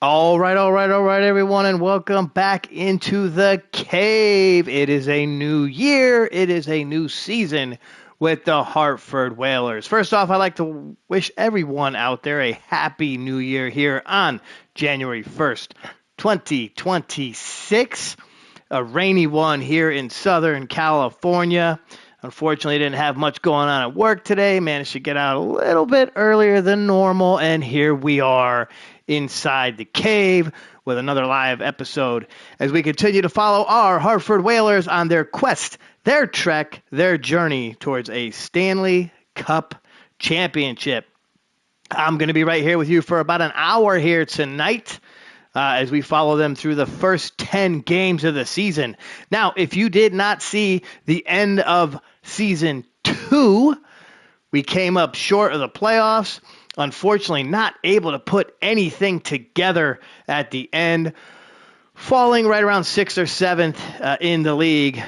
All right, everyone, and welcome back into the cave. It is a new year. It is a new season with the Hartford Whalers. First off, I'd like to wish everyone out there a happy new year here on January 1st, 2026. A rainy one here in Southern California. Unfortunately, didn't have much going on at work today. Managed to get out a little bit earlier than normal, and here we are inside the cave with another live episode as we continue to follow our Hartford Whalers on their quest, their trek, their journey towards a Stanley Cup championship. I'm going to be right here with you for about an hour here tonight. As we follow them through the first 10 games of the season. Now, if you did not see the end of season 2, we came up short of the playoffs. Unfortunately, not able to put anything together at the end, falling right around 6th or 7th in the league,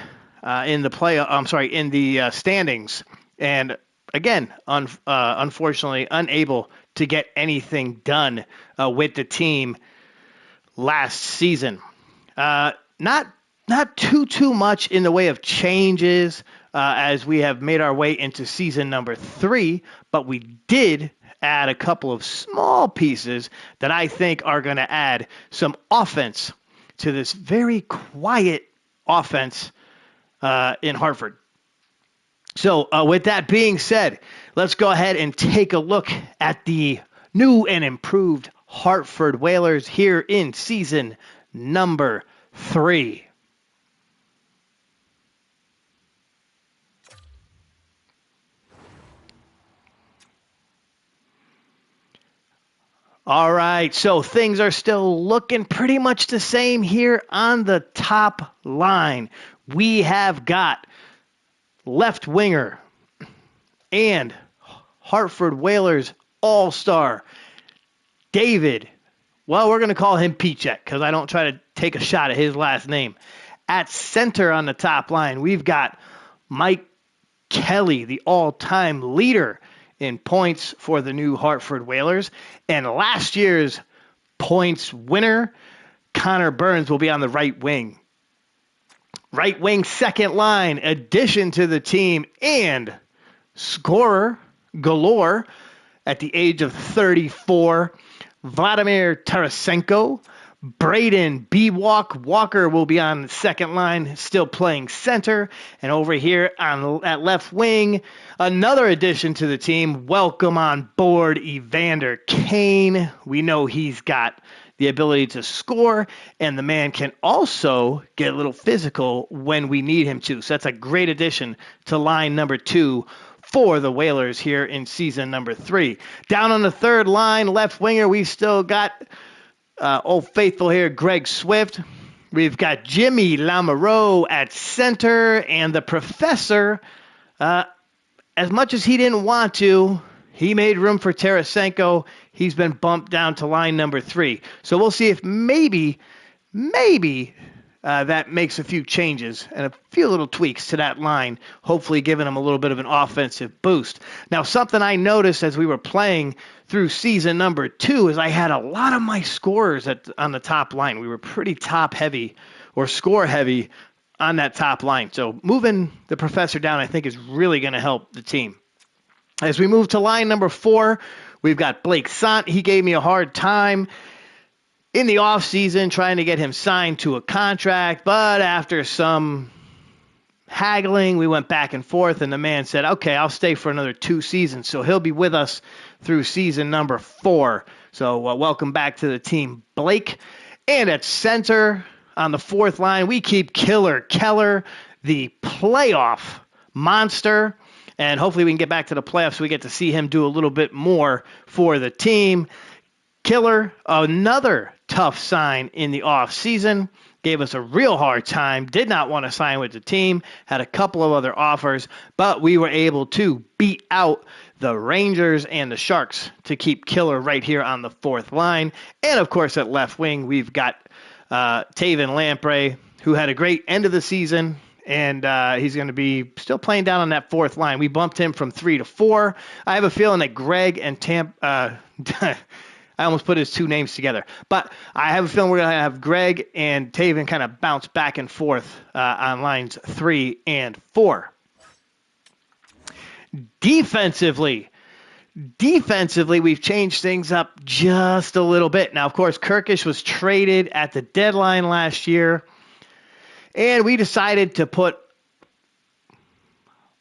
in the standings. And again, unfortunately, unable to get anything done with the team last season. Not too much in the way of changes as we have made our way into season number 3, but we did add a couple of small pieces that I think are going to add some offense to this very quiet offense in Hartford. So with that being said, let's go ahead and take a look at the new and improved Hartford Whalers here in season number 3. All right, so things are still looking pretty much the same here on the top line. We have got left winger and Hartford Whalers all-star David, well, we're going to call him Pichek because I don't try to take a shot at his last name. At center on the top line, we've got Mike Kelly, the all-time leader in points for the new Hartford Whalers. And last year's points winner, Connor Burns, will be on the right wing. Right wing second line, addition to the team and scorer galore at the age of 34. Vladimir Tarasenko, Braden Walker will be on the second line, still playing center. And over here at left wing, another addition to the team. Welcome on board Evander Kane. We know he's got the ability to score, and the man can also get a little physical when we need him to. So that's a great addition to line number 2 for the Whalers here in season number 3. Down on the third line, left winger, we've still got Old Faithful here, Greg Swift. We've got Jimmy Lamoureux at center, and the professor, as much as he didn't want to, he made room for Tarasenko. He's been bumped down to line number 3. So we'll see if maybe that makes a few changes and a few little tweaks to that line, hopefully giving them a little bit of an offensive boost. Now, something I noticed as we were playing through season number 2 is I had a lot of my scorers on the top line. We were pretty top heavy or score heavy on that top line. So moving the professor down, I think, is really going to help the team. As we move to line number 4, we've got Blake Sant. He gave me a hard time in the offseason trying to get him signed to a contract, but after some haggling, we went back and forth, and the man said, okay, I'll stay for another 2 seasons. So he'll be with us through season number 4. So welcome back to the team, Blake. And at center on the fourth line, we keep Killer Keller, the playoff monster. And hopefully we can get back to the playoffs so we get to see him do a little bit more for the team. Killer, another tough sign in the offseason, gave us a real hard time, did not want to sign with the team, had a couple of other offers, but we were able to beat out the Rangers and the Sharks to keep Killer right here on the fourth line. And, of course, at left wing, we've got Taven Lamprey, who had a great end of the season, and he's going to be still playing down on that fourth line. We bumped him from 3 to 4. I have a feeling that Greg and I almost put his two names together. But I have a feeling we're going to have Greg and Taven kind of bounce back and forth on lines 3 and 4. Defensively, we've changed things up just a little bit. Now, of course, Kirkish was traded at the deadline last year, and we decided to put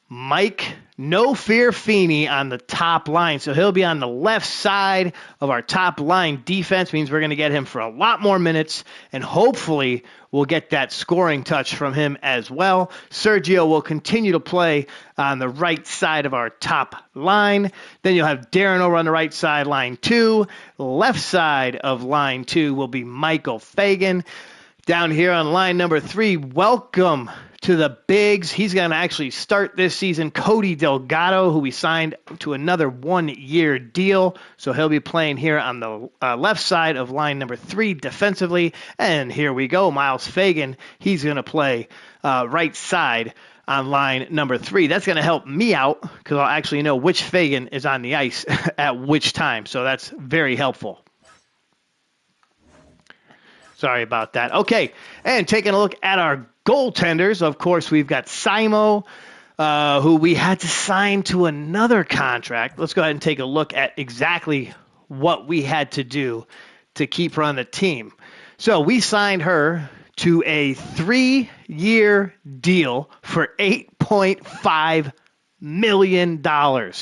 Mike No Fear Feeney on the top line. So he'll be on the left side of our top line defense. Means we're going to get him for a lot more minutes, and hopefully we'll get that scoring touch from him as well. Sergio will continue to play on the right side of our top line. Then you'll have Darren over on the right side, line 2. Left side of line 2 will be Michael Fagan. Down here on line number 3, welcome to the Bigs. He's going to actually start this season. Cody Delgado, who we signed to another 1-year deal. So he'll be playing here on the left side of line number 3 defensively. And here we go, Miles Fagan. He's going to play right side on line number 3. That's going to help me out because I'll actually know which Fagan is on the ice at which time. So that's very helpful. Sorry about that. Okay, and taking a look at our goaltenders, of course, we've got Simo, who we had to sign to another contract. Let's go ahead and take a look at exactly what we had to do to keep her on the team. So we signed her to a 3-year deal for $8.5 million.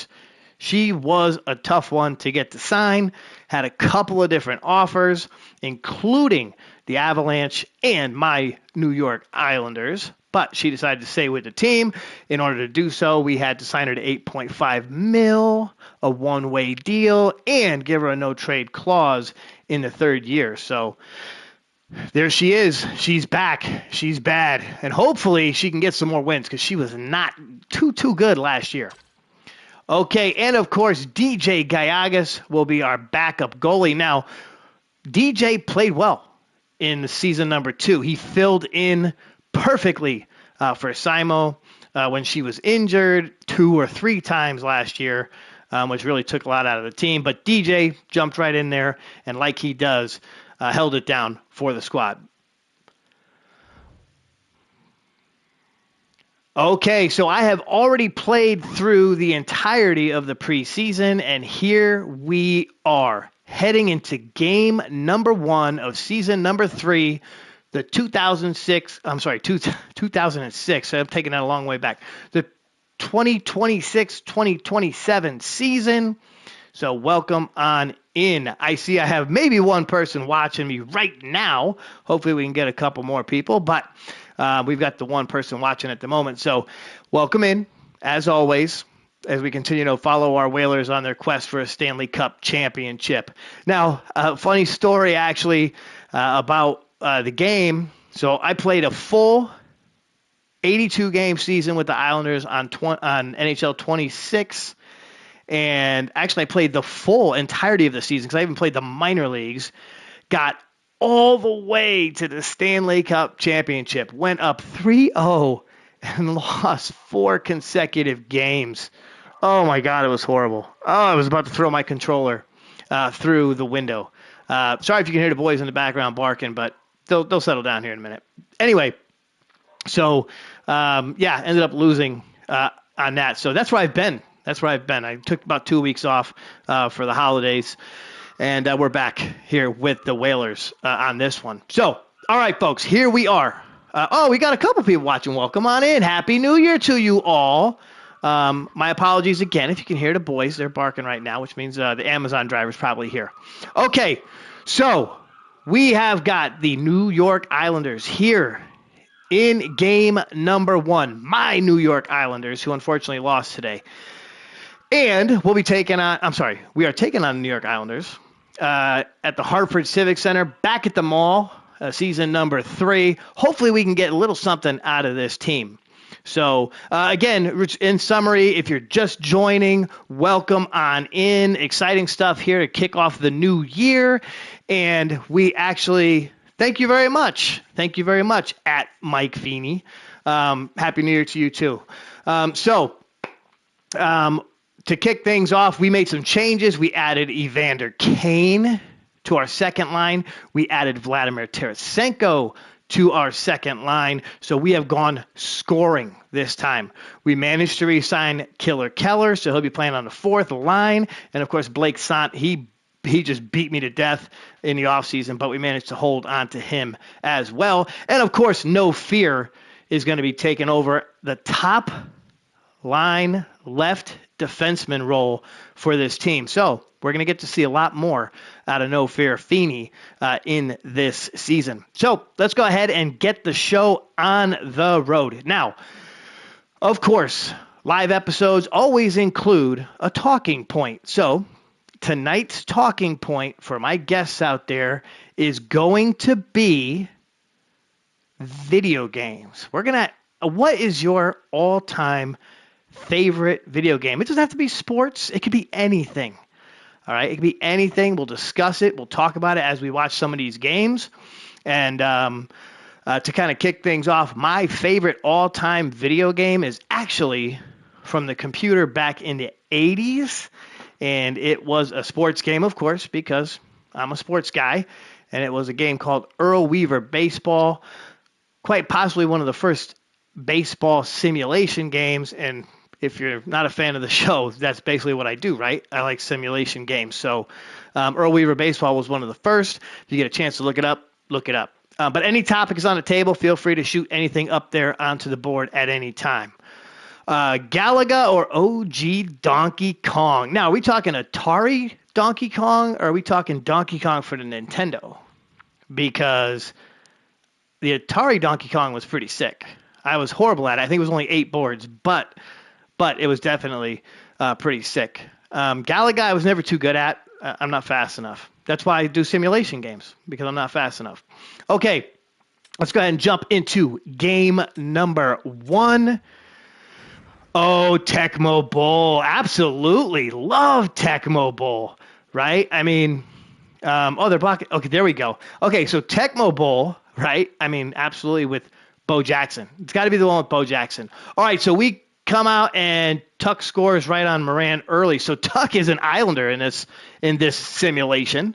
She was a tough one to get to sign, had a couple of different offers, including the Avalanche and my New York Islanders, but she decided to stay with the team. In order to do so, we had to sign her to $8.5 million, a one-way deal, and give her a no-trade clause in the 3rd year. So there she is. She's back. She's bad. And hopefully she can get some more wins because she was not too good last year. Okay, and of course, DJ Gallegos will be our backup goalie. Now, DJ played well in the season number 2. He filled in perfectly for Simo when she was injured 2 or 3 times last year, which really took a lot out of the team. But DJ jumped right in there, and like he does, held it down for the squad. Okay, so I have already played through the entirety of the preseason, and here we are heading into game number 1 of season number 3, the 2006. I'm taking that a long way back. The 2026-2027 season. So welcome on in. I see I have maybe one person watching me right now. Hopefully we can get a couple more people, but we've got the one person watching at the moment. So welcome in, as always, as we continue to follow our Whalers on their quest for a Stanley Cup championship. Now, a funny story actually about the game. So I played a full 82-game season with the Islanders on NHL 26. And actually, I played the full entirety of the season because I even played the minor leagues. Got all the way to the Stanley Cup championship. Went up 3-0 and lost 4 consecutive games. Oh, my God, it was horrible. Oh, I was about to throw my controller through the window. Sorry if you can hear the boys in the background barking, but they'll settle down here in a minute. Anyway, so, ended up losing on that. So that's where I've been. I took about 2 weeks off for the holidays, and we're back here with the Whalers on this one. So, all right, folks, here we are. We got a couple people watching. Welcome on in. Happy New Year to you all. My apologies again if you can hear the boys. They're barking right now, which means the Amazon driver's probably here. Okay, so we have got the New York Islanders here in game number 1. My New York Islanders, who unfortunately lost today. And we are taking on the New York Islanders at the Hartford Civic Center, back at the mall, season number 3. Hopefully we can get a little something out of this team. So, again, in summary, if you're just joining, welcome on in. Exciting stuff here to kick off the new year. And we actually, thank you very much. Thank you very much, at Mike Feeney. Happy New Year to you, too. To kick things off, we made some changes. We added Evander Kane to our second line. We added Vladimir Tarasenko to our second line. So we have gone scoring this time. We managed to re-sign Killer Keller, so he'll be playing on the fourth line. And, of course, Blake Sant, he just beat me to death in the offseason, but we managed to hold on to him as well. And, of course, No Fear is going to be taking over the top line left defenseman role for this team. So we're going to get to see a lot more out of No Fear Feeney in this season. So let's go ahead and get the show on the road. Now, of course, live episodes always include a talking point. So tonight's talking point for my guests out there is going to be video games. What is your all-time favorite video game? It doesn't have to be sports. It could be anything. All right, it could be anything. We'll discuss it. We'll talk about it as we watch some of these games. And to kind of kick things off, my favorite all-time video game is actually from the computer back in the 80s. And it was a sports game, of course, because I'm a sports guy. And it was a game called Earl Weaver Baseball, quite possibly one of the first baseball simulation games. And if you're not a fan of the show, that's basically what I do, right? I like simulation games. So Earl Weaver Baseball was one of the first. If you get a chance to look it up, look it up. But any topic is on the table. Feel free to shoot anything up there onto the board at any time. Galaga or OG Donkey Kong? Now, are we talking Atari Donkey Kong, or are we talking Donkey Kong for the Nintendo? Because the Atari Donkey Kong was pretty sick. I was horrible at it. I think it was only 8 boards, but it was definitely pretty sick. Galaga I was never too good at. I'm not fast enough. That's why I do simulation games, because I'm not fast enough. Okay, let's go ahead and jump into game number 1. Oh, Tecmo Bowl. Absolutely. Love Tecmo Bowl, right? I mean, they're blocking. Okay, there we go. Okay, so Tecmo Bowl, right? I mean, absolutely, with Bo Jackson. It's got to be the one with Bo Jackson. All right, so we come out and Tuck scores right on Moran early. So Tuck is an Islander in this simulation.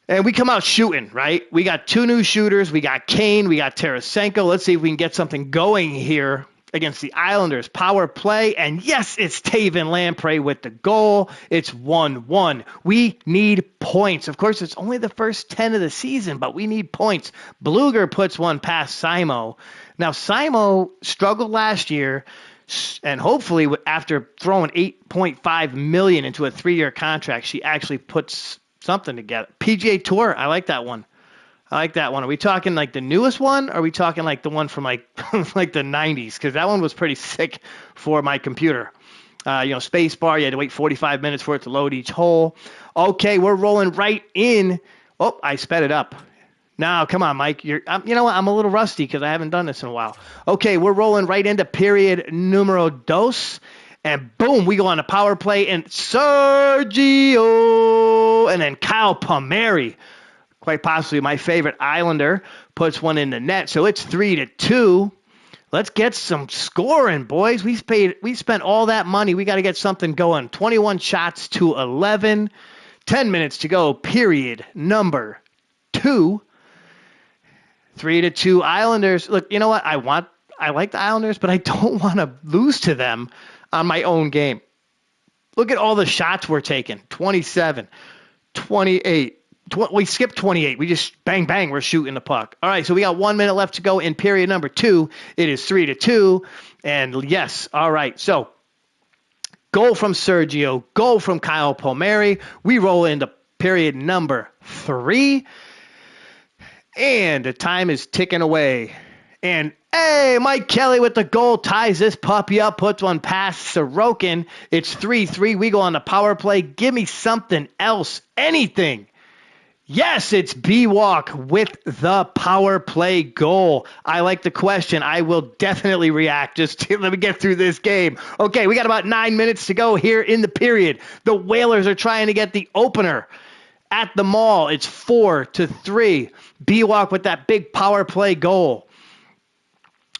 And we come out shooting, right? We got 2 new shooters. We got Kane. We got Tarasenko. Let's see if we can get something going here against the Islanders. Power play. And yes, it's Taven Lamprey with the goal. It's 1-1. We need points. Of course, it's only the first 10 of the season, but we need points. Bluger puts one past Simo. Now, Simo struggled last year, and hopefully after throwing $8.5 million into a 3-year contract, she actually puts something together. PGA Tour, I like that one. Are we talking like the newest one? Or are we talking like the one from like like the 90s? Because that one was pretty sick for my computer. Space bar, you had to wait 45 minutes for it to load each hole. Okay, we're rolling right in. Oh, I sped it up. Now, come on, Mike. You know what? I'm a little rusty because I haven't done this in a while. Okay, we're rolling right into period numero dos. And boom, we go on a power play. And Sergio, and then Kyle Palmieri, quite possibly my favorite Islander, puts one in the net. So it's 3-2. Let's get some scoring, boys. We spent all that money. We got to get something going. 21 shots to 11. 10 minutes to go. Period number 2. 3-2 Islanders. Look, you know what? I like the Islanders, but I don't want to lose to them on my own game. Look at all the shots we're taking. 27, 28. We skipped 28. We just bang, bang, we're shooting the puck. All right, so we got 1 minute left to go in period number 2. It is 3-2. And yes, all right. So goal from Sergio, goal from Kyle Palmieri. We roll into period number 3. And the time is ticking away. And, hey, Mike Kelly with the goal ties this puppy up, puts one past Sorokin. It's 3-3. We go on the power play. Give me something else, anything. Yes, it's B-Walk with the power play goal. I like the question. I will definitely react. Let me get through this game. Okay, we got about 9 minutes to go here in the period. The Whalers are trying to get the opener at the mall. It's 4-3. B-Walk with that big power play goal.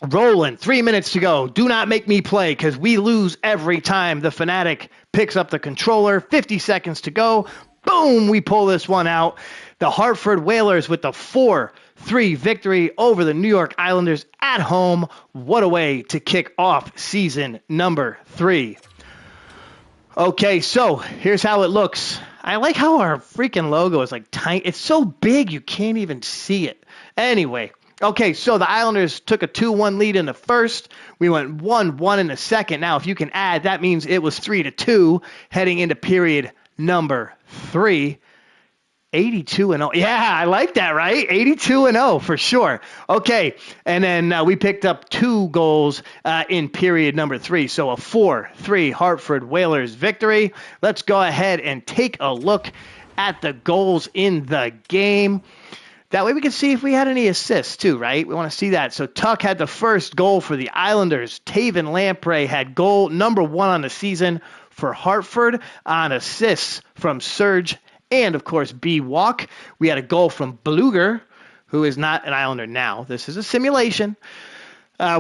Rolling, 3 minutes to go. Do not make me play because we lose every time the Fanatic picks up the controller. 50 seconds to go. boom, we pull this one out. The Hartford Whalers with the 4-3 victory over the New York Islanders at home. What a way to kick off season number 3. Okay, so here's how it looks. I like how our freaking logo is like tiny. It's so big you can't even see it. Anyway, okay, so the Islanders took a 2-1 lead in the first. We went 1-1 in the second. Now, if you can add, that means it was 3-2 heading into period number 3. 82-0. Yeah, I like that, right? 82-0 for sure. Okay, and then we picked up 2 goals in period number 3. So a 4-3 Hartford Whalers victory. Let's go ahead and take a look at the goals in the game. That way we can see if we had any assists too, right? We want to see that. So Tuck had the first goal for the Islanders. Taven Lamprey had goal number 1 on the season for Hartford on assists from Serge and, of course, B. Walk. We had a goal from Bluger, who is not an Islander now. This is a simulation.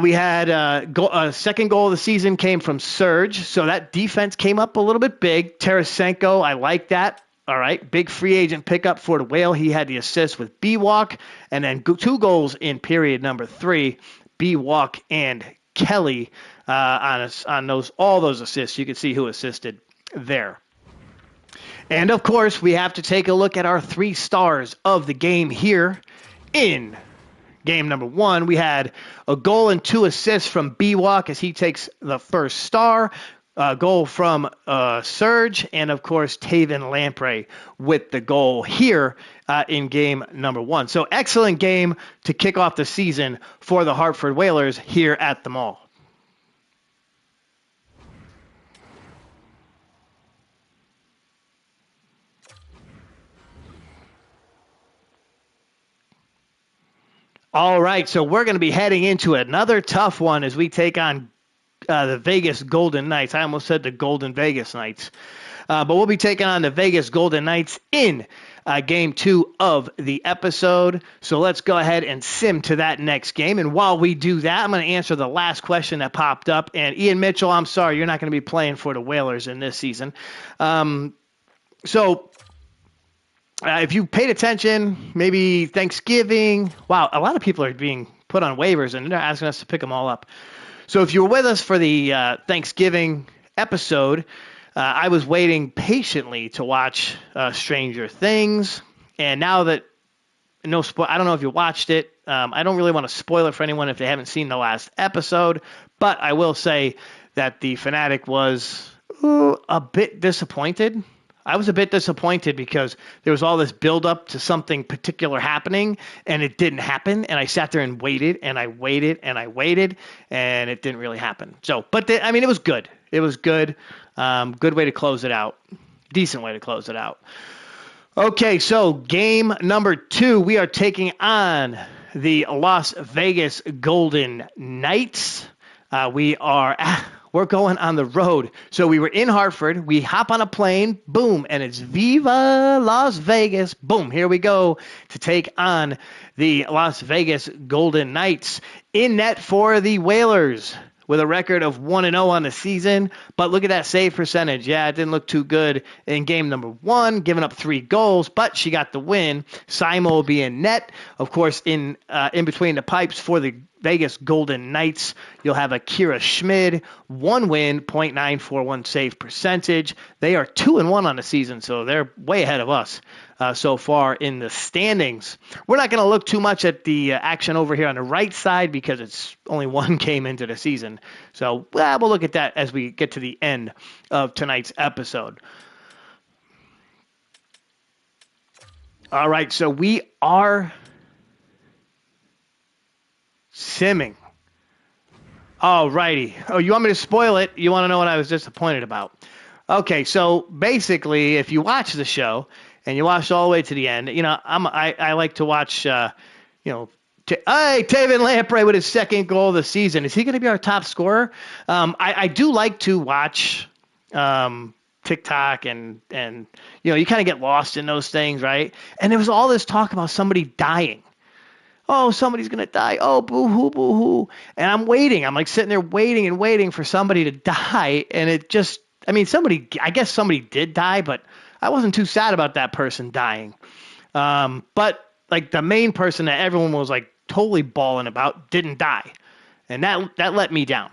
We had a second goal of the season came from Serge, so that defense came up a little bit big. Tarasenko, I like that. All right, big free agent pickup for the Whale. He had the assist with B. Walk, and then 2 goals in period number 3. B. Walk and Kelly on all those assists. You can see who assisted there. And, of course, we have to take a look at our 3 stars of the game here. In game number 1, we had a goal and 2 assists from B-Walk as he takes the first star. A goal from Serge, and, of course, Taven Lamprey with the goal here in game number 1. So excellent game to kick off the season for the Hartford Whalers here at the Mall. All right, so we're going to be heading into another tough one as we take on the Vegas Golden Knights. I almost said the Golden Vegas Knights. But we'll be taking on the Vegas Golden Knights in game 2 of the episode. So let's go ahead and sim to that next game. And while we do that, I'm going to answer the last question that popped up. And Ian Mitchell, I'm sorry, you're not going to be playing for the Whalers in this season. If you paid attention, maybe Thanksgiving. Wow, a lot of people are being put on waivers, and they're asking us to pick them all up. So if you were with us for the Thanksgiving episode, I was waiting patiently to watch Stranger Things. And now that, I don't know if you watched it. I don't really want to spoil it for anyone if they haven't seen the last episode. But I will say that the fanatic was a bit disappointed. I was a bit disappointed because there was all this buildup to something particular happening, and it didn't happen. And I sat there and waited, and I waited, and I waited, and it didn't really happen. So, it was good. It was good. Good way to close it out. Decent way to close it out. Okay, so game number 2, we are taking on the Las Vegas Golden Knights. We're going on the road. So we were in Hartford. We hop on a plane. Boom. And it's Viva Las Vegas. Boom. Here we go to take on the Las Vegas Golden Knights. In net for the Whalers with a record of 1-0 on the season. But look at that save percentage. Yeah, it didn't look too good in game number 1, giving up 3 goals, but she got the win. Simo will be in net. Of course, in between the pipes for the Vegas Golden Knights, you'll have Akira Schmid, 1 win, .941 save percentage. They are 2-1 on the season, so they're way ahead of us so far in the standings. We're not going to look too much at the action over here on the right side because it's only 1 game into the season. So we'll look at that as we get to the end of tonight's episode. All right, so we are simming. All righty. Oh, you want me to spoil it? You want to know what I was disappointed about? Okay, so basically, if you watch the show and you watch all the way to the end, I like to watch, Taven Lamprey with his 2nd goal of the season. Is he going to be our top scorer? I do like to watch TikTok and you kind of get lost in those things, right? And there was all this talk about somebody dying. Oh, somebody's going to die. Oh, boo-hoo, boo-hoo. And I'm waiting. I'm like sitting there waiting and waiting for somebody to die. And it just, I guess somebody did die, but I wasn't too sad about that person dying. But like the main person that everyone was like totally bawling about didn't die. And that let me down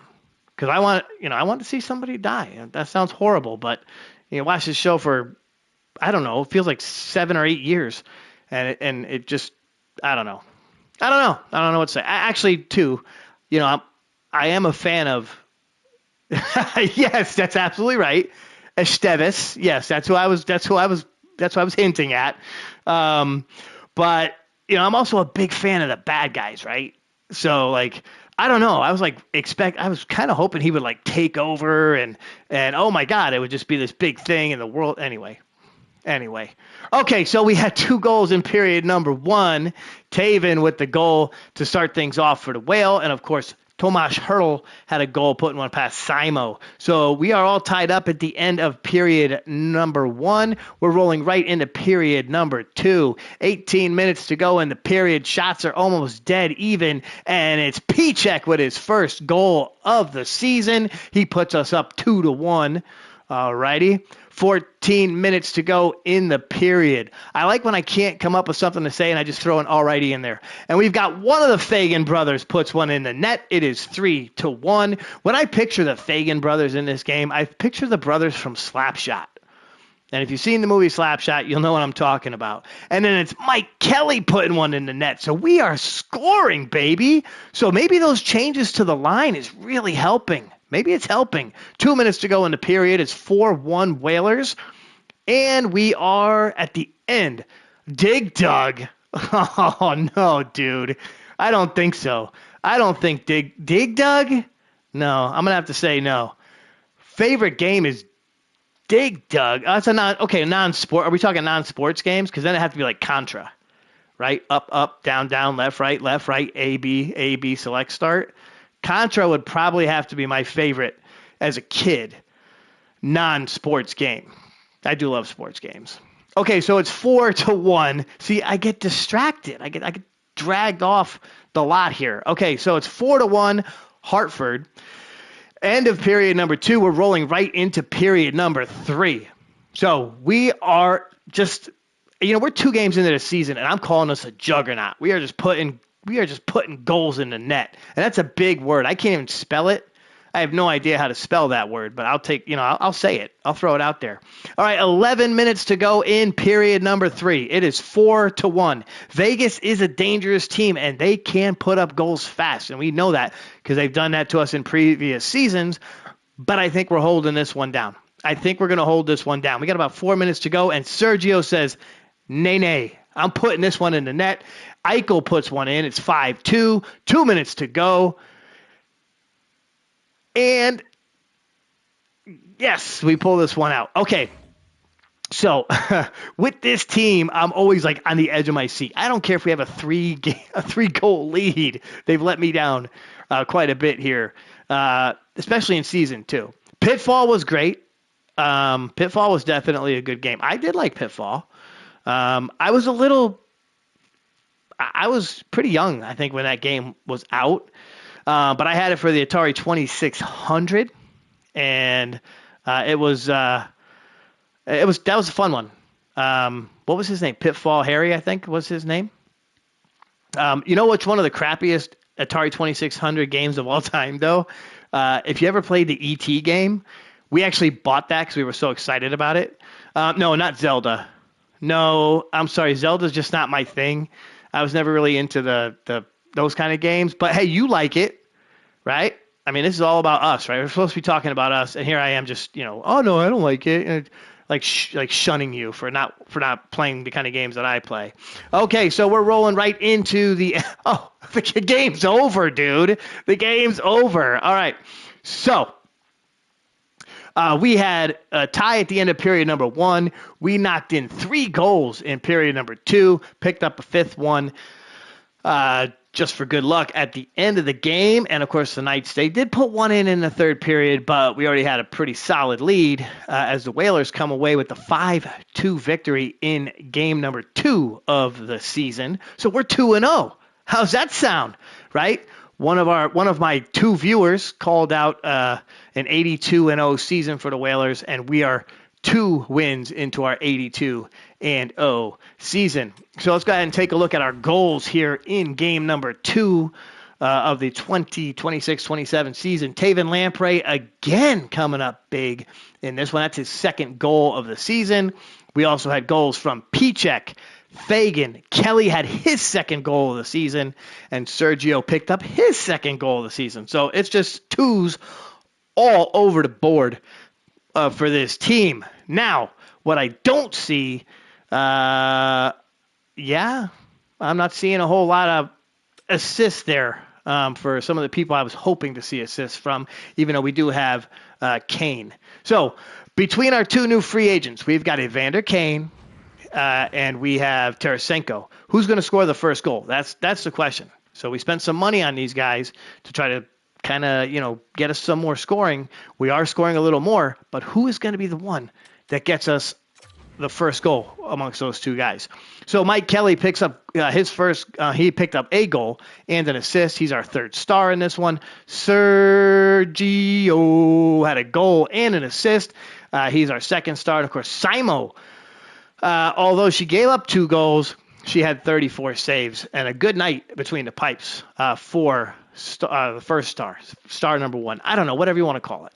because I want to see somebody die. That sounds horrible, but watch this show for, I don't know, it feels like 7 or 8 years. And it just, I don't know. I don't know what to say. Actually, too, I am a fan of, yes, that's absolutely right. Esteves. Yes, that's who I was hinting at. But I'm also a big fan of the bad guys, right? So like, I don't know. I was like I was kind of hoping he would like take over and oh my God, it would just be this big thing in the world. Anyway. Okay, so we had 2 goals in period number 1. Taven with the goal to start things off for the Whale, and of course Tomas Hertl had a goal putting one past Simo. So we are all tied up at the end of period number 1. We're rolling right into period number 2. 18 minutes to go in the period. Shots are almost dead even, and it's Pichek with his first goal of the season. He puts us up 2-1. Alrighty. 14 minutes to go in the period. I like when I can't come up with something to say and I just throw an alrighty in there. And we've got one of the Fagan brothers puts one in the net. It is 3-1. When I picture the Fagan brothers in this game, I picture the brothers from Slapshot. And if you've seen the movie Slapshot, you'll know what I'm talking about. And then it's Mike Kelly putting one in the net. So we are scoring, baby. So maybe those changes to the line is really helping. Maybe it's helping. 2 minutes to go in the period. It's 4-1 Whalers. And we are at the end. Dig Dug. Oh, no, dude. I don't think so. I don't think Dig Dug? No, I'm going to have to say no. Favorite game is Dig Dug. That's a non-sport. Are we talking non-sports games? Because then it have to be like Contra, right? Up, down, left, right, A, B, select, start. Contra would probably have to be my favorite as a kid non-sports game. I do love sports games. Okay, so it's 4-1. See, I get distracted. I get dragged off the lot here. Okay, so it's 4-1 Hartford. End of period number 2. We're rolling right into period number 3. So we are just, we're 2 games into the season, and I'm calling us a juggernaut. We are just putting goals in the net. And that's a big word. I can't even spell it. I have no idea how to spell that word, but I'll say it. I'll throw it out there. All right, 11 minutes to go in period number 3. It is 4-1. Vegas is a dangerous team, and they can put up goals fast. And we know that because they've done that to us in previous seasons. But I think we're holding this one down. I think we're going to hold this one down. We got about 4 minutes to go, and Sergio says, nay. I'm putting this one in the net. Eichel puts one in. It's 5-2. 2 minutes to go. And yes, we pull this one out. Okay. So with this team, I'm always like on the edge of my seat. I don't care if we have a 3-goal lead. They've let me down quite a bit here, especially in season 2. Pitfall was great. Pitfall was definitely a good game. I did like Pitfall. I was pretty young, I think, when that game was out. But I had it for the Atari 2600, and that was a fun one. What was his name? Pitfall Harry, I think was his name. You know what's one of the crappiest Atari 2600 games of all time, though? If you ever played the E.T. game, we actually bought that because we were so excited about it. No, not Zelda. No, I'm sorry. Zelda's just not my thing. I was never really into those kind of games. But, hey, you like it, right? I mean, this is all about us, right? We're supposed to be talking about us, and here I am just, oh, no, I don't like it. And like shunning you for not playing the kind of games that I play. Okay, so we're rolling right into the game's over, dude. The game's over. All right, so we had a tie at the end of period number 1. We knocked in 3 goals in period number 2, picked up a 5th one just for good luck at the end of the game. And, of course, the Knights, they did put one in the 3rd period, but we already had a pretty solid lead as the Whalers come away with the 5-2 victory in game number 2 of the season. So we're 2-0. How's that sound, right? One of my 2 viewers called out an 82-0 season for the Whalers, and we are 2 wins into our 82-0 season. So let's go ahead and take a look at our goals here in game number 2 of the 2026-27 season. Taven Lamprey again coming up big in this one. That's his second goal of the season. We also had goals from Pichek, Fagan. Kelly had his second goal of the season, and Sergio picked up his second goal of the season. So it's just 2s all over the board for this team. Now, what I don't see, I'm not seeing a whole lot of assists there for some of the people I was hoping to see assists from, even though we do have Kane. So between our 2 new free agents, we've got Evander Kane and we have Tarasenko. Who's going to score the first goal? That's the question. So we spent some money on these guys to try to kind of, get us some more scoring. We are scoring a little more, but who is going to be the one that gets us the first goal amongst those 2 guys? So Mike Kelly picks up his first, he picked up a goal and an assist. He's our 3rd star in this one. Sergio had a goal and an assist. He's our 2nd star. And of course, Simo, although she gave up 2 goals, she had 34 saves and a good night between the pipes for the first star number 1. I don't know, whatever you want to call it.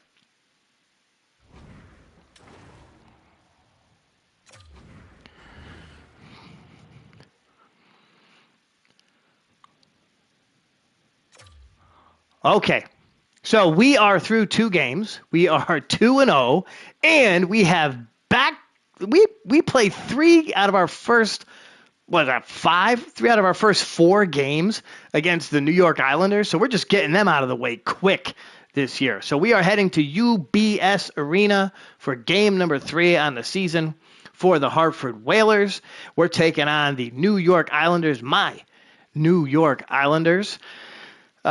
Okay, so we are through 2 games. We are 2-0, and we have we played 3 out of our first, 5? 3 out of our first 4 games against the New York Islanders. So we're just getting them out of the way quick this year. So we are heading to UBS Arena for game number 3 on the season for the Hartford Whalers. We're taking on the New York Islanders, my New York Islanders, who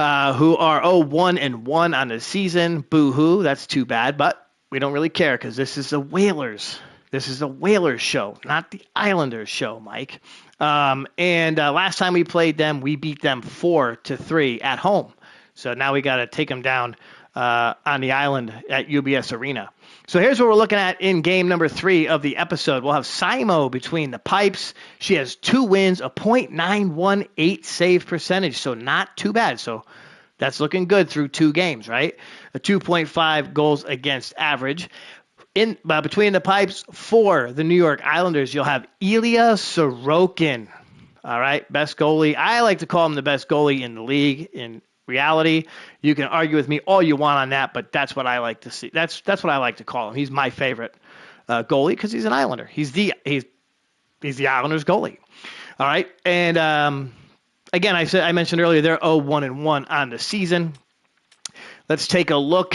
are 0-1-1 on the season. Boo-hoo, that's too bad, but we don't really care because this is the Whalers. This is the Whalers show, not the Islanders show, Mike. And last time we played them, we beat them 4-3 at home. So now we got to take them down on the island at UBS Arena. So here's what we're looking at in game number 3 of the episode. We'll have Simo between the pipes. She has 2 wins, a .918 save percentage, so not too bad. So that's looking good through 2 games, right? A 2.5 goals against average. In between the pipes for the New York Islanders, you'll have Ilya Sorokin. All right, best goalie. I like to call him the best goalie in the league. In reality, you can argue with me all you want on that, but that's what I like to see. That's what I like to call him. He's my favorite goalie because he's an Islander. He's the Islanders goalie. All right, and again, I mentioned earlier they're 0-1-1 on the season. Let's take a look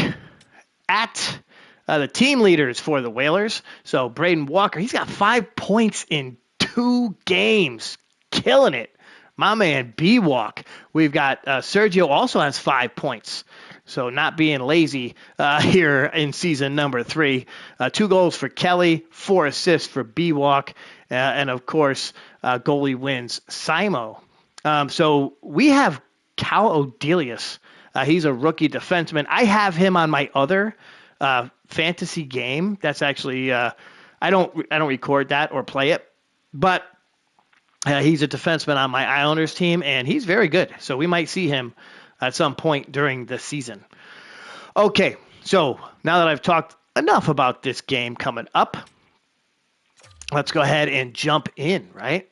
at the team leaders for the Whalers. So Braden Walker, he's got 5 points in 2 games. Killing it. My man, B-Walk. We've got Sergio also has 5 points. So not being lazy here in season number 3. 2 goals for Kelly, 4 assists for B-Walk. And, of course, goalie wins Simo. So we have Cal Odelius. He's a rookie defenseman. I have him on my other fantasy game. That's actually I don't record that or play it, but he's a defenseman on my Islanders team, and he's very good. So we might see him at some point during the season. Okay, so now that I've talked enough about this game coming up, let's go ahead and jump in, right?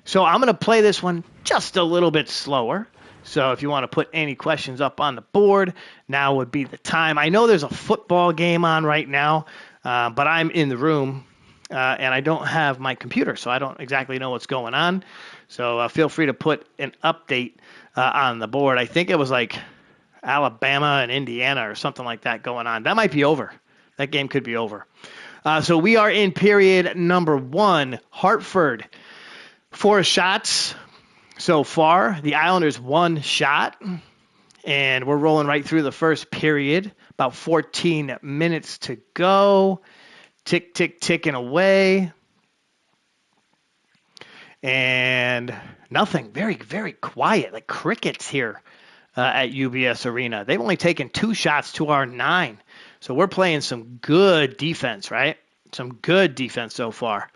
So I'm going to play this one just a little bit slower. So if you want to put any questions up on the board, now would be the time. I know there's a football game on right now, but I'm in the room, and I don't have my computer, so I don't exactly know what's going on. So feel free to put an update on the board. I think it was like Alabama and Indiana or something like that going on. That might be over. That game could be over. So we are in period number 1. Hartford, 4 shots. So far, the Islanders 1 shot, and we're rolling right through the first period. About 14 minutes to go. Tick, tick, ticking away. And nothing. Very, very quiet, like crickets here at UBS Arena. They've only taken 2 shots to our 9. So we're playing some good defense, right? Some good defense so far.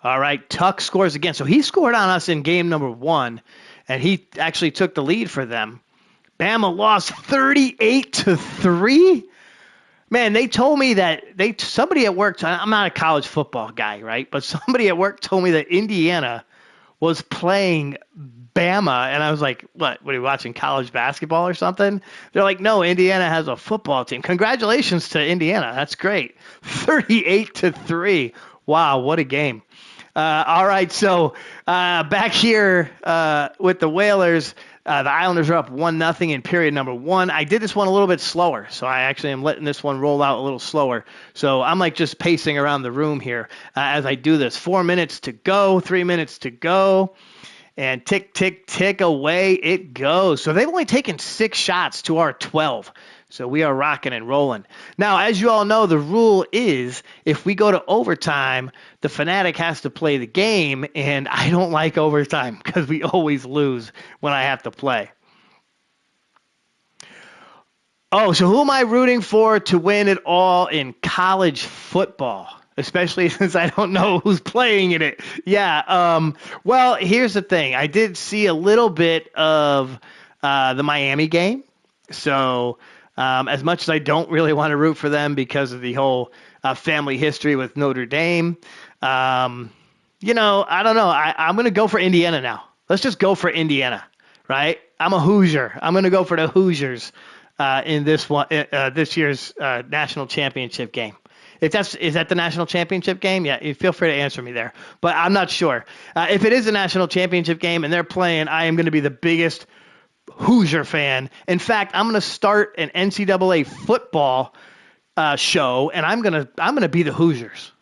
All right, Tuck scores again. So he scored on us in game number 1, and he actually took the lead for them. Bama lost 38-3. Man, they told me that somebody at work. I'm not a college football guy, right? But somebody at work told me that Indiana was playing Bama, and I was like, "What? What are you watching college basketball or something?" They're like, "No, Indiana has a football team. Congratulations to Indiana. That's great. 38-3. Wow, what a game." All right, so back here with the Whalers, the Islanders are up 1-0 in period number 1. I did this one a little bit slower, so I actually am letting this one roll out a little slower. So I'm like just pacing around the room here as I do this. 4 minutes to go, 3 minutes to go, and tick, tick, tick away it goes. So they've only taken 6 shots to our 12. So we are rocking and rolling. Now, as you all know, the rule is if we go to overtime, the Fanatic has to play the game, and I don't like overtime because we always lose when I have to play. Oh, so who am I rooting for to win it all in college football? Especially since I don't know who's playing in it. Yeah, well, here's the thing. I did see a little bit of the Miami game. So as much as I don't really want to root for them because of the whole family history with Notre Dame, I don't know. I'm going to go for Indiana now. Let's just go for Indiana, right? I'm a Hoosier. I'm going to go for the Hoosiers in this one, this year's national championship game. Is that the national championship game? Yeah, you feel free to answer me there. But I'm not sure. If it is a national championship game and they're playing, I am going to be the biggest Hoosier fan. In fact, I'm going to start an NCAA football show, and I'm gonna be the Hoosiers.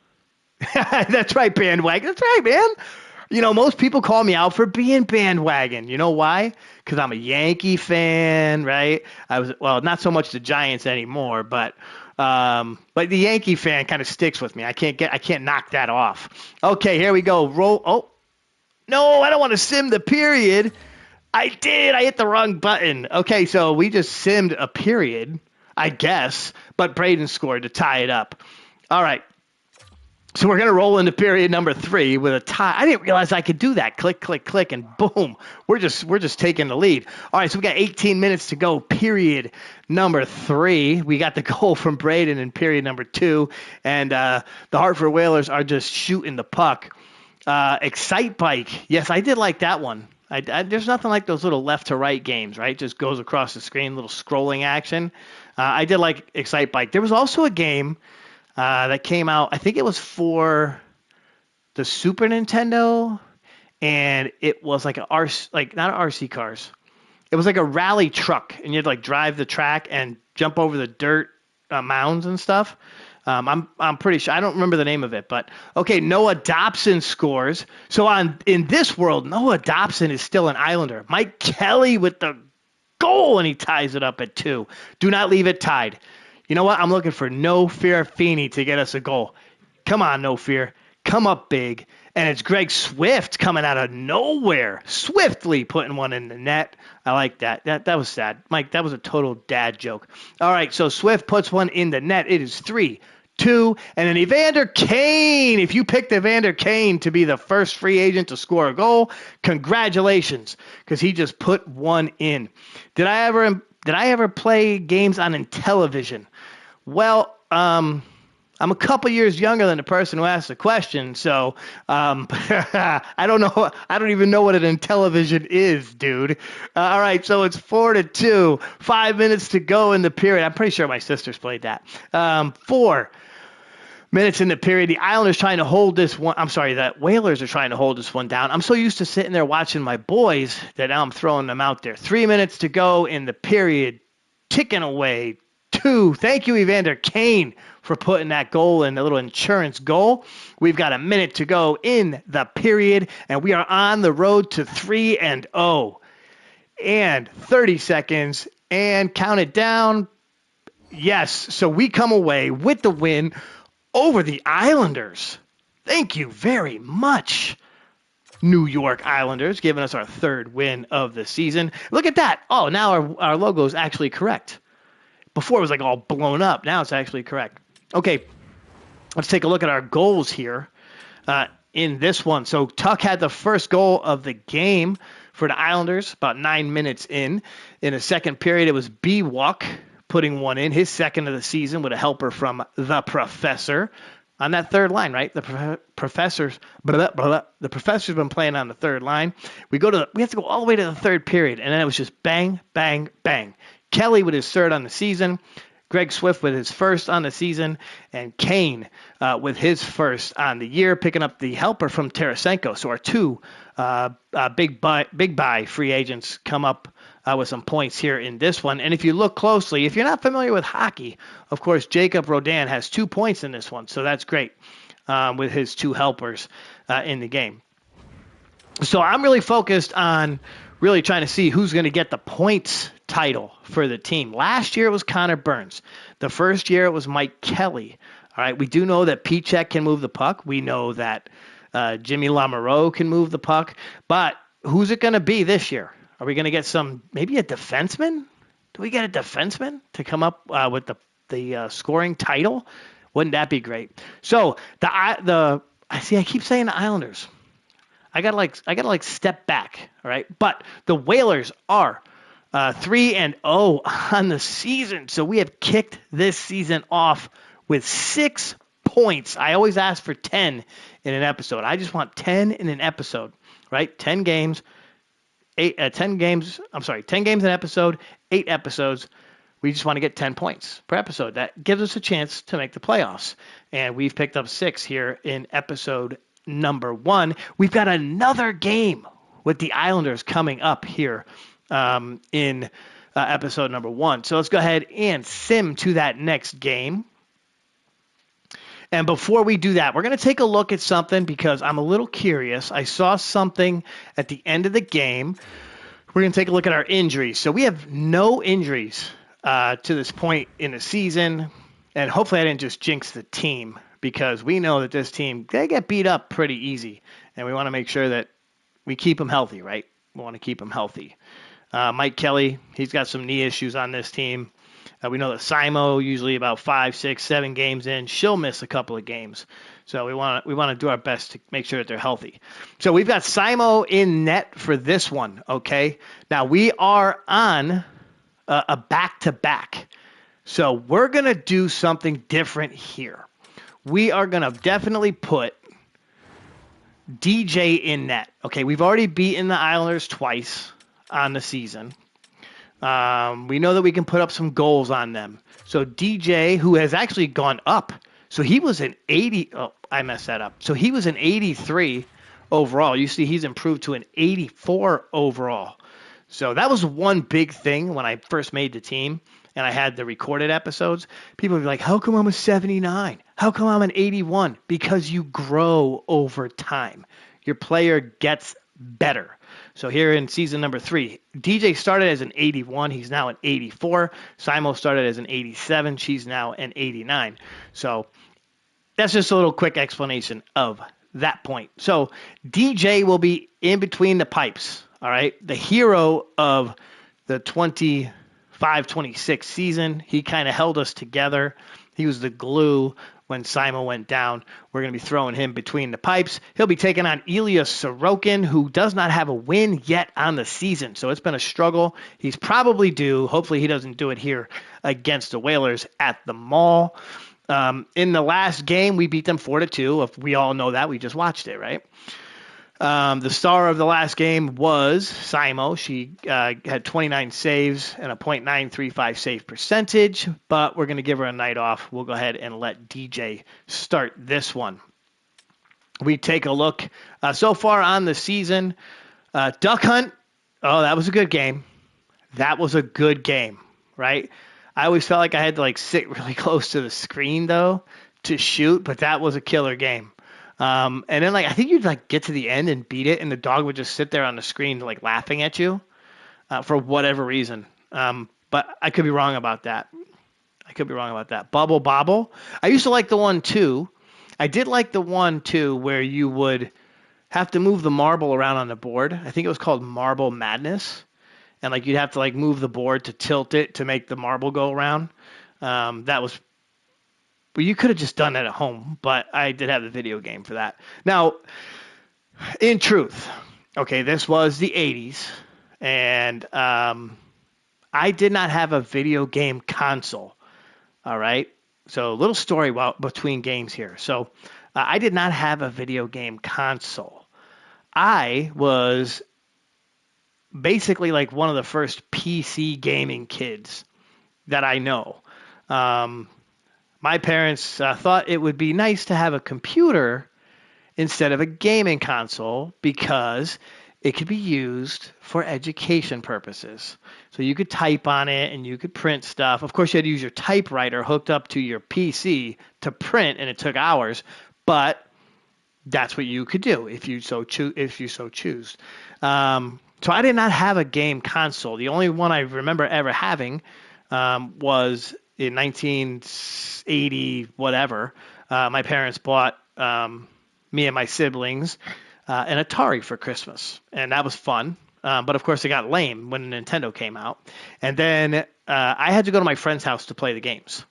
That's right, bandwagon. That's right, man. Most people call me out for being bandwagon. You know why? Because I'm a Yankee fan, right? Not so much the Giants anymore, but the Yankee fan kind of sticks with me. I can't knock that off. Okay, here we go. Roll. Oh, no, I don't want to sim the period. I did. I hit the wrong button. Okay, so we just simmed a period, I guess, but Braden scored to tie it up. All right. So we're going to roll into period number 3 with a tie. I didn't realize I could do that. Click, click, click, and boom. We're just taking the lead. All right, so we got 18 minutes to go. Period number 3. We got the goal from Braden in period number 2, and the Hartford Whalers are just shooting the puck. Excite Bike. Yes, I did like that one. There's nothing like those little left to right games, right? Just goes across the screen, little scrolling action. I did like Excite Bike. There was also a game that came out. I think it was for the Super Nintendo, and it was like not RC cars. It was like a rally truck, and you'd like drive the track and jump over the dirt mounds and stuff. I'm pretty sure. I don't remember the name of it, but okay. Noah Dobson scores. So in this world, Noah Dobson is still an Islander. Mike Kelly with the goal, and he ties it up at 2. Do not leave it tied. You know what? I'm looking for No Fear Feeney to get us a goal. Come on, No Fear. Come up big. And it's Greg Swift coming out of nowhere, swiftly putting one in the net. I like that. That was sad. Mike, that was a total dad joke. All right, so Swift puts one in the net. It is 3-2. And then Evander Kane. If you picked Evander Kane to be the first free agent to score a goal, congratulations, because he just put one in. Did I ever play games on Intellivision? Well, I'm a couple years younger than the person who asked the question, so I don't know. I don't even know what an Intellivision is, dude. All right, so it's 4-2. 5 minutes to go in the period. I'm pretty sure my sisters played that. 4 minutes in the period. The Islanders trying to hold this one. I'm sorry, the Whalers are trying to hold this one down. I'm so used to sitting there watching my boys that now I'm throwing them out there. 3 minutes to go in the period. Ticking away. 2. Thank you, Evander Kane, for putting that goal in, a little insurance goal. We've got a minute to go in the period, and we are on the road to 3-0. And 30 seconds, and count it down. Yes, so we come away with the win over the Islanders. Thank you very much, New York Islanders, giving us our 3rd win of the season. Look at that. Oh, now our logo is actually correct. Before it was like all blown up. Now it's actually correct. Okay, let's take a look at our goals here in this one. So Tuck had the first goal of the game for the Islanders about 9 minutes in. In the second period, it was B-Walk putting one in, his second of the season with a helper from the Professor on that third line, right? The Professor's been playing on the third line. We have to go all the way to the third period, and then it was just bang, bang, bang. Kelly with his third on the season, Greg Swift with his first on the season, and Kane with his first on the year, picking up the helper from Tarasenko. So our two big buy free agents come up with some points here in this one. And if you look closely, if you're not familiar with hockey, of course, Jacob Rodin has 2 points in this one. So that's great with his two helpers in the game. So I'm really focused on really trying to see who's going to get the points title for the team. Last year it was Connor Burns. The first year it was Mike Kelly. All right, we do know that Pichek can move the puck. We know that Jimmy Lamoureux can move the puck. But who's it going to be this year? Are we going to get maybe a defenseman? Do we get a defenseman to come up with the scoring title? Wouldn't that be great? So I keep saying the Islanders. I gotta step back, all right? But the Whalers are 3-0 on the season, so we have kicked this season off with 6 points. I always ask for 10 in an episode. I just want 10 in an episode, right? 10 games an episode, 8 episodes. We just want to get 10 points per episode. That gives us a chance to make the playoffs, and we've picked up 6 here in episode number 1. We've got another game with the Islanders coming up here in episode number 1. So let's go ahead and sim to that next game. And before we do that, we're going to take a look at something because I'm a little curious. I saw something at the end of the game. We're going to take a look at our injuries. So we have no injuries to this point in the season. And hopefully I didn't just jinx the team, because we know that this team, they get beat up pretty easy, and we want to make sure that we keep them healthy, right? We want to keep them healthy. Mike Kelly, he's got some knee issues on this team. We know that Simo, usually about 5, 6, 7 games in, she'll miss a couple of games. So we want to do our best to make sure that they're healthy. So we've got Simo in net for this one, okay? Now we are on a back-to-back. So we're going to do something different here. We are going to definitely put DJ in net. Okay, we've already beaten the Islanders twice on the season. We know that we can put up some goals on them. So DJ, who has actually gone up. So he was an 80. Oh, I messed that up. So he was an 83 overall. You see, he's improved to an 84 overall. So that was one big thing when I first made the team and I had the recorded episodes. People would be like, how come I'm a 79? How come I'm an 81? Because you grow over time. Your player gets better. So here in season number 3, DJ started as an 81. He's now an 84. Simo started as an 87. She's now an 89. So that's just a little quick explanation of that point. So DJ will be in between the pipes. All right. The hero of the 25-26 season. He kind of held us together. He was the glue when Simo went down. We're going to be throwing him between the pipes. He'll be taking on Ilya Sorokin, who does not have a win yet on the season. So it's been a struggle. He's probably due. Hopefully he doesn't do it here against the Whalers at the Mall. In the last game, we beat them 4-2. If we all know that, we just watched it, right? The star of the last game was Simo. She had 29 saves and a .935 save percentage, but we're going to give her a night off. We'll go ahead and let DJ start this one. We take a look so far on the season. Duck Hunt, that was a good game. That was a good game, right? I always felt like I had to sit really close to the screen, though, to shoot, but that was a killer game. And then I think you'd get to the end and beat it, and the dog would just sit there on the screen laughing at you for whatever reason. But I could be wrong about that. Bubble Bobble. I used to like the one too. I did like the one too where you would have to move the marble around on the board. I think it was called Marble Madness. and like you'd have to like move the board to tilt it to make the marble go around. That was, well, you could have just done that at home, but I did have the video game for that. Now, in truth, okay, this was the 80s, and I did not have a video game console. All right. So, a little story between games here. So, I did not have a video game console. I was basically like one of the first PC gaming kids that I know. My parents thought it would be nice to have a computer instead of a gaming console because it could be used for education purposes. So you could type on it and you could print stuff. Of course, you had to use your typewriter hooked up to your PC to print, and it took hours, but that's what you could do if you so choose. So I did not have a game console. The only one I remember ever having was in 1980, whatever. My parents bought me and my siblings an Atari for Christmas, and that was fun. But of course, it got lame when Nintendo came out. And then I had to go to my friend's house to play the games.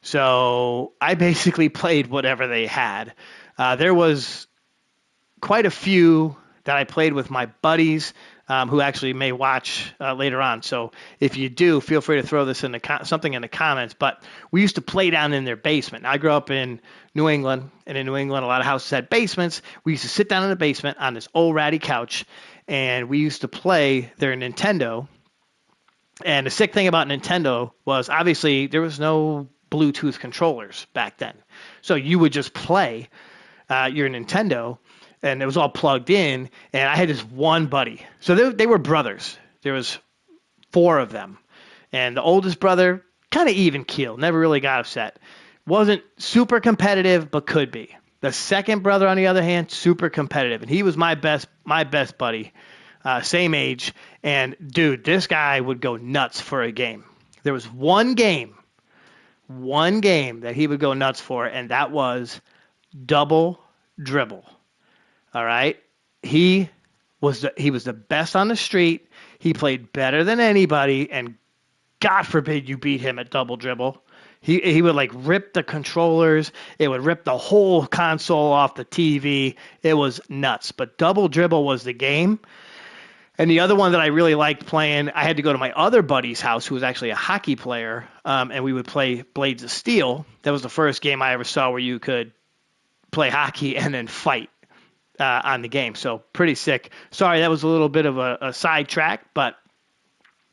So I basically played whatever they had. There was quite a few that I played with my buddies who actually may watch later on. So if you do, feel free to throw this in something in the comments. But we used to play down in their basement. Now, I grew up in New England, and in New England, a lot of houses had basements. We used to sit down in the basement on this old ratty couch, and we used to play their Nintendo. And the sick thing about Nintendo was obviously there was no Bluetooth controllers back then. So you would just play your Nintendo, and it was all plugged in, and I had this one buddy. So they were brothers. There was 4 of them. And the oldest brother, kind of even keel, never really got upset. Wasn't super competitive, but could be. The second brother, on the other hand, super competitive. And he was my best buddy, same age. And, dude, this guy would go nuts for a game. There was one game that he would go nuts for, and that was Double Dribble. All right. He was the best on the street. He played better than anybody, and God forbid you beat him at Double Dribble. He would like rip the controllers. It would rip the whole console off the TV. It was nuts. But Double Dribble was the game. And the other one that I really liked playing, I had to go to my other buddy's house, who was actually a hockey player, and we would play Blades of Steel. That was the first game I ever saw where you could play hockey and then fight on the game. So pretty sick. Sorry, that was a little bit of a sidetrack, but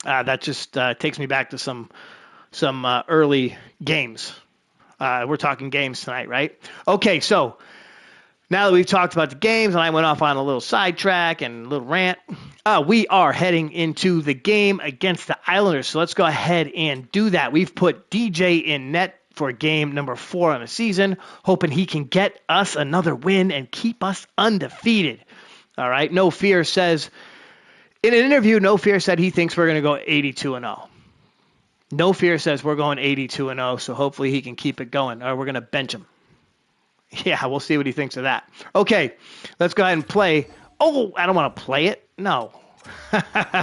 that just takes me back to some early games. We're talking games tonight, right? Okay, so now that we've talked about the games and I went off on a little sidetrack and a little rant, we are heading into the game against the Islanders. So let's go ahead and do that. We've put DJ in net for game number 4 on the season, hoping he can get us another win and keep us undefeated. All right. No Fear says, in an interview, No Fear said he thinks we're going to go 82-0. No Fear says we're going 82-0, so hopefully he can keep it going, or we're going to bench him. Yeah, we'll see what he thinks of that. Okay, let's go ahead and play. Oh, I don't want to play it. No.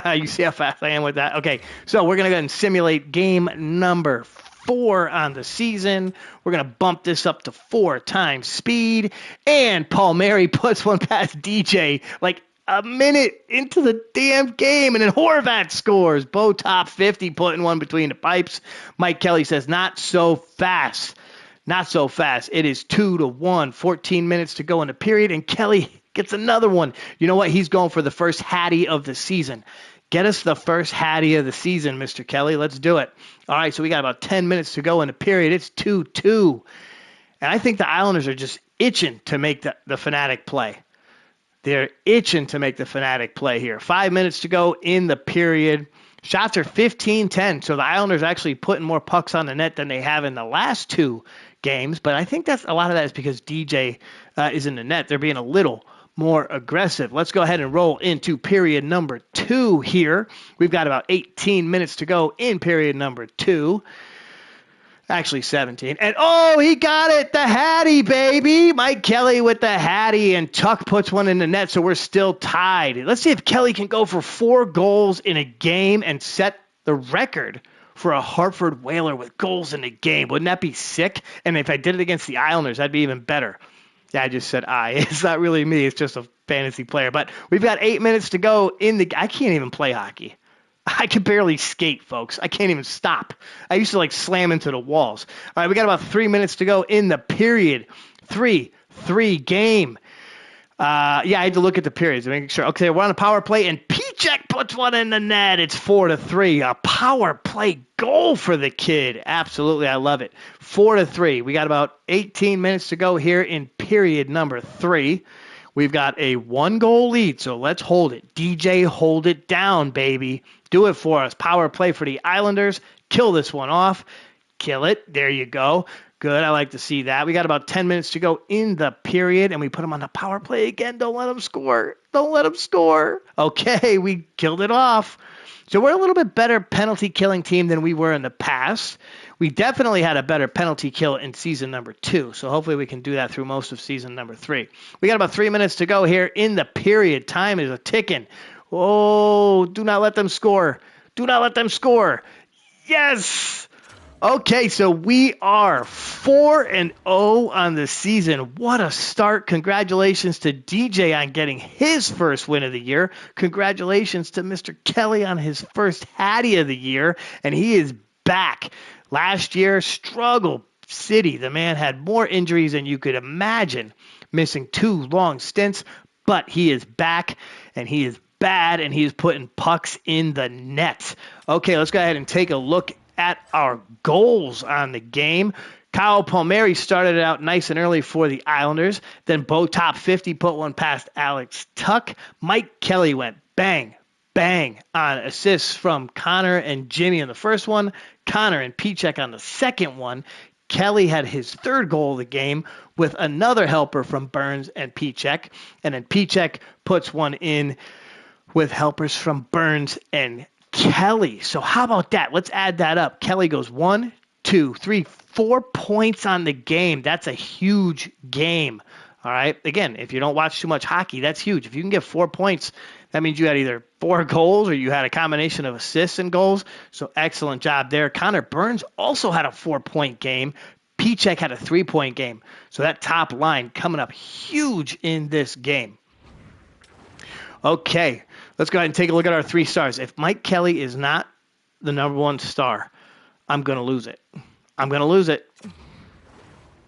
You see how fast I am with that? Okay, so we're going to go ahead and simulate game number 4 on the season. We're going to bump this up to 4 times speed. And Paul Mary puts one past DJ like a minute into the damn game. And then Horvat scores. Bo top 50 putting one between the pipes. Mike Kelly says, not so fast. Not so fast. It is 2-1. 14 minutes to go in the period. And Kelly gets another one. You know what? He's going for the first Hattie of the season. Get us the first Hattie of the season, Mr. Kelly. Let's do it. All right, so we got about 10 minutes to go in the period. It's 2-2. And I think the Islanders are just itching to make the Fanatic play. They're itching to make the Fanatic play here. 5 minutes to go in the period. Shots are 15-10, so the Islanders actually putting more pucks on the net than they have in the last 2 games. But I think a lot of that is because DJ is in the net. They're being a little more aggressive. Let's go ahead and roll into period number 2 here. We've got about 18 minutes to go in period number 2. Actually 17. And oh, he got it. The Hattie, baby. Mike Kelly with the Hattie, and Tuck puts one in the net, so we're still tied. Let's see if Kelly can go for 4 goals in a game and set the record for a Hartford Whaler with goals in a game. Wouldn't that be sick? And if I did it against the Islanders, that'd be even better. Yeah, I just said I. It's not really me. It's just a fantasy player. But we've got 8 minutes to go in the. I can't even play hockey. I can barely skate, folks. I can't even stop. I used to like slam into the walls. All right, we got about 3 minutes to go in the period. 3-3 game. I had to look at the periods to make sure. Okay, we're on a power play, and Pichek puts one in the net. It's 4-3. A power play goal for the kid. Absolutely, I love it. 4-3. We got about 18 minutes to go here in period number 3. We've got a 1-goal lead, so let's hold it. DJ, hold it down, baby. Do it for us. Power play for the Islanders. Kill this one off. Kill it. There you go. Good. I like to see that. We got about 10 minutes to go in the period, and we put them on the power play again. Don't let them score. Don't let them score. Okay, we killed it off. So we're a little bit better penalty killing team than we were in the past. We definitely had a better penalty kill in season number 2, so hopefully we can do that through most of season number 3. We got about 3 minutes to go here in the period. Time is a-ticking. Oh, do not let them score. Do not let them score. Yes! Okay, so we are 4-0 on the season. What a start. Congratulations to DJ on getting his first win of the year. Congratulations to Mr. Kelly on his first Hattie of the year, and he is back. Last year, struggle city. The man had more injuries than you could imagine, missing 2 long stints, but he is back, and he is bad, and he is putting pucks in the net. Okay, let's go ahead and take a look at our goals on the game. Kyle Palmieri started it out nice and early for the Islanders. Then Bo Top 50 put one past Alex Tuck. Mike Kelly went bang, bang on assists from Connor and Jimmy in the first one. Connor and Pichek on the second one. Kelly had his 3rd goal of the game with another helper from Burns and Pichek. And then Pichek puts one in with helpers from Burns and Kelly. So how about that? Let's add that up. Kelly goes 1, 2, 3, 4 points on the game. That's a huge game. All right. Again, if you don't watch too much hockey, that's huge. If you can get 4 points, that means you had either 4 goals or you had a combination of assists and goals. So excellent job there. Connor Burns also had a 4-point game. Pichek had a 3-point game. So that top line coming up huge in this game. Okay. Let's go ahead and take a look at our 3 stars. If Mike Kelly is not the number 1 star, I'm going to lose it. I'm going to lose it.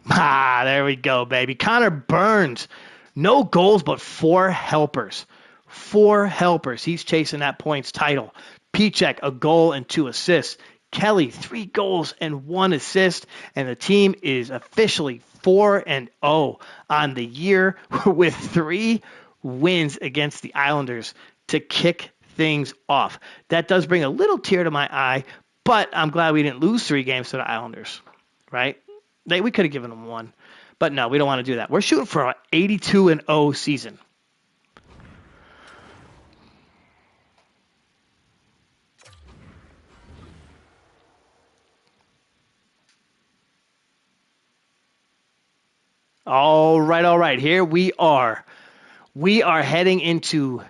There we go, baby. Connor Burns, no goals, but 4 helpers. 4 helpers. He's chasing that points title. Pichek, a goal and 2 assists. Kelly, 3 goals and 1 assist. And the team is officially 4-0 on the year with 3 wins against the Islanders to kick things off. That does bring a little tear to my eye, but I'm glad we didn't lose 3 games to the Islanders, right? We could have given them 1, but no, we don't want to do that. We're shooting for an 82-0 season. All right. Here we are. We are heading into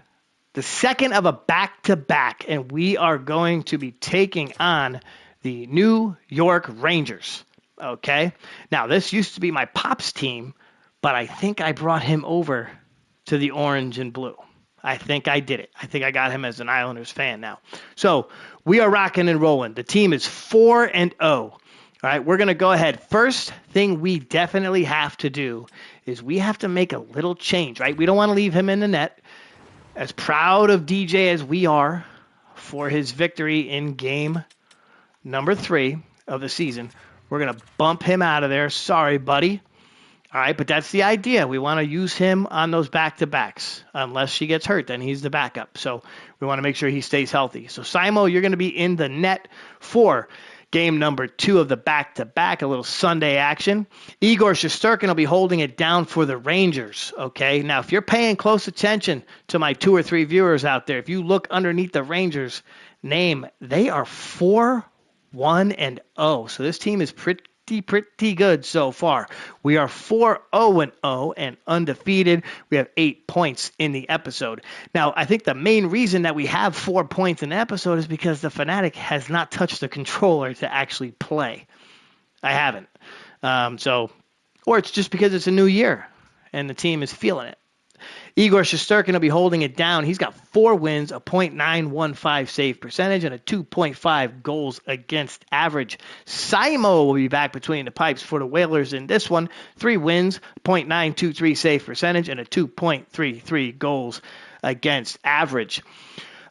the second of a back-to-back, and we are going to be taking on the New York Rangers, okay? Now, this used to be my Pops team, but I think I brought him over to the orange and blue. I think I did it. I think I got him as an Islanders fan now. So we are rocking and rolling. The team is 4-0. All right, we're going to go ahead. First thing we definitely have to do is we have to make a little change, right? We don't want to leave him in the net. As proud of DJ as we are for his victory in game number 3 of the season, we're going to bump him out of there. Sorry, buddy. All right, but that's the idea. We want to use him on those back-to-backs. Unless she gets hurt, then he's the backup. So we want to make sure he stays healthy. So, Simo, you're going to be in the net for game number 2 of the back-to-back, a little Sunday action. Igor Shesterkin will be holding it down for the Rangers, okay? Now, if you're paying close attention to my 2 or 3 viewers out there, if you look underneath the Rangers name, they are 4-1 1-0. So this team is pretty good so far. We are 4-0 and undefeated. We have 8 points in the episode. Now, I think the main reason that we have 4 points in the episode is because the Fanatic has not touched the controller to actually play. I haven't. Or it's just because it's a new year and the team is feeling it. Igor Shesterkin will be holding it down. He's got 4 wins, a .915 save percentage, and a 2.5 goals against average. Simo will be back between the pipes for the Whalers in this one. 3 wins, .923 save percentage, and a 2.33 goals against average.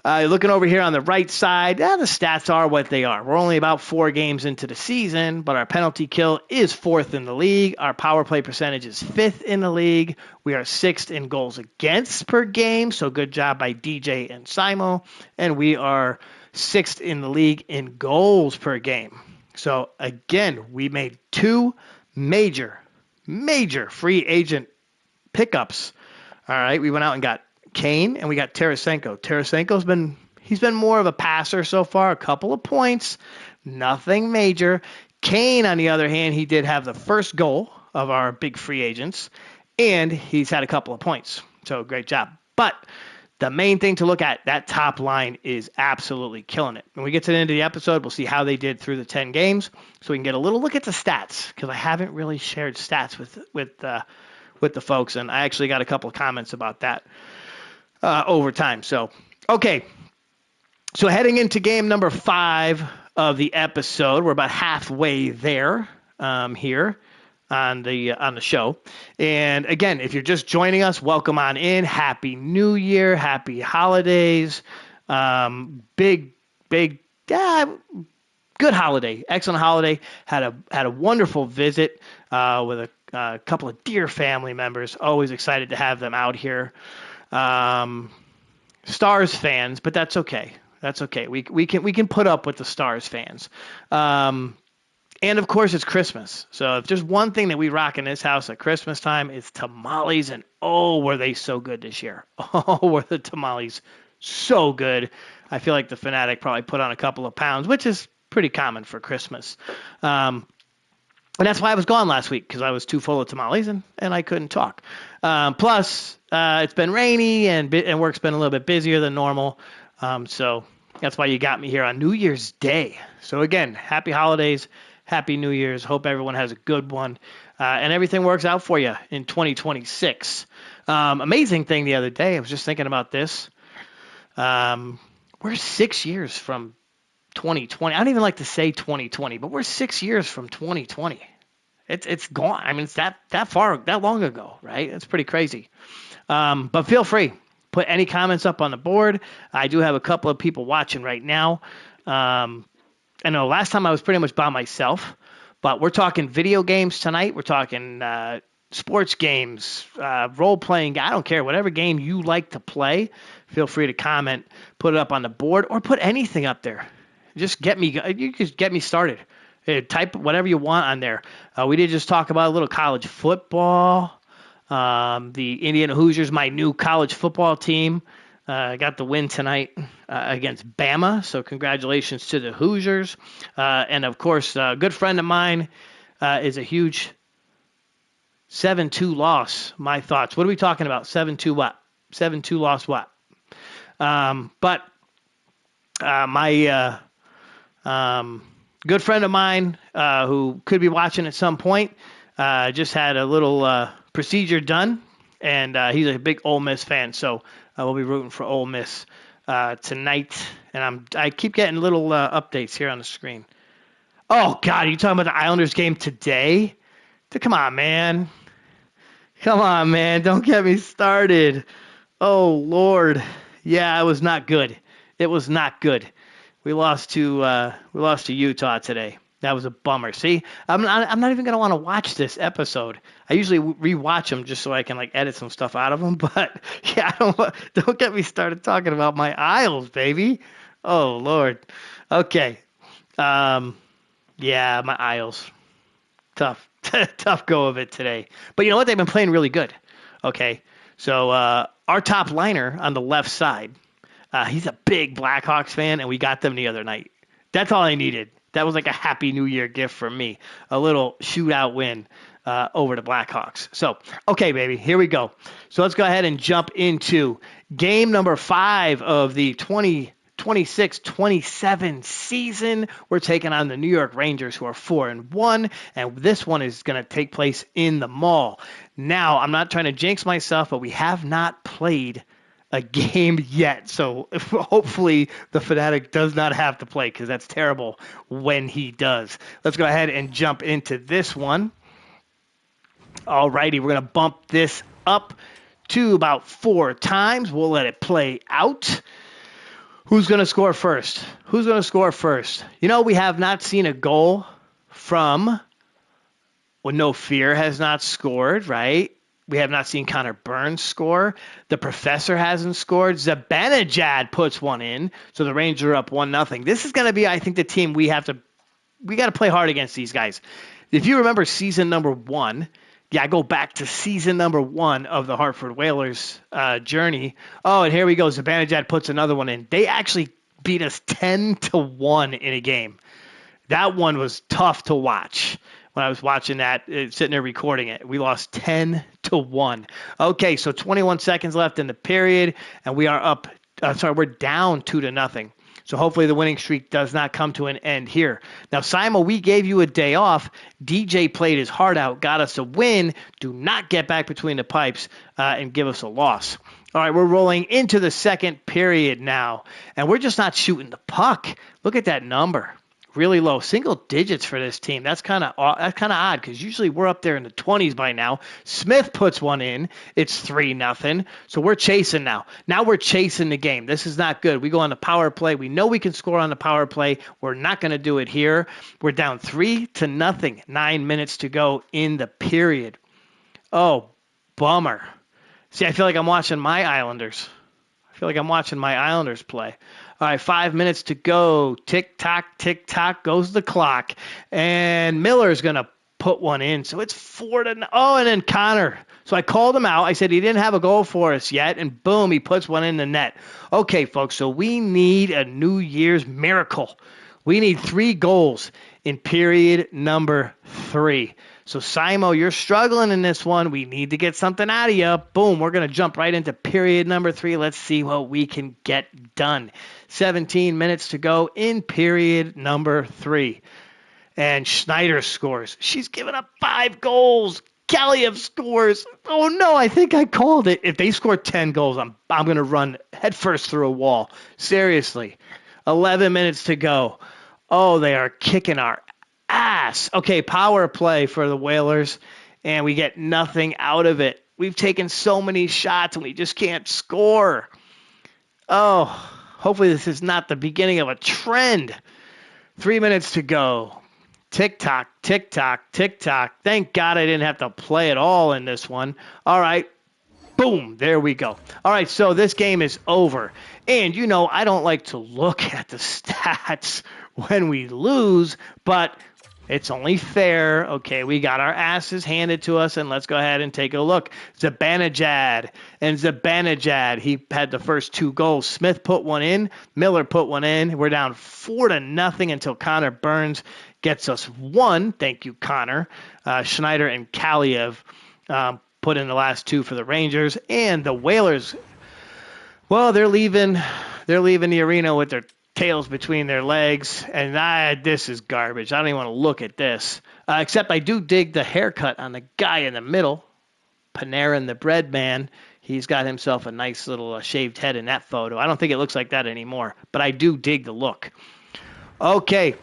Looking over here on the right side, the stats are what they are. We're only about 4 games into the season, but our penalty kill is 4th in the league. Our power play percentage is 5th in the league. We are 6th in goals against per game, so good job by DJ and Simo. And we are 6th in the league in goals per game. So, again, we made 2 major free agent pickups. All right, we went out and got Kane, and we got Tarasenko. He's been more of a passer so far, a couple of points, nothing major. Kane, on the other hand, he did have the first goal of our big free agents, and he's had a couple of points. So great job. But the main thing to look at, that top line is absolutely killing it. When we get to the end of the episode, we'll see how they did through the 10 games, so we can get a little look at the stats, because I haven't really shared stats with the folks, and I actually got a couple of comments about that over time. So, okay. So heading into game number 5 of the episode, we're about halfway there here on the show. And again, if you're just joining us, welcome on in. Happy New Year, happy holidays. Big, good holiday, excellent holiday. Had a wonderful visit with a couple of dear family members. Always excited to have them out here. Stars fans, but that's okay. That's okay. We can put up with the Stars fans. And of course it's Christmas. So if there's one thing that we rock in this house at Christmas time, it's tamales, and oh, were they so good this year. Oh, were the tamales so good. I feel like the Fanatic probably put on a couple of pounds, which is pretty common for Christmas. And that's why I was gone last week, because I was too full of tamales and I couldn't talk. Plus, it's been rainy and work's been a little bit busier than normal. So that's why you got me here on New Year's Day. So again, happy holidays, happy New Year's. Hope everyone has a good one and everything works out for you in 2026. Amazing thing the other day, I was just thinking about this. We're 6 years from 2020. I don't even like to say 2020, but we're 6 years from 2020. It's gone. I mean, it's that long ago, right? It's pretty crazy. But feel free, put any comments up on the board. I do have a couple of people watching right now. I know last time I was pretty much by myself, but we're talking video games tonight. We're talking sports games, role-playing. I don't care. Whatever game you like to play, feel free to comment, put it up on the board, or put anything up there. You just get me started. Type whatever you want on there. We did just talk about a little college football. The Indiana Hoosiers, my new college football team, got the win tonight against Bama. So congratulations to the Hoosiers. And of course, a good friend of mine is a huge 7-2 loss. My thoughts. What are we talking about? 7-2 what? 7-2 loss what? But my good friend of mine who could be watching at some point just had a little procedure done, and he's a big Ole Miss fan, so we'll be rooting for Ole Miss tonight. And I keep getting little updates here on the screen. Oh, God, are you talking about the Islanders game today? Come on, man. Don't get me started. Oh, Lord. Yeah, it was not good. We lost to Utah today. That was a bummer. See, I'm not even going to want to watch this episode. I usually rewatch them just so I can edit some stuff out of them. But yeah, don't get me started talking about my Isles, baby. Oh, Lord. Okay. Yeah, my Isles. Tough go of it today. But you know what? They've been playing really good. Okay. So our top liner on the left side, he's a big Blackhawks fan, and we got them the other night. That's all I needed. That was like a Happy New Year gift from me. A little shootout win over the Blackhawks. So, okay, baby, here we go. So let's go ahead and jump into game number 5 of the 2026-27 season. We're taking on the New York Rangers, who are 4-1, and this one is going to take place in the Mall. Now, I'm not trying to jinx myself, but we have not played a game yet. So hopefully the Fanatic does not have to play, because that's terrible when he does. Let's go ahead and jump into this one. All righty, we're going to bump this up to about 4 times. We'll let it play out. Who's going to score first? Who's going to score first? You know, we have not seen a goal from, well, No Fear has not scored, right? We have not seen Connor Burns score. The Professor hasn't scored. Zibanejad puts one in, so the Rangers are up 1-0. This is going to be, I think, the team we got to play hard against these guys. If you remember season number 1, I go back to season number 1 of the Hartford Whalers journey. Oh, and here we go. Zibanejad puts another one in. They actually beat us 10-1 in a game. That one was tough to watch. When I was watching that, sitting there recording it, we lost 10-1. Okay, so 21 seconds left in the period, and we are up. We're down 2-0. So hopefully the winning streak does not come to an end here. Now, Simo, we gave you a day off. DJ played his heart out, got us a win. Do not get back between the pipes and give us a loss. All right, we're rolling into the second period now, and we're just not shooting the puck. Look at that number. Really low, single digits for this team. That's kind of odd, because usually we're up there in the 20s by now. Smith puts one in. It's 3-0. So we're chasing now. Now we're chasing the game. This is not good. We go on the power play. We know we can score on the power play. We're not going to do it here. We're down 3-0. 9 minutes to go in the period. Oh, bummer. See, I feel like I'm watching my Islanders. Play. All right, 5 minutes to go. Tick-tock goes the clock. And Miller's going to put one in. So it's 4-0. Oh, and then Connor. So I called him out. I said he didn't have a goal for us yet. And boom, he puts one in the net. Okay, folks, so we need a New Year's miracle. We need 3 goals in period number 3. So, Simo, you're struggling in this one. We need to get something out of you. Boom, we're going to jump right into period number 3. Let's see what we can get done. 17 minutes to go in period number 3. And Schneider scores. She's given up 5 goals. Kaliev scores. Oh, no, I think I called it. If they score 10 goals, I'm going to run headfirst through a wall. Seriously. 11 minutes to go. Oh, they are kicking our ass. Okay, power play for the Whalers, and we get nothing out of it. We've taken so many shots, and we just can't score. Oh, hopefully this is not the beginning of a trend. 3 minutes to go. Tick-tock, tick-tock, tick-tock. Thank God I didn't have to play at all in this one. All right. Boom, there we go. All right, so this game is over. And, you know, I don't like to look at the stats when we lose, but it's only fair. Okay, we got our asses handed to us, and let's go ahead and take a look. Zibanejad, he had the first 2 goals. Smith put one in. Miller put one in. We're down 4-0 until Connor Burns gets us 1. Thank you, Connor. Schneider and Kaliev put in the last 2 for the Rangers. And the Whalers, well, they're leaving the arena with their tails between their legs, and this is garbage. I don't even want to look at this. Except I do dig the haircut on the guy in the middle, Panarin the bread man. He's got himself a nice little shaved head in that photo. I don't think it looks like that anymore, but I do dig the look. Okay,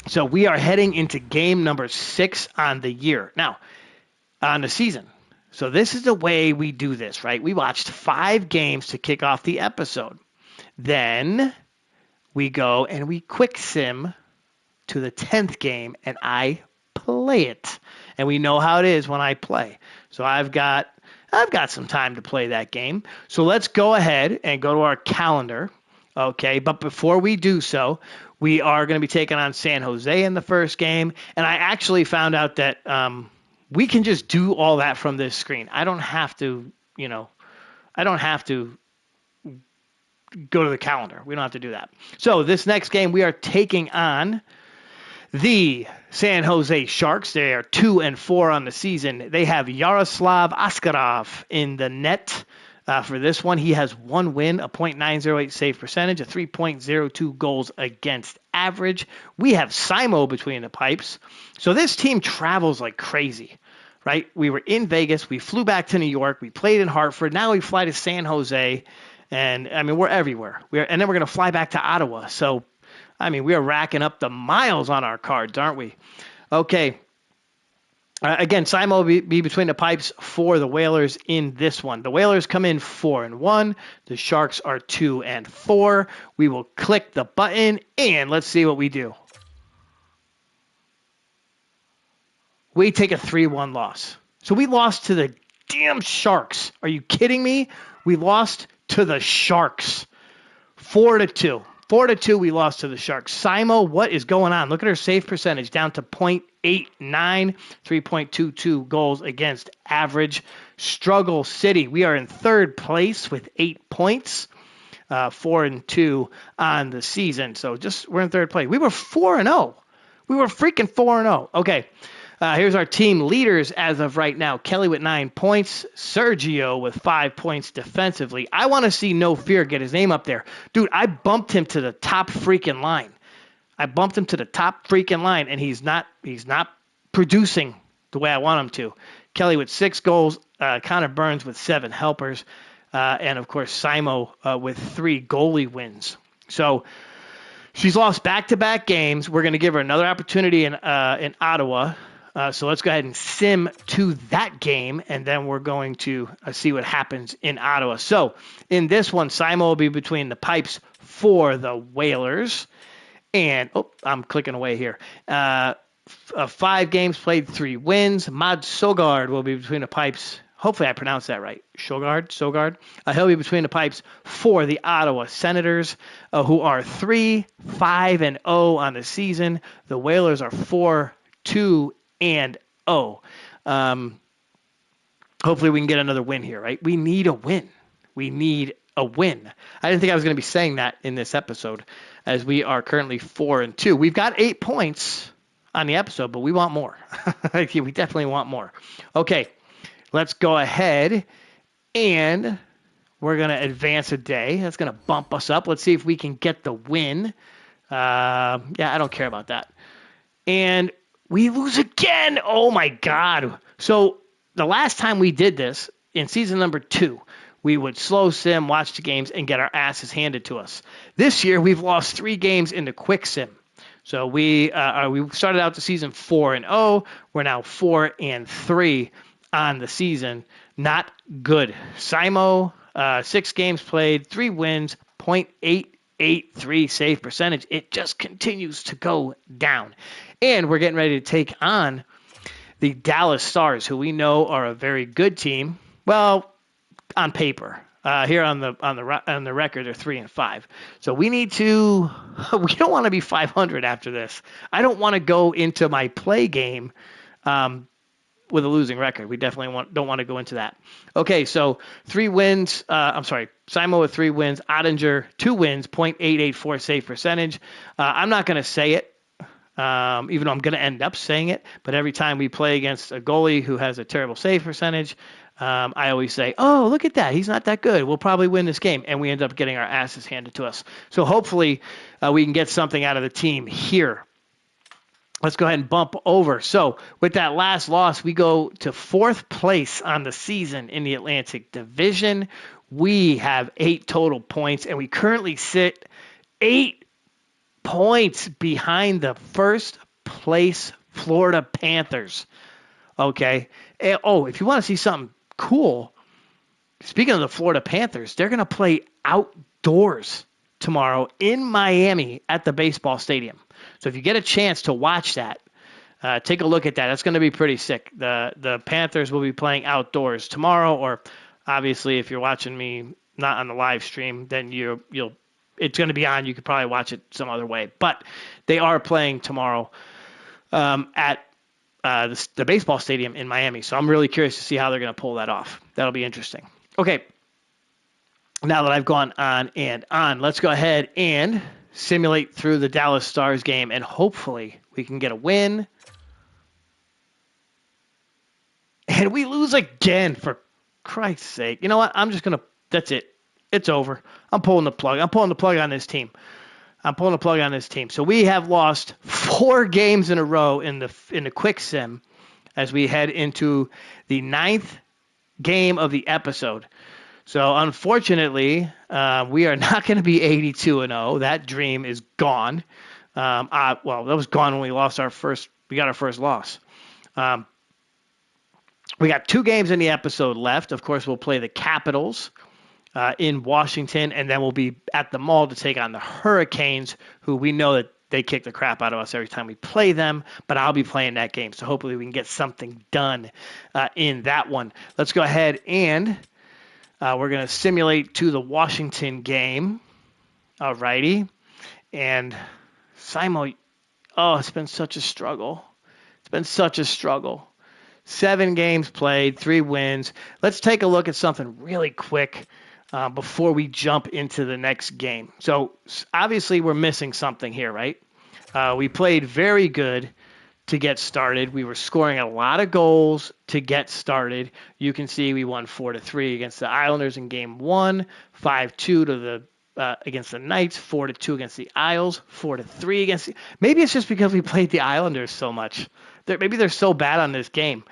so we are heading into game number 6 on the year. Now, on the season. So this is the way we do this, right? We watched 5 games to kick off the episode. Then we go and we quick sim to the 10th game, and I play it. And we know how it is when I play. So I've got some time to play that game. So let's go ahead and go to our calendar. Okay, but before we do so, we are going to be taking on San Jose in the first game. And I actually found out that we can just do all that from this screen. I don't have to go to the calendar. We don't have to do that. So this next game, we are taking on the San Jose Sharks. They are 2-4 on the season. They have Yaroslav Askarov in the net. For this one, he has one win, a .908 save percentage, a 3.02 goals against average. We have Simo between the pipes. So this team travels like crazy, right? We were in Vegas. We flew back to New York. We played in Hartford. Now we fly to San Jose. And, I mean, we're everywhere. And then we're going to fly back to Ottawa. So, I mean, we are racking up the miles on our cards, aren't we? Okay. Again, Simo will be between the pipes for the Whalers in this one. The Whalers come in 4-1. The Sharks are 2-4. We will click the button, and let's see what we do. We take a 3-1 loss. So we lost to the damn Sharks. Are you kidding me? We lost to the Sharks. 4-2. 4-2, we lost to the Sharks. Simo, what is going on? Look at her save percentage down to .89, 3.22 goals against average. Struggle City, we are in third place with 8 points, 4-2 on the season. So we're in third place. We were 4-0. We were freaking 4-0. Okay. Here's our team leaders as of right now. Kelly with 9 points. Sergio with 5 points defensively. I want to see No Fear get his name up there. Dude, I bumped him to the top freaking line. And he's not producing the way I want him to. Kelly with 6 goals. Connor Burns with 7 helpers. And, of course, Simo with 3 goalie wins. So she's lost back-to-back games. We're going to give her another opportunity in Ottawa. So let's go ahead and sim to that game, and then we're going to see what happens in Ottawa. So in this one, Simo will be between the pipes for the Whalers. And, I'm clicking away here. 5 games played, 3 wins. Mad Sogard will be between the pipes. Hopefully I pronounced that right. Sogard. He'll be between the pipes for the Ottawa Senators, who are 3-5-0 on the season. The Whalers are 4-2-0. Hopefully we can get another win here, right? We need a win. I didn't think I was going to be saying that in this episode, as we are currently 4-2. We've got 8 points on the episode, but we want more. We definitely want more. Okay, let's go ahead and we're going to advance a day. That's going to bump us up. Let's see if we can get the win. I don't care about that. And we lose again. Oh, my God. So the last time we did this, in season number 2, we would slow sim, watch the games, and get our asses handed to us. This year, we've lost 3 games into quick sim. So we started out the season 4-0. We're now 4-3 on the season. Not good. Simo, 6 games played, 3 wins, .883 save percentage. It just continues to go down. And we're getting ready to take on the Dallas Stars, who we know are a very good team. Well, on paper. Here on the record, they're 3-5. So we need to. We don't want to be 500 after this. I don't want to go into my play game with a losing record. We definitely don't want to go into that. Okay, so 3 wins. Simo with 3 wins. Ottinger 2 wins, .884 save percentage. I'm not going to say it. Even though I'm going to end up saying it, but every time we play against a goalie who has a terrible save percentage, I always say, oh, look at that. He's not that good. We'll probably win this game. And we end up getting our asses handed to us. So hopefully we can get something out of the team here. Let's go ahead and bump over. So with that last loss, we go to 4th place on the season in the Atlantic Division. We have 8 total points, and we currently sit 8 points behind the first place Florida Panthers. Okay. If you want to see something cool, speaking of the Florida Panthers, they're going to play outdoors tomorrow in Miami at the baseball stadium. So if you get a chance to watch that, take a look at that. That's going to be pretty sick. The Panthers will be playing outdoors tomorrow, or obviously if you're watching me not on the live stream, then you'll it's going to be on. You could probably watch it some other way. But they are playing tomorrow at the baseball stadium in Miami. So I'm really curious to see how they're going to pull that off. That'll be interesting. Okay. now that I've gone on and on, let's go ahead and simulate through the Dallas Stars game, and hopefully we can get a win. And we lose again, for Christ's sake. You know what? I'm just going to, that's it. It's over. I'm pulling the plug. I'm pulling the plug on this team. So we have lost 4 games in a row in the quick sim as we head into the 9th game of the episode. So unfortunately, we are not going to be 82-0. That dream is gone. That was gone when we got our first loss. We got 2 games in the episode left. Of course, we'll play the Capitals in Washington, and then we'll be at the Mall to take on the Hurricanes, who we know that they kick the crap out of us every time we play them, but I'll be playing that game, so hopefully we can get something done in that one. Let's go ahead and we're going to simulate to the Washington game. Alrighty. And Simo, it's been such a struggle. 7 games played, 3 wins. Let's take a look at something really quick before we jump into the next game. So obviously we're missing something here, right? We played very good to get started. We were scoring a lot of goals to get started. You can see we won 4-3 against the Islanders in game 1, 5-2 against the Knights, 4-2 against the Isles, 4-3 against maybe it's just because we played the Islanders so much. Maybe they're so bad on this game,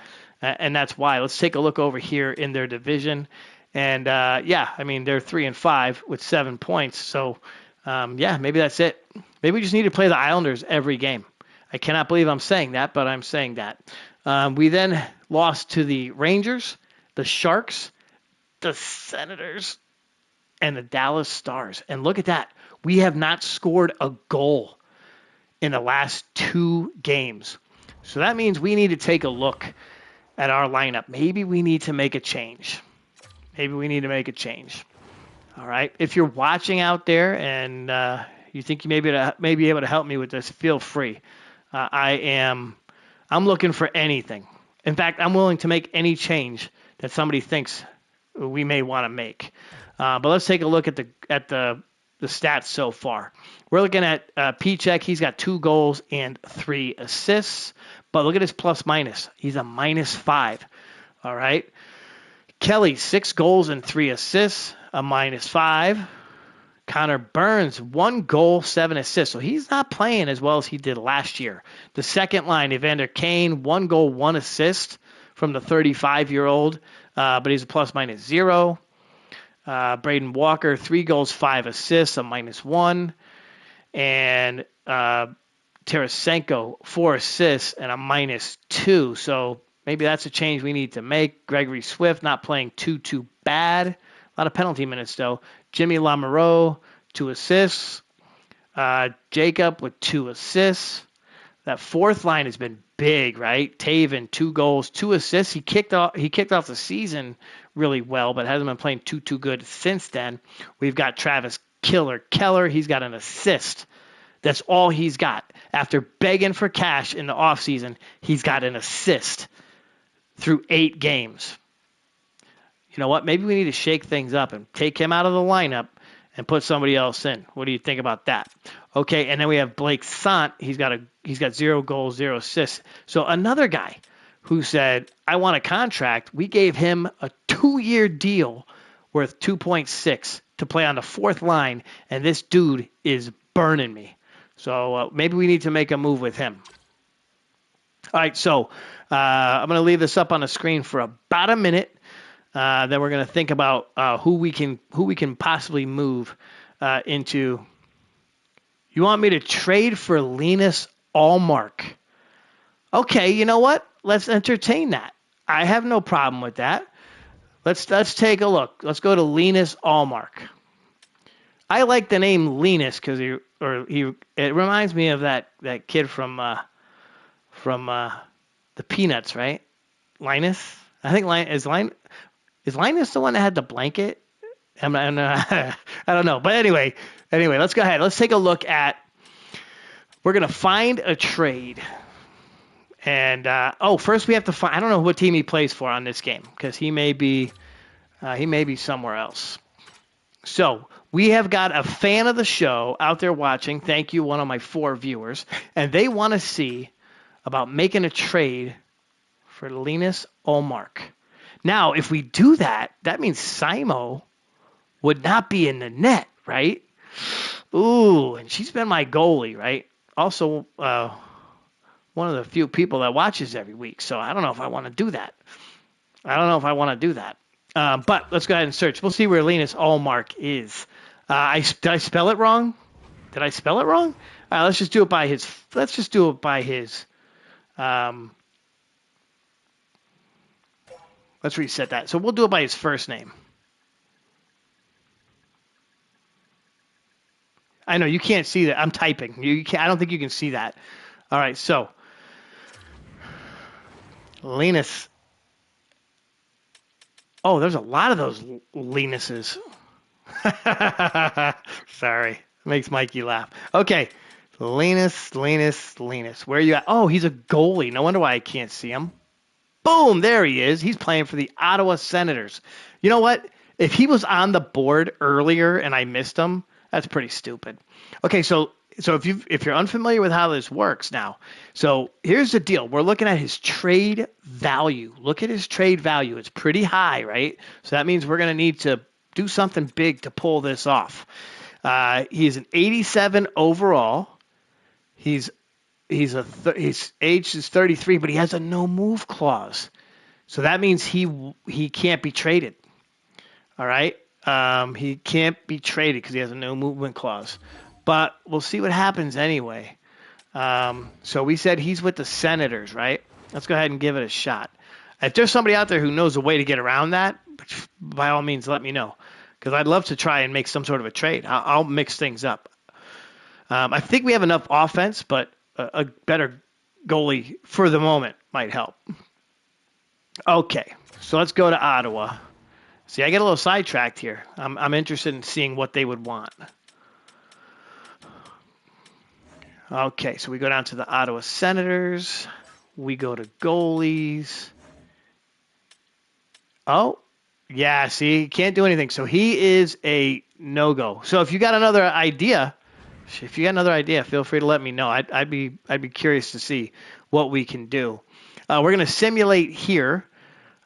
and that's why. Let's take a look over here in their division. And, they're 3-5 with 7 points. So, maybe that's it. Maybe we just need to play the Islanders every game. I cannot believe I'm saying that, but I'm saying that. We then lost to the Rangers, the Sharks, the Senators, and the Dallas Stars. And look at that. We have not scored a goal in the last 2 games. So that means we need to take a look at our lineup. Maybe we need to make a change. All right. If you're watching out there and you think you may be able to help me with this, feel free. I'm looking for anything. In fact, I'm willing to make any change that somebody thinks we may want to make. But let's take a look at the stats so far. We're looking at Pichek. He's got 2 goals and 3 assists. But look at his plus minus. He's a -5. All right. Kelly, 6 goals and 3 assists, a -5. Connor Burns, 1 goal, 7 assists. So he's not playing as well as he did last year. The second line, Evander Kane, 1 goal, 1 assist from the 35-year-old, but he's a ±0. Braden Walker, 3 goals, 5 assists, a -1. And Tarasenko, 4 assists and a -2. So maybe that's a change we need to make. Gregory Swift not playing too bad. A lot of penalty minutes, though. Jimmy Lamoureux, 2 assists. Jacob with 2 assists. That fourth line has been big, right? Taven, 2 goals, 2 assists. He kicked off the season really well, but hasn't been playing too good since then. We've got Travis Killer Keller. He's got an assist. That's all he's got. After begging for cash in the offseason, he's got an assist through 8 games. You know what? Maybe we need to shake things up and take him out of the lineup and put somebody else in. What do you think about that? Okay, and then we have Blake Sant. He's got 0 goals, 0 assists. So another guy who said, I want a contract. We gave him a 2-year deal worth 2.6 to play on the 4th line, and this dude is burning me. So maybe we need to make a move with him. All right, so I'm going to leave this up on the screen for about a minute. Then we're going to think about who we can possibly move into. You want me to trade for Linus Ullmark? Okay, you know what? Let's entertain that. I have no problem with that. Let's take a look. Let's go to Linus Ullmark. I like the name Linus because it reminds me of that kid from the Peanuts, right? Linus. I think is Linus the one that had the blanket? I don't know. But anyway, let's go ahead. Let's take a look at. We're gonna find a trade, and first we have to find. I don't know what team he plays for on this game because he may be somewhere else. So we have got a fan of the show out there watching. Thank you, one of my 4 viewers. And they want to see about making a trade for Linus Ullmark. Now, if we do that, that means Simo would not be in the net, right? Ooh, and she's been my goalie, right? Also, one of the few people that watches every week. So I don't know if I want to do that. But let's go ahead and search. We'll see where Linus Ullmark is. Did I spell it wrong? All right, let's just do it by his. Let's reset that. So we'll do it by his first name. I know you can't see that. I'm typing. You can't, I don't think you can see that. All right, so Linus. Oh, there's a lot of those Linuses. Sorry. Makes Mikey laugh. Okay. Linus. Where are you at? Oh, he's a goalie. No wonder why I can't see him. Boom, there he is. He's playing for the Ottawa Senators. You know what? If he was on the board earlier and I missed him, that's pretty stupid. Okay, so if you're unfamiliar with how this works now, so here's the deal. We're looking at his trade value. Look at his trade value. It's pretty high, right? So that means we're going to need to do something big to pull this off. He's an 87 overall. His age is 33, but he has a no move clause. So that means he can't be traded. All right? He can't be traded because he has a no movement clause. But we'll see what happens anyway. So we said he's with the Senators, right? Let's go ahead and give it a shot. If there's somebody out there who knows a way to get around that, by all means, let me know. Because I'd love to try and make some sort of a trade. I'll mix things up. I think we have enough offense, but a better goalie for the moment might help. Okay, so let's go to Ottawa. See, I get a little sidetracked here. I'm interested in seeing what they would want. Okay, so we go down to the Ottawa Senators. We go to goalies. Oh, yeah, see, he can't do anything. So he is a no-go. So if you got another idea, feel free to let me know. I'd be curious to see what we can do. We're going to simulate here.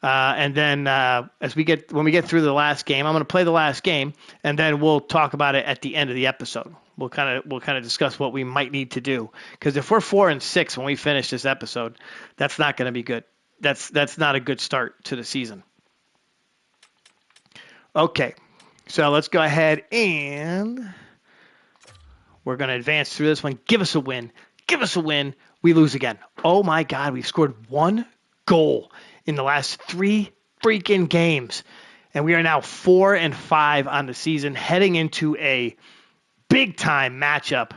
And then when we get through the last game, I'm going to play the last game, and then we'll talk about it at the end of the episode. We'll kind of discuss what we might need to do, because if we're 4-6 when we finish this episode, that's not going to be good. That's not a good start to the season. Okay, so let's go ahead and we're going to advance through this one. Give us a win. We lose again. Oh my God, we've scored 1 goal in the last 3 freaking games. And we are now 4-5 on the season, heading into a big-time matchup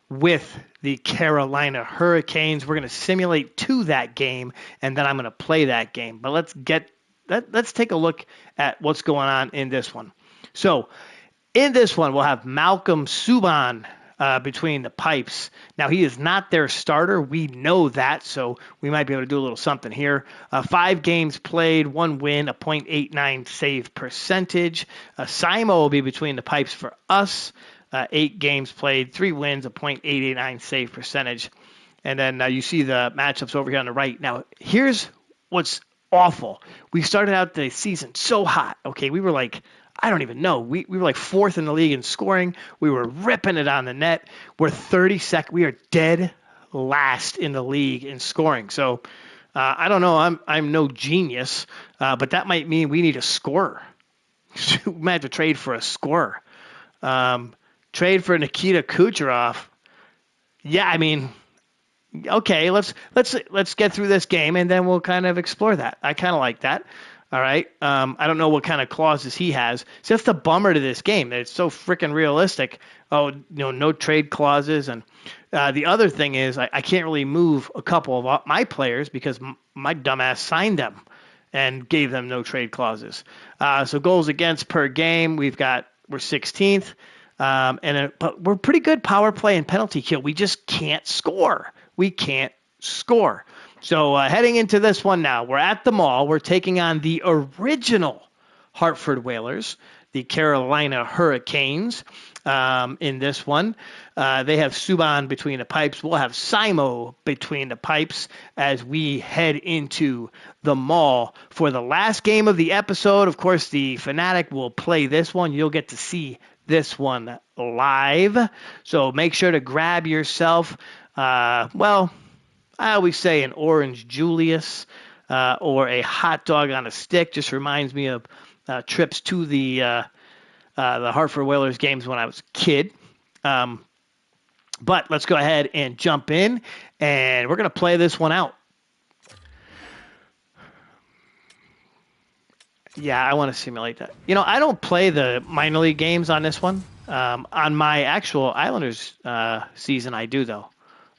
with the Carolina Hurricanes. We're going to simulate to that game, and then I'm going to play that game. But let's take a look at what's going on in this one. So in this one, we'll have Malcolm Subban between the pipes. Now, he is not their starter. We know that, so we might be able to do a little something here. 5 games played, 1 win, a .89 save percentage. Simo will be between the pipes for us. 8 games played, 3 wins, a .889 save percentage. And then you see the matchups over here on the right. Now, here's what's awful. We started out the season so hot. Okay, we were like, I don't even know. We were like 4th in the league in scoring. We were ripping it on the net. We're 32nd. We are dead last in the league in scoring. So I don't know. I'm no genius, but that might mean we need a scorer. We might have to trade for a scorer. Trade for Nikita Kucherov. Yeah, I mean, okay. Let's get through this game and then we'll kind of explore that. I kind of like that. All right. I don't know what kind of clauses he has. So that's the bummer to this game. It's so freaking realistic. Oh, no trade clauses. And the other thing is I can't really move a couple of my players because my dumbass signed them and gave them no trade clauses. So goals against per game, we're 16th. But we're pretty good power play and penalty kill. We just can't score. So heading into this one now, we're at the mall. We're taking on the original Hartford Whalers, the Carolina Hurricanes in this one. They have Subban between the pipes. We'll have Simo between the pipes as we head into the mall for the last game of the episode. Of course, the Fanatic will play this one. You'll get to see this one live. So make sure to grab yourself, well, I always say an orange Julius or a hot dog on a stick. Just reminds me of trips to the Hartford Whalers games when I was a kid. But let's go ahead and jump in, and we're going to play this one out. Yeah, I want to simulate that. You know, I don't play the minor league games on this one. On my actual Islanders season, I do, though.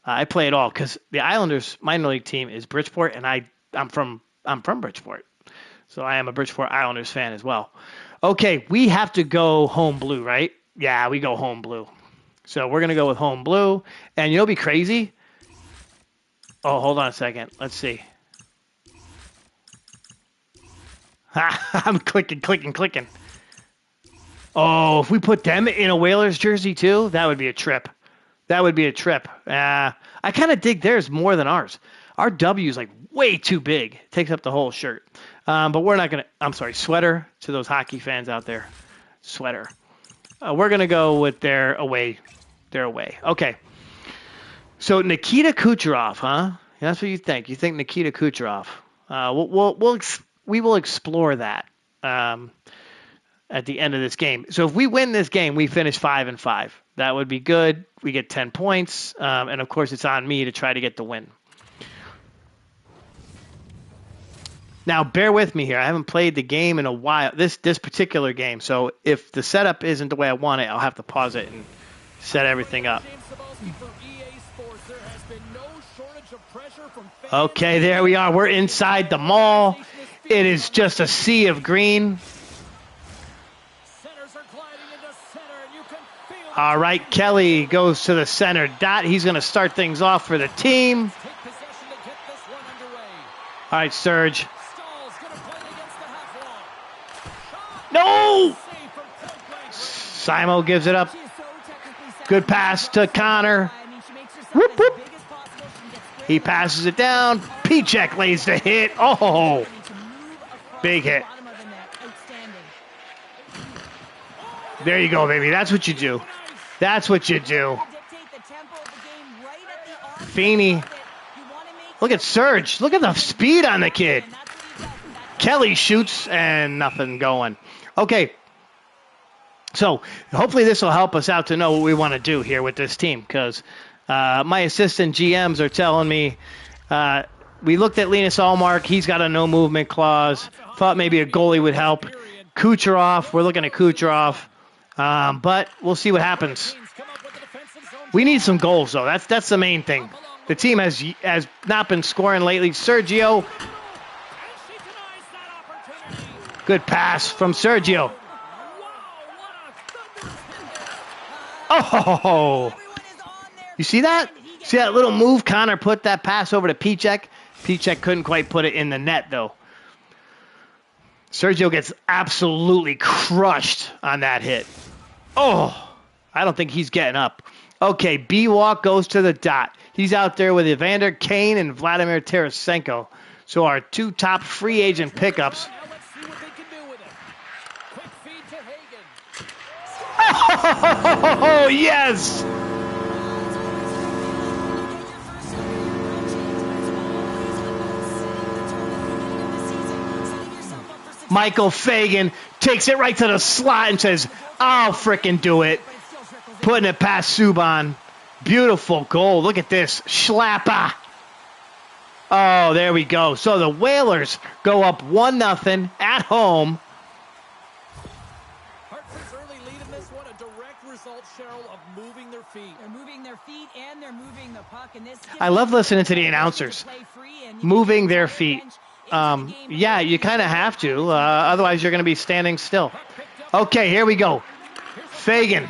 I play it all because the Islanders minor league team is Bridgeport, and I'm from Bridgeport. So I am a Bridgeport Islanders fan as well. Okay, we have to go home blue, right? Yeah, we go home blue. So we're going to go with home blue. And you'll be crazy. Oh, hold on a second. Let's see. I'm clicking. Oh, if we put them in a Whalers jersey too, that would be a trip. I kind of dig theirs more than ours. Our W is like way too big. It takes up the whole shirt. But we're not going to, I'm sorry, sweater to those hockey fans out there. Sweater. We're going to go with their away. Okay. So Nikita Kucherov, huh? That's what you think. You think Nikita Kucherov. We will explore that at the end of this game. So if we win this game, we finish 5-5. That would be good. We get 10 points. And, of course, it's on me to try to get the win. Now, bear with me here. I haven't played the game in a while, this particular game. So if the setup isn't the way I want it, I'll have to pause it and set everything up. Okay, there we are. We're inside the mall. It is just a sea of green. All right, Kelly goes to the center dot. He's going to start things off for the team. All right, Serge. No! Simo gives it up. Good pass to Connor. Whoop, whoop. He passes it down. Pichek lays the hit. Oh, big hit. There you go, baby. That's what you do. Feeney. Look at Serge. Look at the speed on the kid. Kelly shoots and nothing going. Okay. So hopefully this will help us out to know what we want to do here with this team, because my assistant GMs are telling me we looked at Linus Allmark. He's got a no movement clause. Thought maybe a goalie would help. Kucherov. We're looking at Kucherov. But we'll see what happens. We need some goals, though. That's the main thing. The team has not been scoring lately. Sergio. Good pass from Sergio. Oh! You see that? See that little move? Connor put that pass over to Pichek. Pichek couldn't quite put it in the net, though. Sergio gets absolutely crushed on that hit. Oh, I don't think he's getting up. Okay, B-Walk goes to the dot. He's out there with Evander Kane and Vladimir Tarasenko. So our two top free agent pickups. Oh, yes! Michael Fagan takes it right to the slot and says, I'll frickin' do it. Putting it past Subban. Beautiful goal. Look at this. Schlappa. Oh, there we go. So the Whalers go up 1-0 at home. Hartford's early lead in this one, a direct result, Cheryl, of moving their feet. They're moving their feet and they're moving the puck. And this I love listening to the announcers. Moving their feet. Yeah, you kind of have to. Otherwise, you're going to be standing still. Okay, here we go. Fagan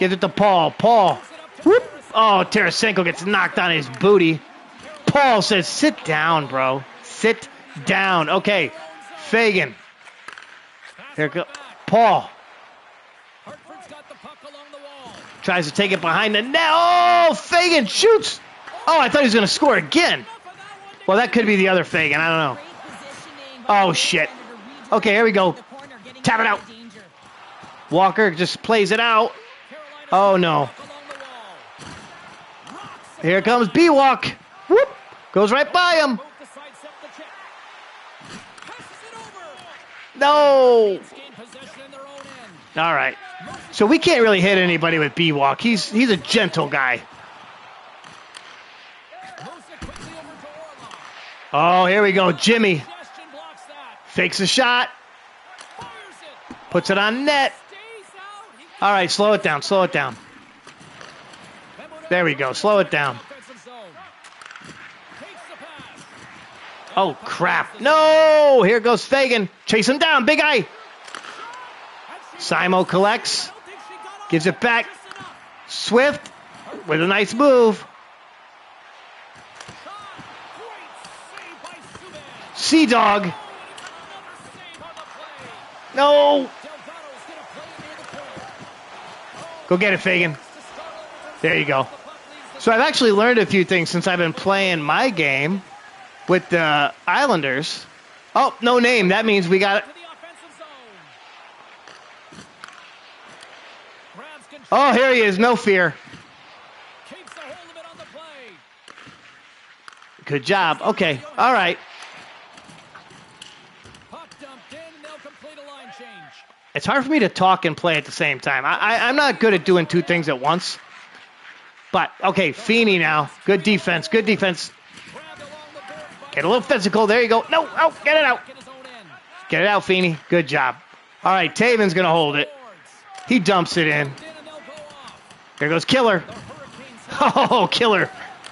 gives it to Paul. Paul. Whoop. Oh, Tarasenko gets knocked on his booty. Paul says, sit down, bro. Sit down. Okay, Fagan. Here go Paul. Hartford's got the puck along the wall. Tries to take it behind the net. Oh, Fagan shoots. Oh, I thought he was going to score again. Well, that could be the other Fagan. I don't know. Oh, shit. Okay, here we go. Tap it out. Walker just plays it out. Oh, no. Here comes B-Walk. Whoop. Goes right by him. No. All right. So we can't really hit anybody with B-Walk. He's a gentle guy. Oh, here we go. Jimmy fakes a shot. Puts it on net. All right, slow it down. Slow it down. There we go. Slow it down. Oh, crap. No! Here goes Fagan. Chase him down. Big Eye. Simo collects. Gives it back. Swift with a nice move. Sea Dog. No. Go get it, Fagan. There you go. So I've actually learned a few things since I've been playing my game with the Islanders. Oh, no name. That means we got it. Oh, here he is. No fear. Good job. Okay. All right. It's hard for me to talk and play at the same time. I'm not good at doing two things at once. But, okay, Feeney now. Good defense. Good defense. Get a little physical. There you go. No. Oh, get it out. Get it out, Feeney. Good job. All right, Taven's going to hold it. He dumps it in. There goes Killer. Oh, Killer.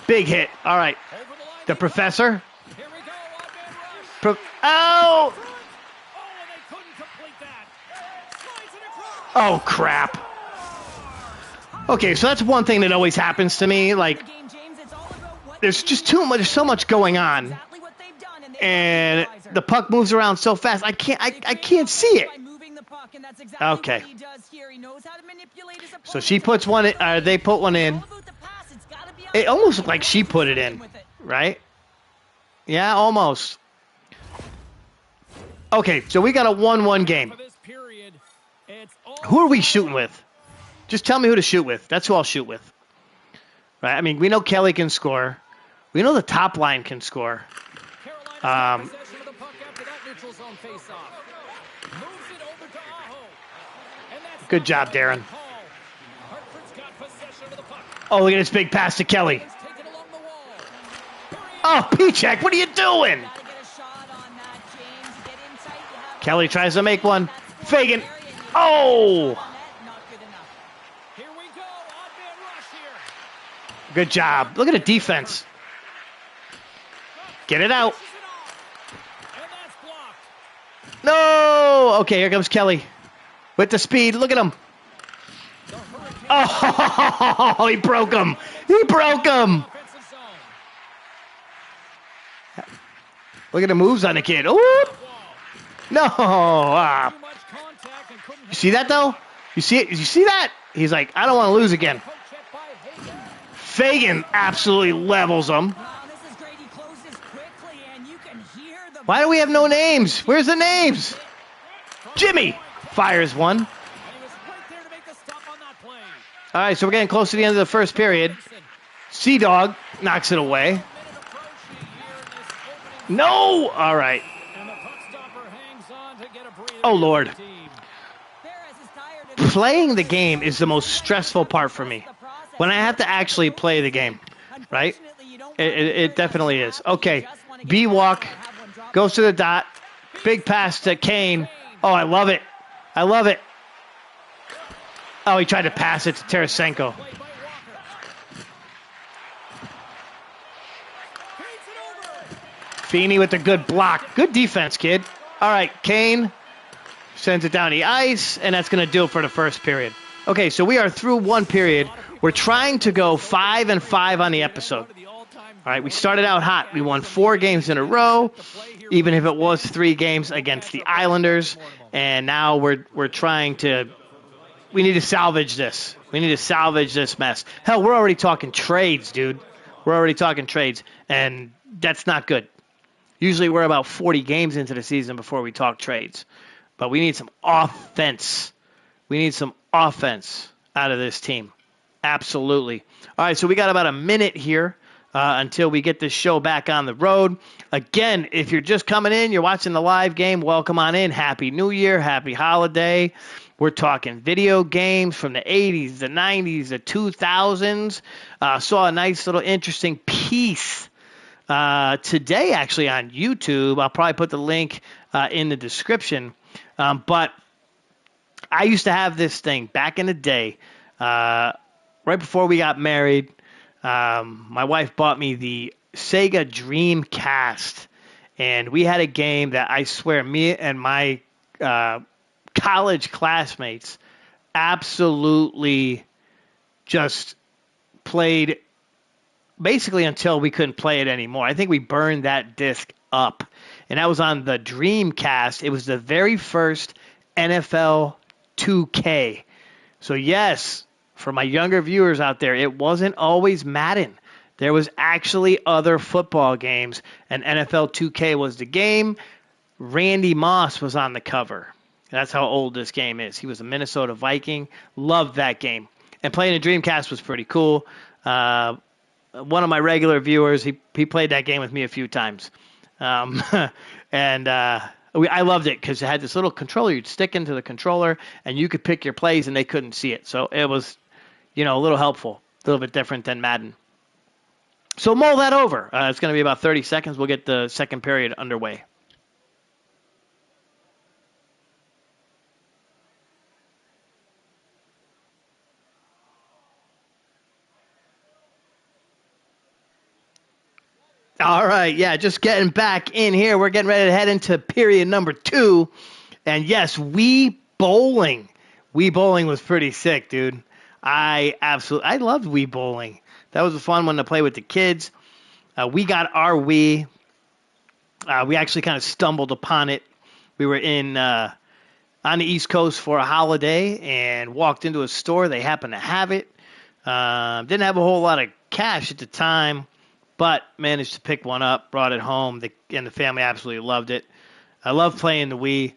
Big hit. All right. The Professor. Oh! Oh, crap. Okay, so that's one thing that always happens to me. Like, there's just so much going on. And the puck moves around so fast, I can't see it. Okay. So she puts one in, they put one in. It almost looked like she put it in, right? Yeah, almost. Okay, so we got a 1-1 game. Who are we shooting with? Just tell me who to shoot with. That's who I'll shoot with. Right? I mean, we know Kelly can score. We know the top line can score. Good job, Darren. Oh, look at this big pass to Kelly. Oh, P-check, what are you doing? Kelly tries to make one. Fagan. Oh! Good job. Look at the defense. Get it out. No! Okay, here comes Kelly. With the speed. Look at him. Oh, he broke him. He broke him. Look at the moves on the kid. Ooh. No. You see that, though? You see it? You see that? He's like, I don't want to lose again. Fagan absolutely levels him. Why do we have no names? Where's the names? Jimmy fires one. All right, so we're getting close to the end of the first period. Sea Dog knocks it away. No! All right. Oh, Lord. Playing the game is the most stressful part for me. When I have to actually play the game, right? It definitely is. Okay, B-Walk goes to the dot. Big pass to Kane. Oh, I love it. I love it. Oh, he tried to pass it to Tarasenko. Feeney with a good block. Good defense, kid. All right, Kane sends it down the ice, and that's going to do it for the first period. Okay, so we are through one period. We're trying to go 5-5 on the episode. All right, we started out hot. We won 4 games in a row. even if it was 3 games against the Islanders. And now we're trying to. We need to salvage this. We need to salvage this mess. Hell, we're already talking trades, dude. We're already talking trades, and that's not good. Usually we're about 40 games into the season before we talk trades. But we need some offense. We need some offense out of this team. Absolutely. All right, so we got about a minute here until we get this show back on the road. Again, if you're just coming in, you're watching the live game, welcome on in. Happy New Year, happy holiday. We're talking video games from the 80s, the 90s, the 2000s. Saw a nice little interesting piece today, actually, on YouTube. I'll probably put the link in the description. But I used to have this thing back in the day, right before we got married. My wife bought me the Sega Dreamcast, and we had a game that I swear me and my college classmates absolutely just played basically until we couldn't play it anymore. I think we burned that disc up, and that was on the Dreamcast. It was the very first NFL 2K. So yes, for my younger viewers out there, it wasn't always Madden. There was actually other football games, and NFL 2K was the game. Randy Moss was on the cover. That's how old this game is. He was a Minnesota Viking. Loved that game. And playing a Dreamcast was pretty cool. One of my regular viewers, he played that game with me a few times. And I loved it because it had this little controller. You'd stick into the controller, and you could pick your plays, and they couldn't see it. So it was, a little helpful, a little bit different than Madden. So mull that over. It's going to be about 30 seconds. We'll get the second period underway. All right, yeah, just getting back in here. We're getting ready to head into period number 2. And yes, Wii Bowling. Wii Bowling was pretty sick, dude. I loved Wii Bowling. That was a fun one to play with the kids. We got our Wii. We actually kind of stumbled upon it. We were on the East Coast for a holiday and walked into a store. They happened to have it. Didn't have a whole lot of cash at the time, but managed to pick one up, brought it home, and the family absolutely loved it. I love playing the Wii.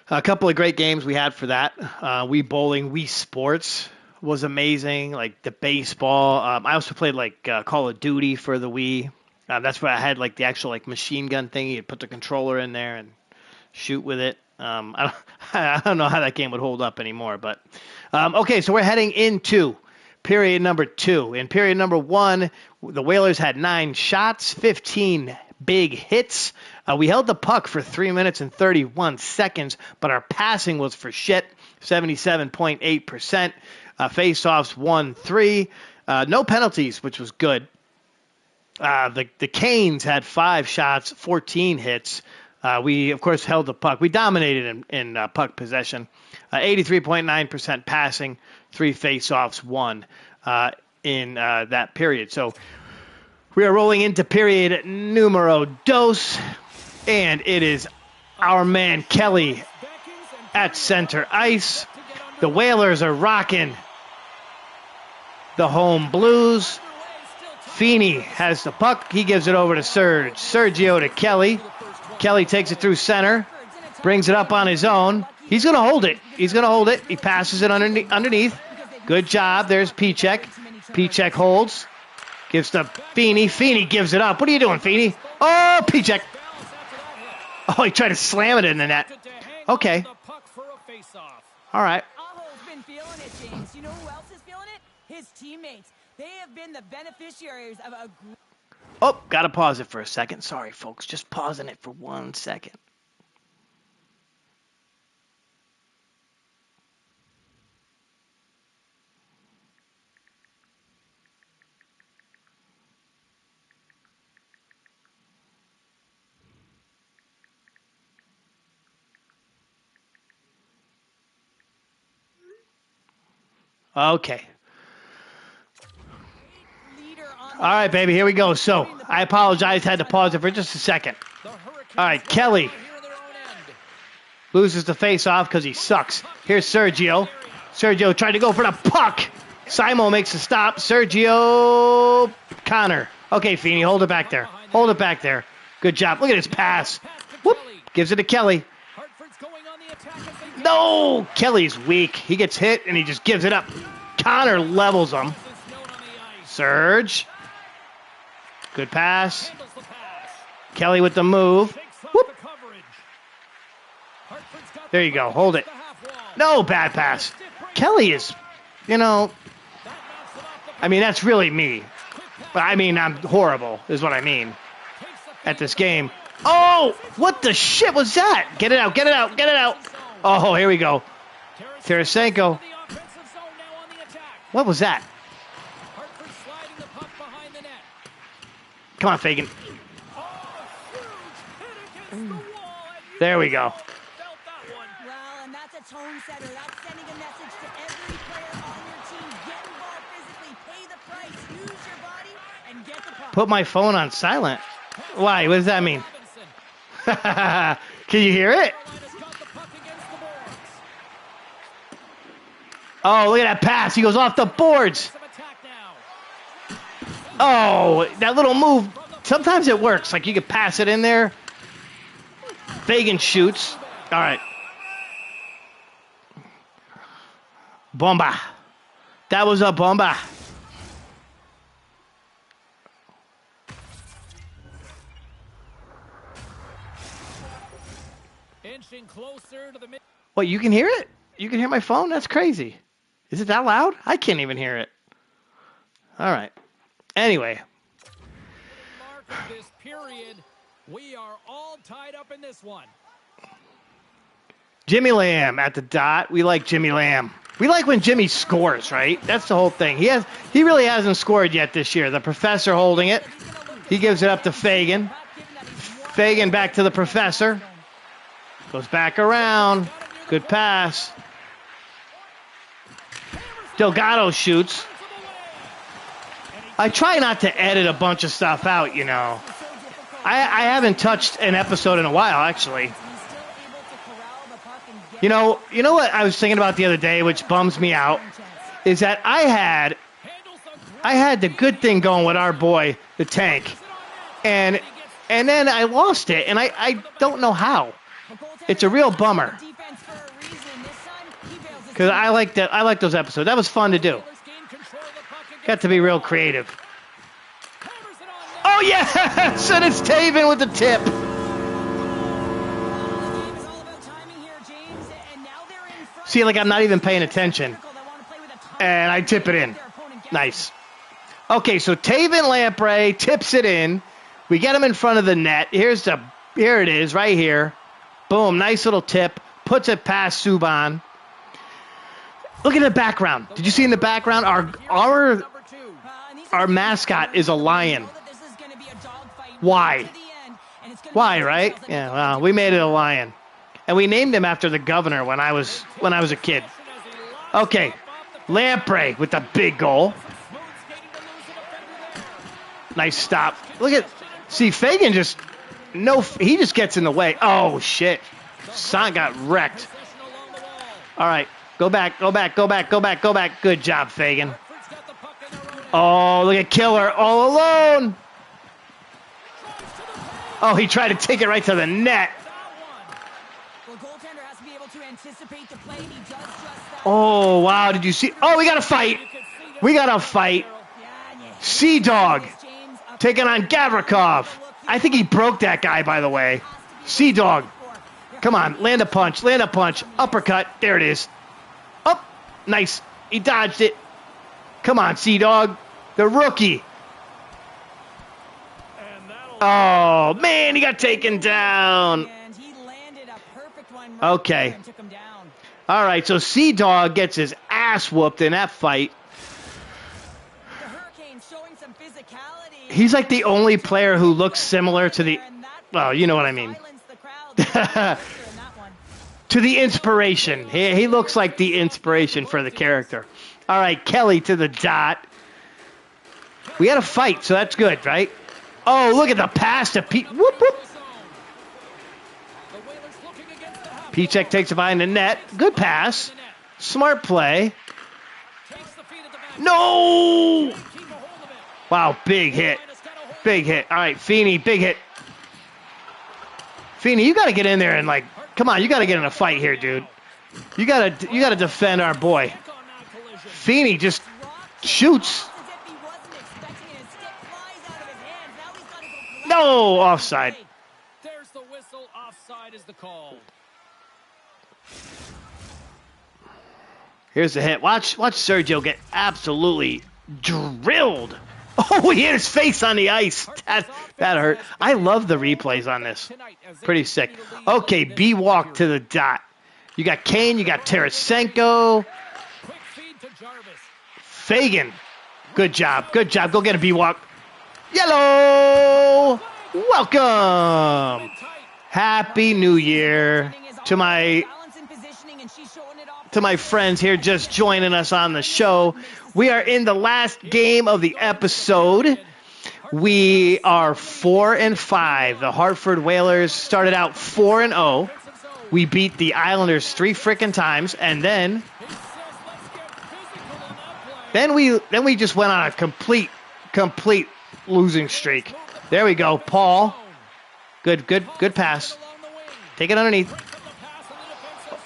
A couple of great games we had for that. Wii Bowling, Wii Sports was amazing, like the baseball. I also played Call of Duty for the Wii. That's where I had the actual machine gun thing. You'd put the controller in there and shoot with it. I don't know how that game would hold up anymore, but okay. So we're heading into period number 2. In period number 1, the Whalers had 9 shots, 15 big hits. We held the puck for 3 minutes and 31 seconds, but our passing was for shit, 77.8%. Face-offs 1-3. No penalties, which was good. The Canes had 5 shots, 14 hits. We, of course, held the puck. We dominated in puck possession. 83.9% passing, 3 face-offs, 1 in that period. So we are rolling into period numero dos, and it is our man Kelly at center ice. The Whalers are rocking the home blues. Feeney has the puck. He gives it over to Serge. Sergio to Kelly. Kelly takes it through center, brings it up on his own. He's going to hold it. He passes it underneath. Good job. There's Pichek. Pichek holds. Gives to Feeney. Feeney gives it up. What are you doing, Feeney? Oh, Pichek. Oh, he tried to slam it in the net. Okay. All right. Aho's been feeling it, James. You know who else is feeling it? His teammates. They have been the beneficiaries of a... Oh, got to pause it for a second. Sorry, folks. Just pausing it for 1 second. Okay. All right, baby, here we go. So I apologize, had to pause it for just a second. All right, Kelly loses the face-off because he sucks. Here's Sergio. Sergio tried to go for the puck. Simo makes a stop. Sergio Connor. Okay, Feeney, hold it back there. Hold it back there. Good job. Look at his pass. Whoop. Gives it to Kelly. No! Kelly's weak. He gets hit, and he just gives it up. Connor levels him. Serge. Good pass. Kelly with the move. Whoop. There you go. Hold it. No, bad pass. Kelly is, I mean, that's really me. But I mean, I'm horrible, is what I mean, at this game. Oh, what the shit was that? Get it out, get it out, get it out. Oh, here we go. Tarasenko. What was that? Come on, Fagan. There we go. Well, and that's a tone setter. That's sending a message to every player on your team. Get involved physically, pay the price, use your body, and get the puck. Put my phone on silent. Why? What does that mean? Can you hear it? Oh, look at that pass. He goes off the boards. Oh, that little move. Sometimes it works. Like you can pass it in there. Fagan shoots. All right. Bomba. That was a bomba. Inching closer to the mid. What, you can hear it? You can hear my phone? That's crazy. Is it that loud? I can't even hear it. All right. Anyway. Mark of this period. We are all tied up in this one. Jimmy Lamb at the dot. We like Jimmy Lamb. We like when Jimmy scores, right? That's the whole thing. He really hasn't scored yet this year. The professor holding it. He gives it up to Fagan. Fagan back to the professor. Goes back around. Good pass. Delgado shoots. I try not to edit a bunch of stuff out, I haven't touched an episode in a while, actually. You know what I was thinking about the other day, which bums me out, is that I had the good thing going with our boy, the Tank, and then I lost it, and I don't know how. It's a real bummer. Because I like those episodes. That was fun to do. Got to be real creative. Oh, yes! And it's Taven with the tip. See, like I'm not even paying attention. And I tip it in. Nice. Okay, so Taven Lamprey tips it in. We get him in front of the net. Here it is, right here. Boom, nice little tip. Puts it past Subban. Look at the background. Did you see in the background? Our mascot is a lion. Why? Why, right? Yeah, well, we made it a lion. And we named him after the governor when I was a kid. Okay. Lamprey with the big goal. Nice stop. See, Fagan he just gets in the way. Oh, shit. Son got wrecked. All right. Go back. Good job, Fagan. Oh, look at Killer all alone. Oh, he tried to take it right to the net. Oh, wow. Did you see? Oh, we got to fight. Sea Dog taking on Gavrikov. I think he broke that guy, by the way. Sea Dog. Come on. Land a punch. Uppercut. There it is. Up. Nice. He dodged it. Come on, Sea Dog. The rookie. Oh, man, he got taken down. Okay. All right, so Sea Dog gets his ass whooped in that fight. He's like the only player who looks similar to the... Well, you know what I mean. To the inspiration. He looks like the inspiration for the character. All right, Kelly to the dot. We had a fight, so that's good, right? Oh, look at the pass to Pete. Whoop, whoop. Pichek takes it behind the net. Good pass. Smart play. No! Wow, big hit. Big hit. All right, Feeney, big hit. Feeney, you got to get in there and, like, come on, you got to get in a fight here, dude. You got to defend our boy. Feeney just shoots. No, offside. There's the whistle. Offside is the call. Here's the hit. Watch Sergio get absolutely drilled. Oh, he hit his face on the ice. That hurt. I love the replays on this. Pretty sick. Okay, B walk to the dot. You got Kane, you got Tarasenko. Fagan. Good job. Good job. Go get a B walk. Yellow. Welcome. Happy New Year to my friends here just joining us on the show. We are in the last game of the episode. We are 4-5. The Hartford Whalers started out 4-0. We beat the Islanders 3 frickin' times, and then we just went on a complete losing streak. There we go, Paul. Good pass. Take it underneath.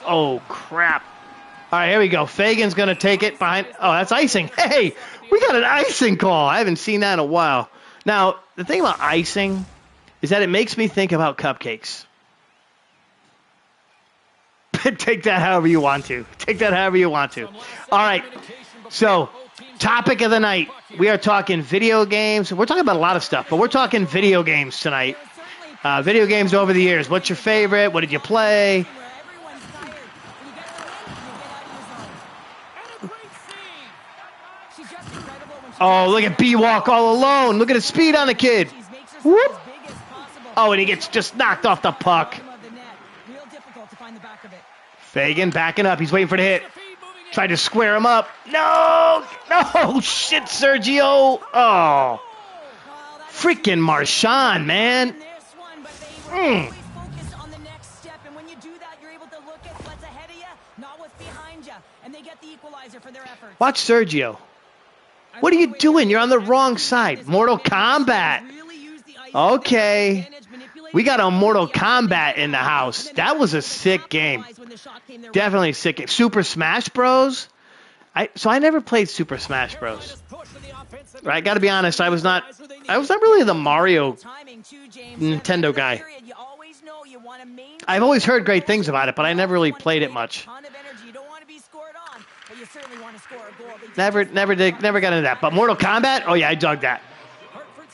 Oh crap. All right, here we go. Fagan's going to take it behind. Oh, that's icing. Hey, we got an icing call. I haven't seen that in a while. Now, the thing about icing is that it makes me think about cupcakes. Take that however you want to. All right, so topic of the night. We are talking video games. We're talking about a lot of stuff, but we're talking video games tonight. Video games over the years. What's your favorite? What did you play? Oh, look at B-Walk all alone. Look at the speed on the kid. Whoop. Oh, and he gets just knocked off the puck. Fagan backing up. He's waiting for the hit. Tried to square him up. No, shit, Sergio. Oh, freaking Marchand, man. Watch Sergio. What are you doing? You're on the wrong side. Mortal Kombat. Okay. We got a Mortal Kombat in the house. That was a sick game. Definitely a sick game. Super Smash Bros. I never played Super Smash Bros. Right? Got to be honest, I was not really the Mario Nintendo guy. I've always heard great things about it, but I never really played it much. Never got into that. But Mortal Kombat? Oh yeah, I dug that.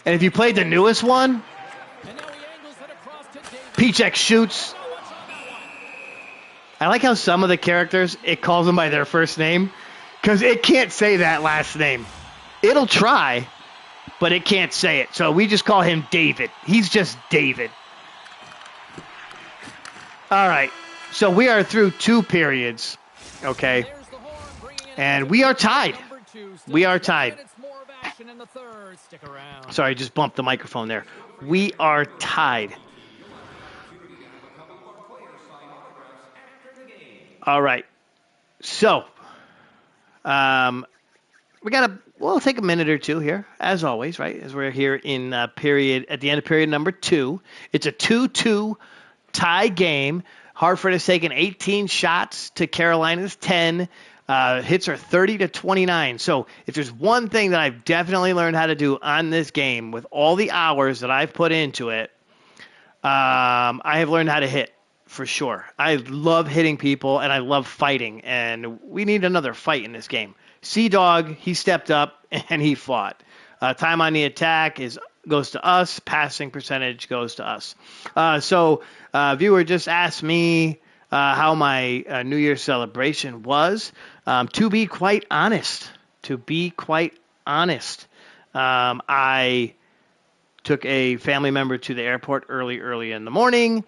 And if you played the newest one, Pichek shoots. I like how some of the characters, it calls them by their first name, because it can't say that last name. It'll try, but it can't say it. So we just call him David. He's just David. All right. So we are through 2 periods. Okay. And we are tied. Sorry, I just bumped the microphone there. We are tied. All right. So, we'll take a minute or two here, as always, right? As we're here in at the end of period number 2. It's a 2-2 tie game. Hartford has taken 18 shots to Carolina's 10. Hits are 30-29. So if there's one thing that I've definitely learned how to do on this game with all the hours that I've put into it, I have learned how to hit for sure. I love hitting people and I love fighting, and we need another fight in this game. Sea-Dog, he stepped up and he fought. Time on the attack goes to us. Passing percentage goes to us. So viewer just asked me how my New Year's celebration was. To be quite honest, I took a family member to the airport early in the morning,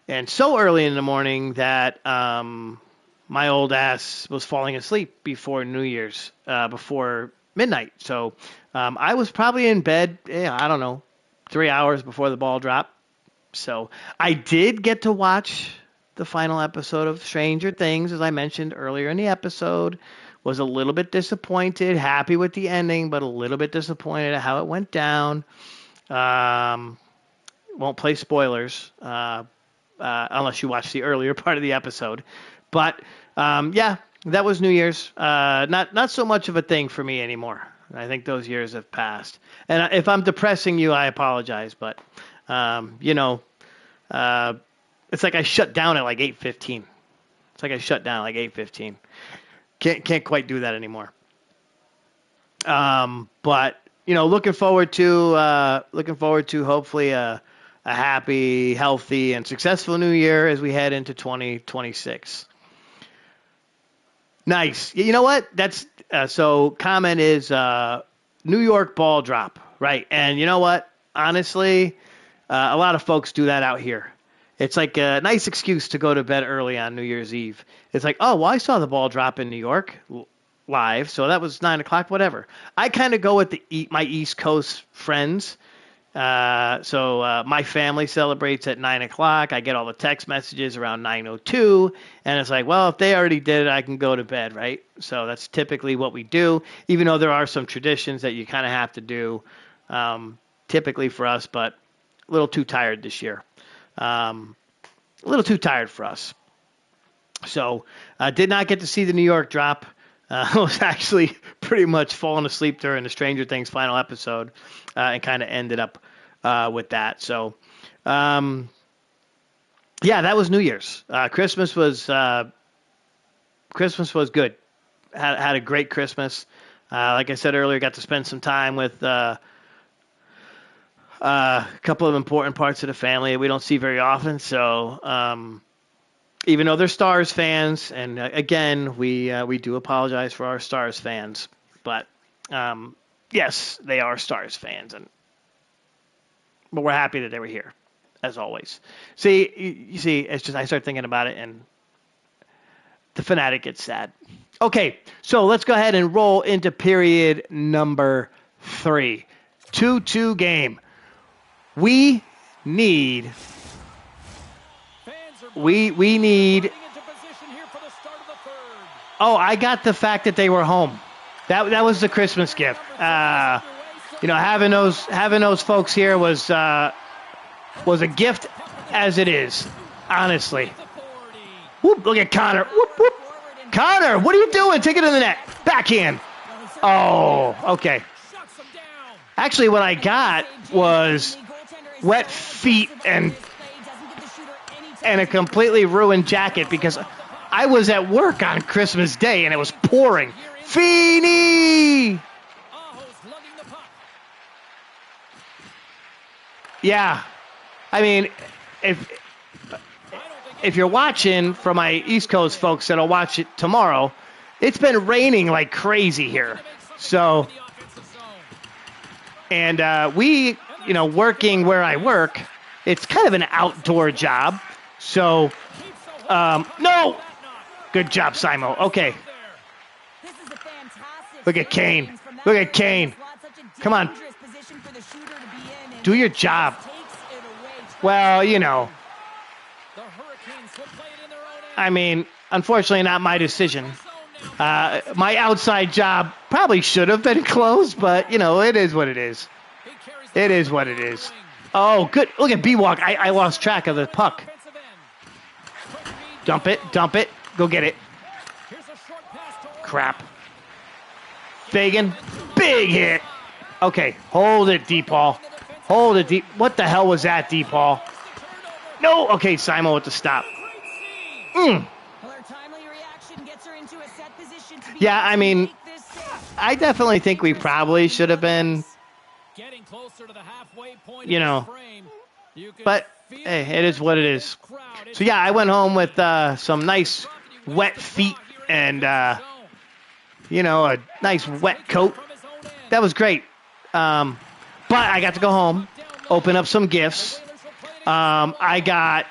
and so early in the morning that my old ass was falling asleep before New Year's, before midnight. So I was probably in bed, I don't know, 3 hours before the ball dropped. So I did get to watch the final episode of Stranger Things, as I mentioned earlier in the episode. Was a little bit disappointed, happy with the ending, but a little bit disappointed at how it went down. Won't play spoilers unless you watch the earlier part of the episode. But yeah, that was New Year's. Not so much of a thing for me anymore. I think those years have passed. And if I'm depressing you, I apologize. But it's like I shut down at like 8:15. It's like I shut down at like 8:15. Can't quite do that anymore. But looking forward to hopefully a happy, healthy, and successful new year as we head into 2026. Nice. You know what? That's so. Comment is New York ball drop, right? And you know what? Honestly, a lot of folks do that out here. It's like a nice excuse to go to bed early on New Year's Eve. It's like, oh, well, I saw the ball drop in New York live, so that was 9 o'clock, whatever. I kind of go with my East Coast friends. So my family celebrates at 9 o'clock. I get all the text messages around 9:02, and it's like, well, if they already did it, I can go to bed, right? So that's typically what we do, even though there are some traditions that you kind of have to do typically for us, but a little too tired this year. A little too tired for us. So did not get to see the New York drop. I was actually pretty much falling asleep during the Stranger Things final episode and kind of ended up with that. So, yeah, that was New Year's. Christmas was good. Had a great Christmas. Like I said earlier, got to spend some time with a couple of important parts of the family that we don't see very often. So, even though they're Stars fans, and again, we do apologize for our Stars fans, but yes, they are Stars fans, but we're happy that they were here, as always. See, you see, it's just I start thinking about it, and the fanatic gets sad. Okay, so let's go ahead and roll into period number 3. 2-2 game. We need. Oh, I got the fact that they were home. That was the Christmas gift. Having those folks here was a gift as it is. Honestly. Whoop, look at Connor. Whoop, whoop. Connor, what are you doing? Take it in the net. Backhand. Oh, okay. Actually, what I got was wet feet and a completely ruined jacket because I was at work on Christmas Day and it was pouring. Feeney! Yeah. I mean, if you're watching, for my East Coast folks that'll watch it tomorrow, it's been raining like crazy here. So, and we, working where I work, it's kind of an outdoor job. So, no! Good job, Simo. Okay. Look at Kane. Look at Kane. Come on. Do your job. Well, I mean, unfortunately not my decision. My outside job probably should have been closed, but, it is what it is. It is what it is. Oh, good. Look at B-Walk. I lost track of the puck. Dump it. Go get it. Crap. Fagan. Big hit. Okay, hold it, D-Paul. Hold it, deep. What the hell was that, D-Paul? No. Okay, Simon with the stop. Yeah, I mean, I definitely think we probably should have been, but hey, it is what it is. So yeah, I went home with some nice wet feet and, a nice wet coat. That was great. But I got to go home, open up some gifts. I got,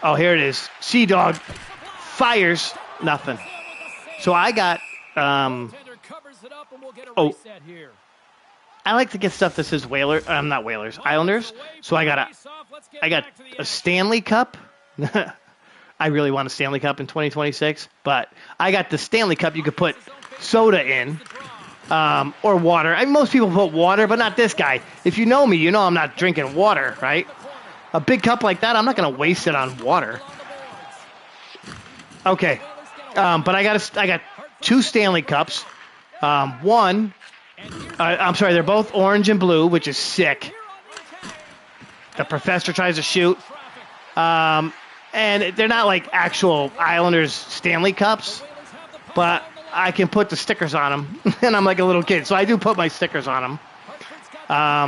oh, here it is. Sea Dog fires nothing. So I got, I like to get stuff that says Whalers. Not Whalers, Islanders. So I got a Stanley Cup. I really want a Stanley Cup in 2026, but I got the Stanley Cup you could put soda in, or water. I mean, most people put water, but not this guy. If you know me, you know I'm not drinking water, right? A big cup like that, I'm not going to waste it on water. Okay, but I got 2 Stanley Cups. One, I'm sorry, they're both orange and blue, which is sick. The professor tries to shoot. And they're not like actual Islanders Stanley Cups, but I can put the stickers on them, and I'm like a little kid, so I do put my stickers on them.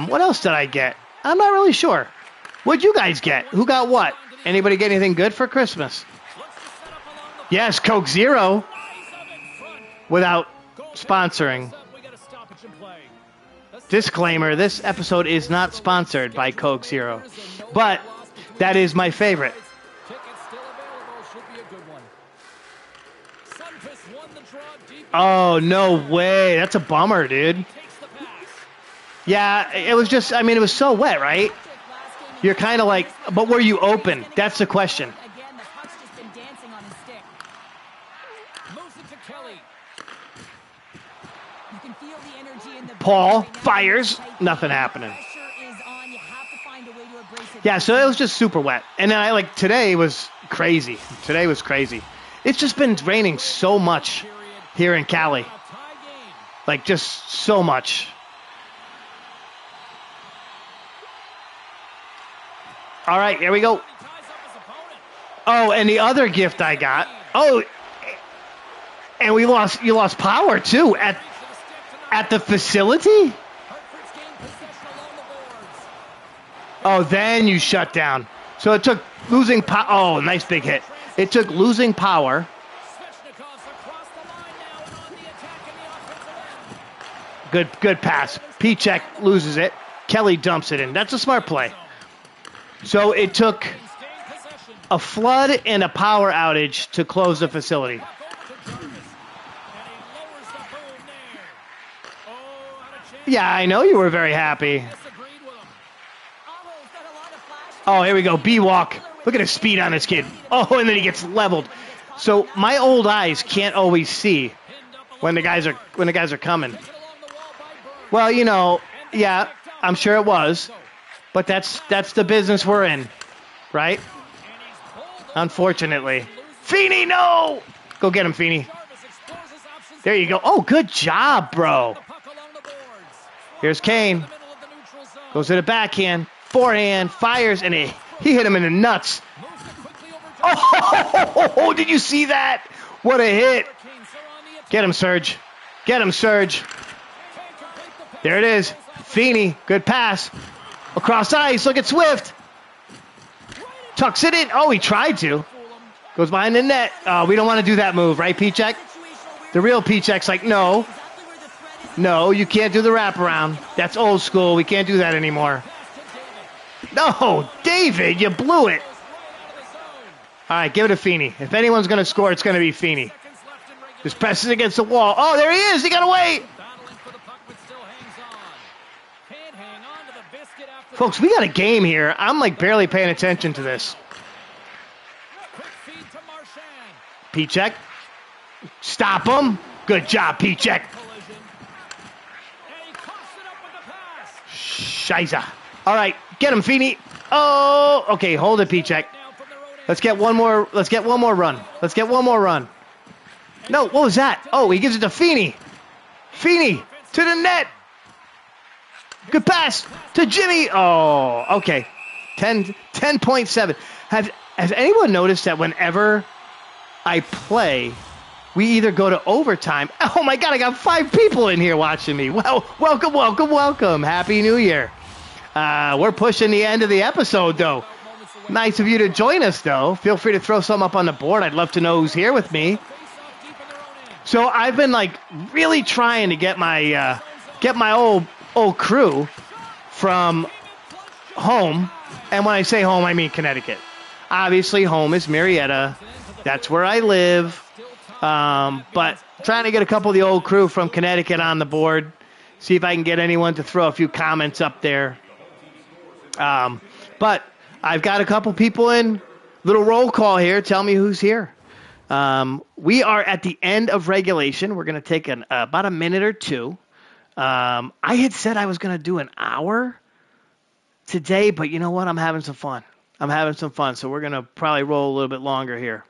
What else did I get? I'm not really sure. What'd you guys get? Who got what? Anybody get anything good for Christmas? Yes, Coke Zero, without sponsoring. Disclaimer, this episode is not sponsored by Coke Zero, but that is my favorite. Oh, no way. That's a bummer, dude. Yeah, it was just, I mean, it was so wet, right? You're kind of like, but were you open? That's the question. Paul fires. Nothing happening. Yeah, so it was just super wet. And then today was crazy. Today was crazy. It's just been raining so much here in Cali. Like, just so much. All right, here we go. Oh, and the other gift I got. Oh, and you lost power, too, at the facility? Oh, then you shut down. So it took losing power. Oh, nice big hit. It took losing power. Good pass. P-check loses it. Kelly dumps it in. That's a smart play. So it took a flood and a power outage to close the facility. Yeah, I know you were very happy. Oh, here we go. B-walk. Look at the speed on this kid. Oh, and then he gets leveled. So my old eyes can't always see when the guys are coming. Well, you know, yeah, I'm sure it was, but that's the business we're in, right? Unfortunately. Feeney, no! Go get him, Feeney. There you go. Oh, good job, bro. Here's Kane. Goes to the backhand, forehand, fires, and he hit him in the nuts. Oh, did you see that? What a hit. Get him, Serge. Get him, Serge. There it is. Feeney, good pass. Across ice, look at Swift. Tucks it in. Oh, he tried to. Goes behind the net. We don't want to do that move, right, P-check? The real P-check's like, no. No, you can't do the wraparound. That's old school. We can't do that anymore. No, David, you blew it. All right, give it to Feeney. If anyone's going to score, it's going to be Feeney. Just presses against the wall. Oh, there he is. He got away. Folks, we got a game here. I'm like barely paying attention to this. P-check. Stop him. Good job, P-check. Shiza. All right, get him, Feeney. Oh, okay, hold it, P-check. Let's get one more run. Let's get one more run. No, what was that? Oh, he gives it to Feeney. Feeney to the net. Good pass to Jimmy. Oh, okay. 10.7. Has anyone noticed that whenever I play, we either go to overtime. Oh, my God, I got 5 people in here watching me. Well, welcome. Happy New Year. We're pushing the end of the episode, though. Nice of you to join us, though. Feel free to throw some up on the board. I'd love to know who's here with me. So I've been, like, really trying to get my old crew from home. And when I say home, I mean Connecticut. Obviously, home is Marietta. That's where I live. But trying to get a couple of the old crew from Connecticut on the board. See if I can get anyone to throw a few comments up there. But I've got a couple people in. Little roll call here. Tell me who's here. We are at the end of regulation. We're going to take about a minute or two. I had said I was going to do an hour today, but you know what? I'm having some fun. So we're going to probably roll a little bit longer here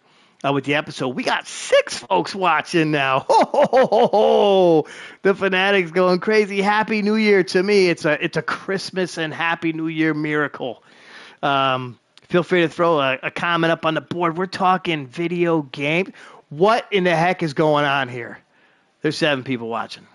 with the episode. We got 6 folks watching now. Ho, ho, ho, ho, ho. The Fanatics going crazy. Happy New Year to me. It's a Christmas and Happy New Year miracle. Feel free to throw a comment up on the board. We're talking video game. What in the heck is going on here? There's 7 people watching.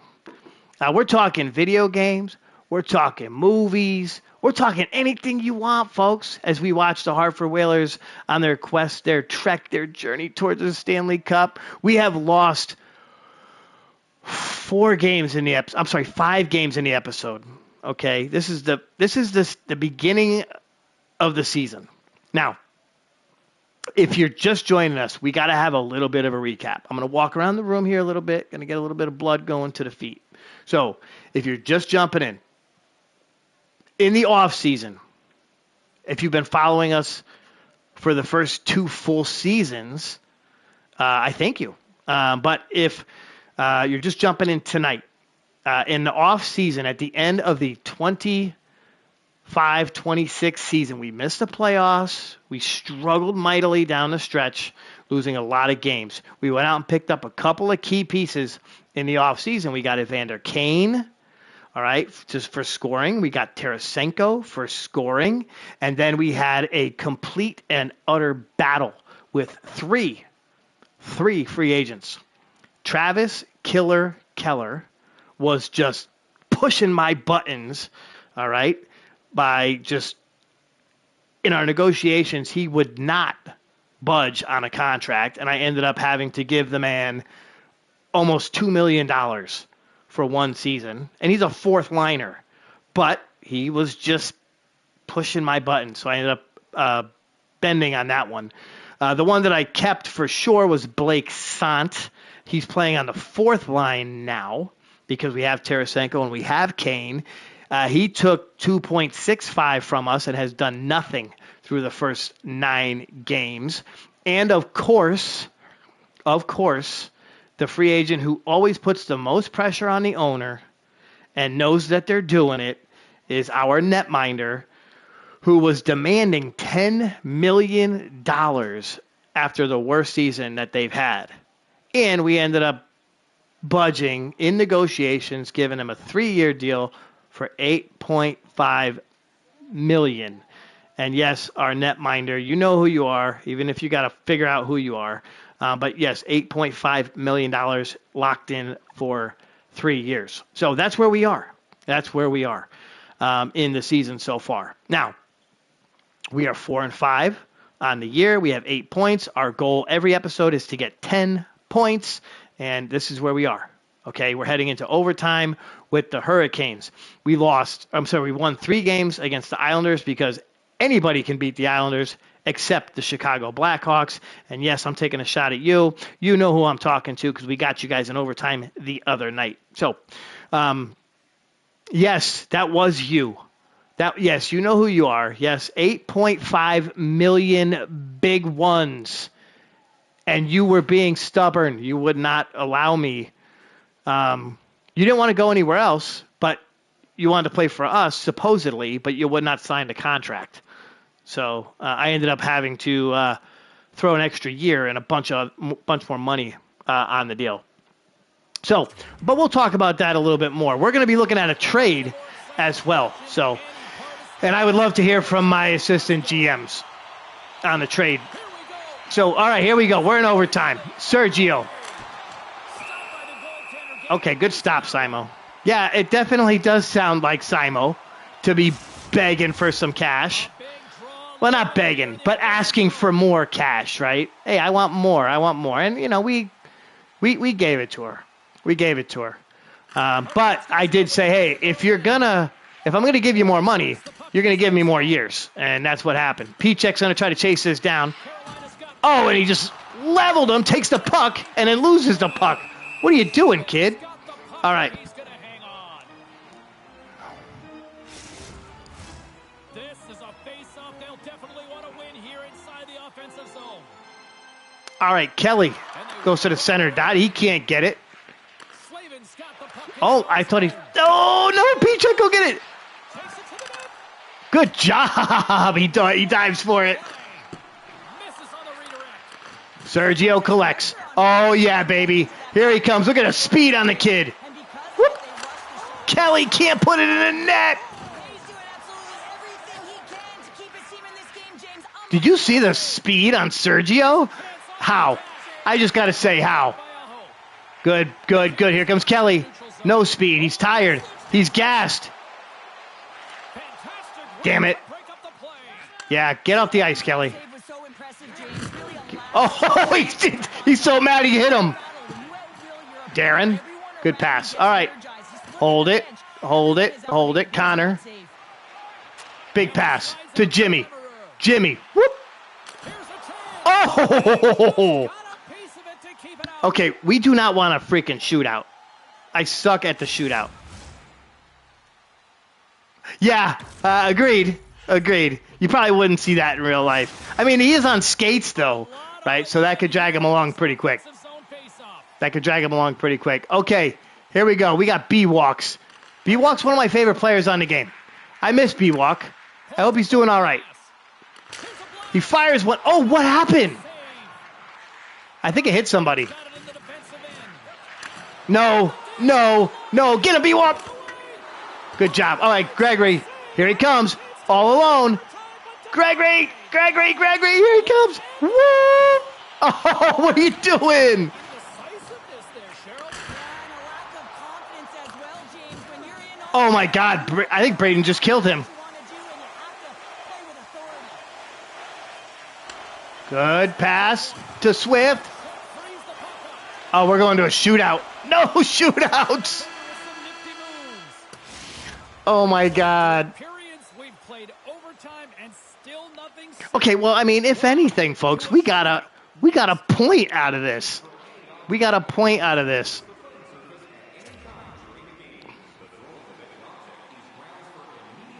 We're talking video games. We're talking movies. We're talking anything you want, folks, as we watch the Hartford Whalers on their quest, their trek, their journey towards the Stanley Cup. We have lost 5 games in the episode. Okay, this is the beginning of the season. Now, if you're just joining us, we got to have a little bit of a recap. I'm going to walk around the room here a little bit, going to get a little bit of blood going to the feet. So, if you're just jumping in the off season, if you've been following us for the first 2 full seasons, I thank you. But if you're just jumping in tonight, in the off season, at the end of the 25-26 season, we missed the playoffs. We struggled mightily down the stretch, losing a lot of games. We went out and picked up a couple of key pieces in the offseason. We got Evander Kane, all right, just for scoring. We got Tarasenko for scoring. And then we had a complete and utter battle with three free agents. Travis Killer Keller was just pushing my buttons, all right, by just in our negotiations, he would not budge on a contract, and I ended up having to give the man almost $2 million for one season, and he's a 4th liner, but he was just pushing my buttons, so I ended up bending on that one. The one that I kept for sure was Blake Sant. He's playing on the 4th line now because we have Tarasenko and we have Kane. He took 2.65 from us and has done nothing through the first 9 games. And of course, the free agent who always puts the most pressure on the owner and knows that they're doing it is our netminder, who was demanding $10 million after the worst season that they've had. And we ended up budging in negotiations, giving him a 3-year deal for $8.5 million. And yes, our netminder, you know who you are, even if you got to figure out who you are. But yes, $8.5 million locked in for 3 years. So that's where we are. In the season so far. Now, we are 4-5 on the year. We have 8 points. Our goal every episode is to get 10 points. And this is where we are. Okay, we're heading into overtime with the Hurricanes. We won 3 games against the Islanders because anybody can beat the Islanders except the Chicago Blackhawks. And yes, I'm taking a shot at you. You know who I'm talking to because we got you guys in overtime the other night. So, yes, that was you. Yes, you know who you are. Yes, 8.5 million big ones. And you were being stubborn. You would not allow me. You didn't want to go anywhere else, but you wanted to play for us, supposedly, but you would not sign the contract. So I ended up having to throw an extra year and a bunch more money on the deal. So, but we'll talk about that a little bit more. We're going to be looking at a trade as well. So, and I would love to hear from my assistant GMs on the trade. So, all right, here we go. We're in overtime. Sergio. Okay, good stop, Simo. Yeah, it definitely does sound like Simo to be begging for some cash. Well, not begging, but asking for more cash, right? Hey, I want more. And, you know, we gave it to her. But I did say, hey, if I'm going to give you more money, you're going to give me more years. And that's what happened. Pichek's going to try to chase this down. Oh, and he just leveled him, takes the puck, and then loses the puck. What are you doing, kid? All right. All right, Kelly goes to the center dot. He can't get it. Slavin's got the puck. Oh, I thought he... Oh, no, Peachuk, go get it. Takes it to the net. Good job. He dives for it. Misses on the redirect. Sergio collects. Oh, yeah, baby. Here he comes. Look at the speed on the kid. And because Whoop. they rushed the shot, Kelly can't put it in the net. he's doing absolutely everything he can to keep his team in this game, James. Did you see the speed on Sergio? How? I just got to say, how? Good, good, good. Here comes Kelly. No speed. He's tired. He's gassed. Damn it. Yeah, get off the ice, Kelly. Save was so impressive, James. Really Oh, he's so mad he hit him. Darren, good pass. All right. Hold it. Hold it. Hold it. Connor. Big pass to Jimmy. Jimmy. Whoop. Oh! Okay, we do not want a freaking shootout. I suck at the shootout. Yeah, agreed. Agreed. You probably wouldn't see that in real life. I mean, he is on skates, though, right? So that could drag him along pretty quick. That could drag him along pretty quick. Okay, here we go. We got B-Walks. B-Walk's one of my favorite players on the game. I miss B-Walk. I hope he's doing all right. He fires one. Oh, what happened? I think it hit somebody. No, no, no. Get him, B-Walk. Good job. All right, Gregory. Here he comes. All alone. Gregory, Gregory, Gregory. Here he comes. Woo! Oh, what are you doing? Oh, my God. I think Braden just killed him. Good pass to Swift. Oh, we're going to a shootout. No shootouts. Oh, my God. Okay, well, I mean, if anything, folks, we got a point out of this. We got a point out of this.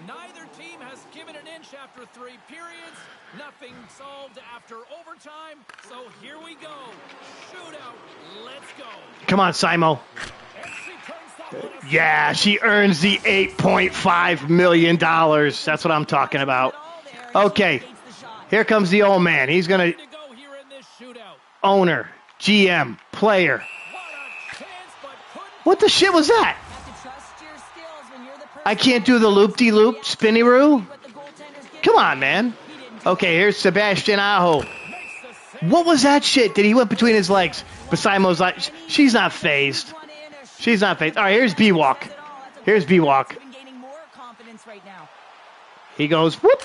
Neither team has given an inch after 3 periods. Nothing solved after overtime. So here we go. Shootout. Let's go. Come on, Simo. Yeah, she earns the $8.5 million. That's what I'm talking about. Okay, here comes the old man. He's going to owner, GM, player. What the shit was that? I can't do the loop-de-loop, spinny-roo. Come on, man. Okay, here's Sebastian Aho. What was that shit that he went between his legs? Basimo's like, she's not phased. She's not phased. All right, here's B-Walk. Here's B-Walk. He goes, whoop.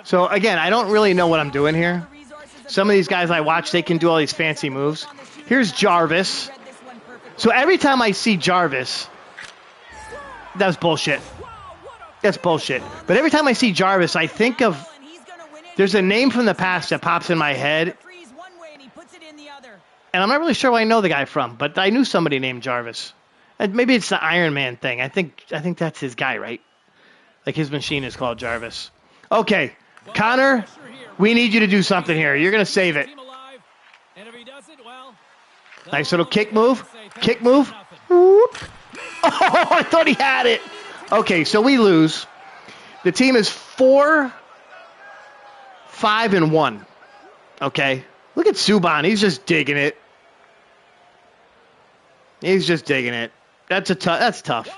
So, again, I don't really know what I'm doing here. Some of these guys I watch, they can do all these fancy moves. Here's Jarvis. So every time I see Jarvis, that's bullshit. That's bullshit. But every time I see Jarvis, I think of, there's a name from the past that pops in my head. And I'm not really sure where I know the guy from, but I knew somebody named Jarvis. And maybe it's the Iron Man thing. I think that's his guy, right? Like his machine is called Jarvis. Okay, Connor, we need you to do something here. You're going to save it. Nice little kick move. Kick move. Whoop. Oh, I thought he had it. Okay, so we lose. The team is 4-5-1. Okay. Look at Subban. He's just digging it. He's just digging it. That's tough.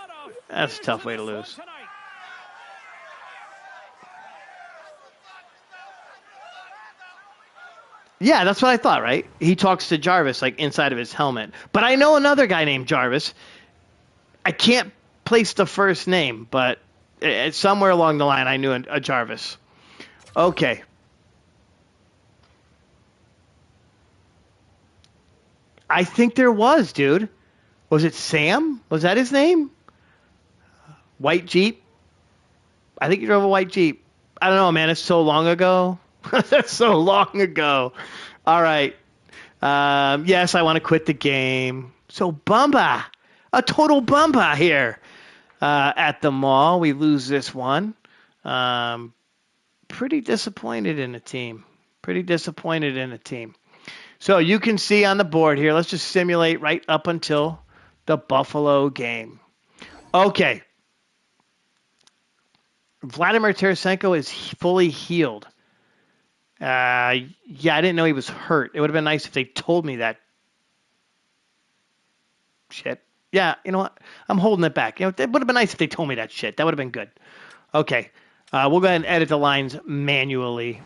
That's a tough way to lose. Yeah, that's what I thought, right? He talks to Jarvis like inside of his helmet. But I know another guy named Jarvis. I can't place the first name, but it's somewhere along the line I knew a Jarvis. Okay. I think there was, dude. Was it Sam? Was that his name? White Jeep? I think he drove a white Jeep. I don't know, man. It's so long ago. That's so long ago. All right. Yes, I want to quit the game. So Bumba. A total Bumba here at the mall. We lose this one. Pretty disappointed in the team. Pretty disappointed in the team. So you can see on the board here, let's just simulate right up until the Buffalo game. Okay. Vladimir Tarasenko is fully healed. Yeah, I didn't know he was hurt. It would have been nice if they told me that. Shit. Yeah, you know what? I'm holding it back. It would have been nice if they told me that shit. That would have been good. Okay. We'll go ahead and edit the lines manually.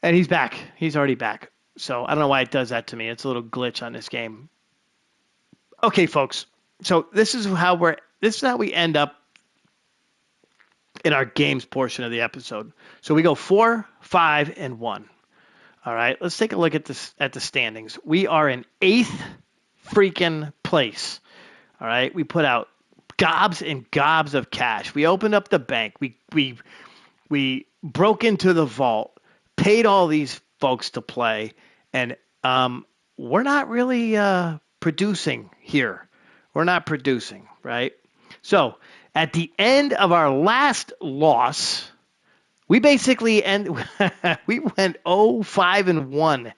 And he's back. He's already back. So I don't know why it does that to me. It's a little glitch on this game. Okay, folks. So this is how we end up in our games portion of the episode. So we go 4, 5, and 1. All right, let's take a look at the standings. We are in 8th freaking place. All right, we put out gobs and gobs of cash. We opened up the bank. We broke into the vault, paid all these folks to play, and we're not really producing here. We're not producing, right? So at the end of our last loss, we basically we went 0-5-1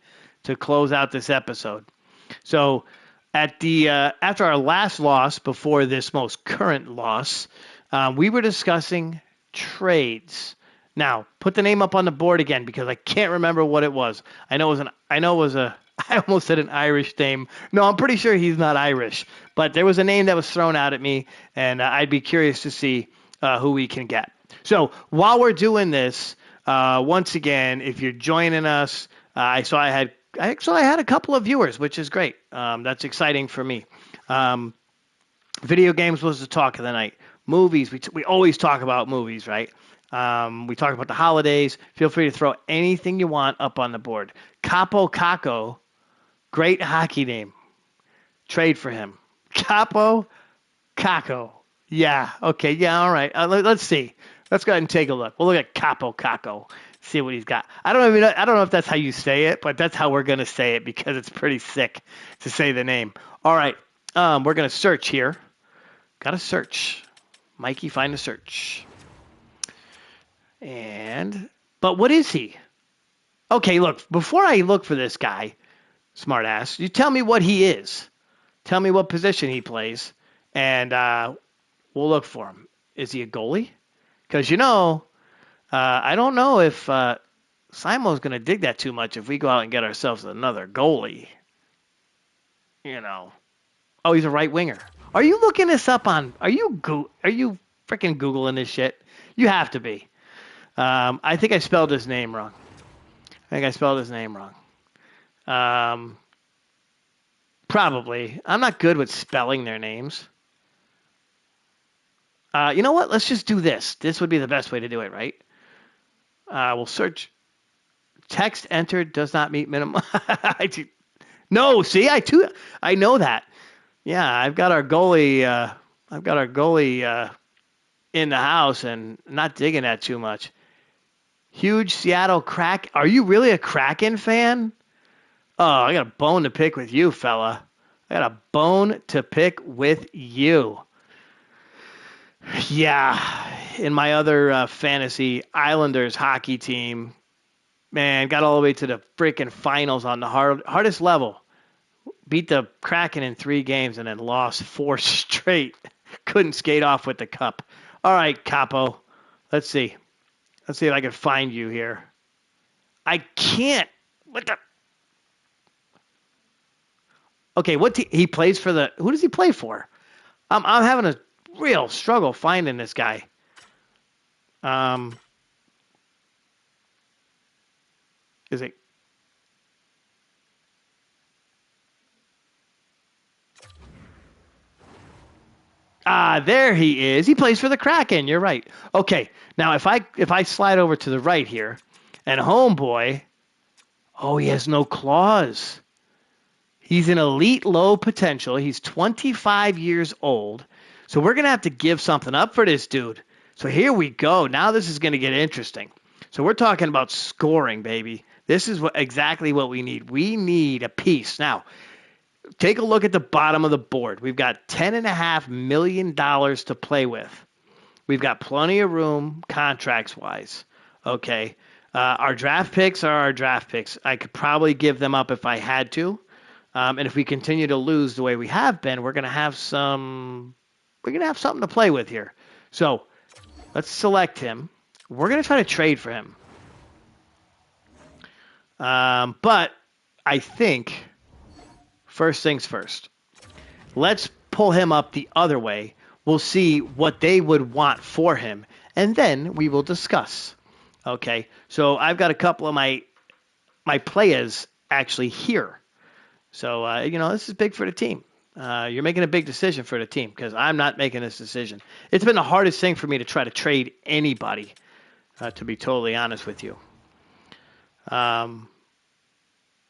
to close out this episode. So at the after our last loss before this most current loss, we were discussing trades. Now, put the name up on the board again because I can't remember what it was. I almost said an Irish name. No, I'm pretty sure he's not Irish, but there was a name that was thrown out at me, and I'd be curious to see who we can get. So while we're doing this, once again, if you're joining us, I saw I had a couple of viewers, which is great. That's exciting for me. Video games was the talk of the night. Movies, we always talk about movies, right? We talk about the holidays. Feel free to throw anything you want up on the board. Capo Caco, great hockey name. Trade for him. Capo Caco. Yeah. Okay. Yeah. All right. Let's see. Let's go ahead and take a look. We'll look at Capo Caco. See what he's got. I don't know if that's how you say it, but that's how we're gonna say it because it's pretty sick to say the name. All right. We're gonna search here. Got to search. Mikey, find a search. But what is he? Okay, look, before I look for this guy, smartass, you tell me what he is. Tell me what position he plays, and we'll look for him. Is he a goalie? Because, I don't know if Simo's going to dig that too much if we go out and get ourselves another goalie. Oh, he's a right winger. Are you looking this up on, are you freaking Googling this shit? You have to be. I think I spelled his name wrong. Probably. I'm not good with spelling their names. You know what? Let's just do this. This would be the best way to do it, right? We'll search. Text entered does not meet minimum. No, see, I know that. Yeah, I've got our goalie in the house and not digging that too much. Huge Seattle Kraken. Are you really a Kraken fan? Oh, I got a bone to pick with you, fella. I got a bone to pick with you. Yeah, in my other fantasy Islanders hockey team, man, got all the way to the freaking finals on the hardest level. Beat the Kraken in 3 games and then lost 4 straight. Couldn't skate off with the cup. All right, Capo. Let's see. Let's see if I can find you here. I can't. What the? Okay, he plays for the? Who does he play for? I'm having a real struggle finding this guy. Is it? There he is. He plays for the Kraken. You're right. Okay. Now, if I slide over to the right here, and homeboy, he has no claws. He's an elite low potential. He's 25 years old. So we're going to have to give something up for this dude. So here we go. Now this is going to get interesting. So we're talking about scoring, baby. This is exactly what we need. We need a piece. Now, take a look at the bottom of the board. We've got $10.5 million to play with. We've got plenty of room contracts-wise. Okay. Our draft picks are our draft picks. I could probably give them up if I had to. And if we continue to lose the way we have been, we're gonna have something to play with here. So let's select him. We're gonna try to trade for him. But I think first things first. Let's pull him up the other way. We'll see what they would want for him, and then we will discuss. Okay, so I've got a couple of my players actually here. So, this is big for the team. You're making a big decision for the team because I'm not making this decision. It's been the hardest thing for me to try to trade anybody, to be totally honest with you.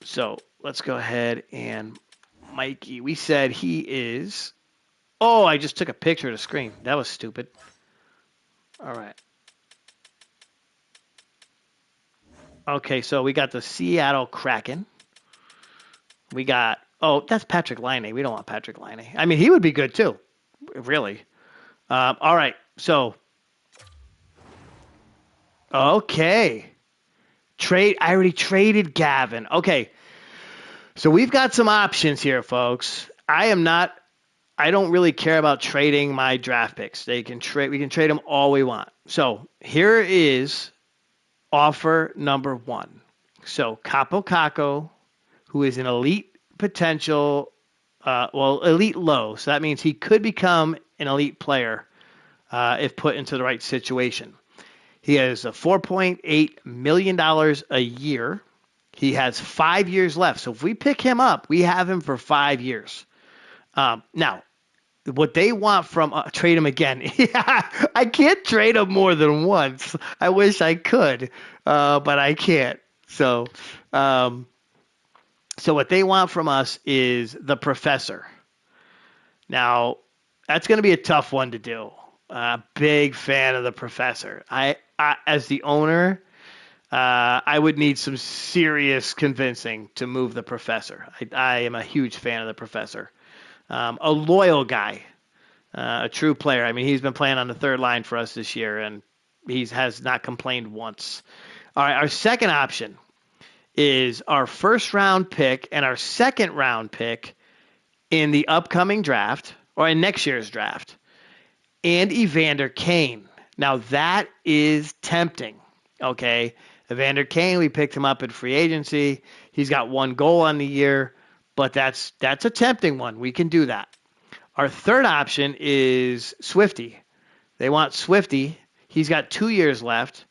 So let's go ahead and Mikey. We said he is. Oh, I just took a picture of the screen. That was stupid. All right. Okay, so we got the Seattle Kraken. We got, that's Patrick Laine. We don't want Patrick Laine. I mean, he would be good too, really. All right, so, okay. I already traded Gavin. Okay, so we've got some options here, folks. I don't really care about trading my draft picks. We can trade them all we want. So here is offer number one. So Capo Caco, who is an elite potential, elite low. So that means he could become an elite player if put into the right situation. He has a $4.8 million a year. He has 5 years left. So if we pick him up, we have him for 5 years. Now, what they want from trade him again. I can't trade him more than once. I wish I could, but I can't. So what they want from us is the professor. Now, that's going to be a tough one to do. Big fan of the professor. I as the owner, I would need some serious convincing to move the professor. I am a huge fan of the professor. A loyal guy, a true player. I mean, he's been playing on the third line for us this year, and he has not complained once. All right, our second option is our first round pick and our second round pick in the upcoming draft, or in next year's draft, and Evander Kane. Now, that is tempting, okay? Evander Kane, we picked him up in free agency. He's got 1 goal on the year, but that's a tempting one. We can do that. Our third option is Swifty. They want Swifty. He's got 2 years left,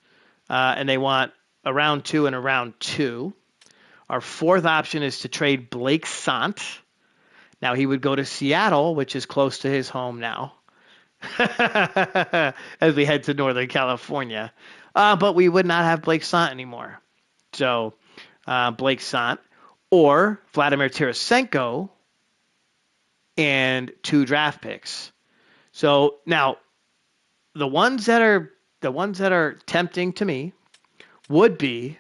and they want a round 2 and a round 2. Our fourth option is to trade Blake Sant. Now, he would go to Seattle, which is close to his home now, as we head to Northern California. But we would not have Blake Sant anymore. So, Blake Sant or Vladimir Tarasenko and 2 draft picks. So now, the ones that are tempting to me would be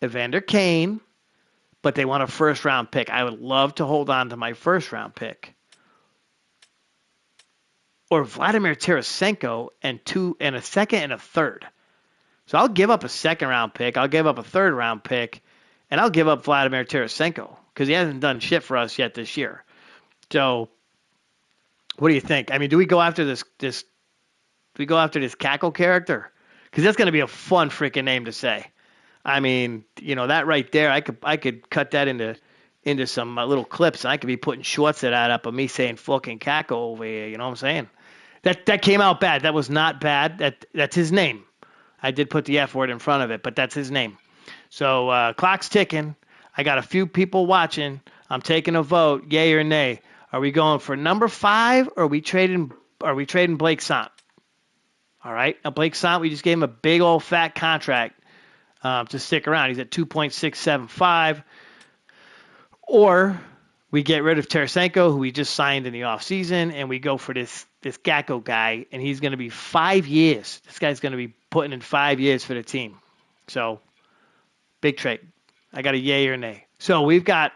Evander Kane, but they want a first round pick. I would love to hold on to my first round pick. Or Vladimir Tarasenko and a second and a third. So I'll give up a second round pick, I'll give up a third round pick, and I'll give up Vladimir Tarasenko because he hasn't done shit for us yet this year. So what do you think? I mean, do we go after this Cackle character? Because that's going to be a fun freaking name to say. I mean, that right there, I could cut that into some little clips, and I could be putting shorts of that up of me saying fucking Cackle over here. You know what I'm saying? That came out bad. That was not bad. That's his name. I did put the F word in front of it, but that's his name. So clock's ticking. I got a few people watching. I'm taking a vote, yay or nay. Are we going for number 5, or are we trading Blake Sant? All right, now Blake Sant, we just gave him a big old fat contract to stick around. He's at 2.675. Or we get rid of Tarasenko, who we just signed in the offseason, and we go for this Gacko guy, and he's going to be 5 years. This guy's going to be putting in 5 years for the team. So, big trade. I got a yay or nay. So, we've got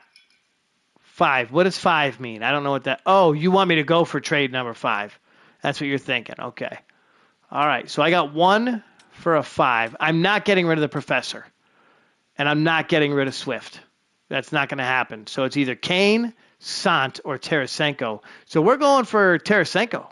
5. What does 5 mean? I don't know what that... Oh, you want me to go for trade number 5. That's what you're thinking. Okay. All right. So, I got 1, for a 5. I'm not getting rid of the professor, and I'm not getting rid of Swift. That's not going to happen. So it's either Kane, Sant, or Tarasenko. So we're going for Tarasenko.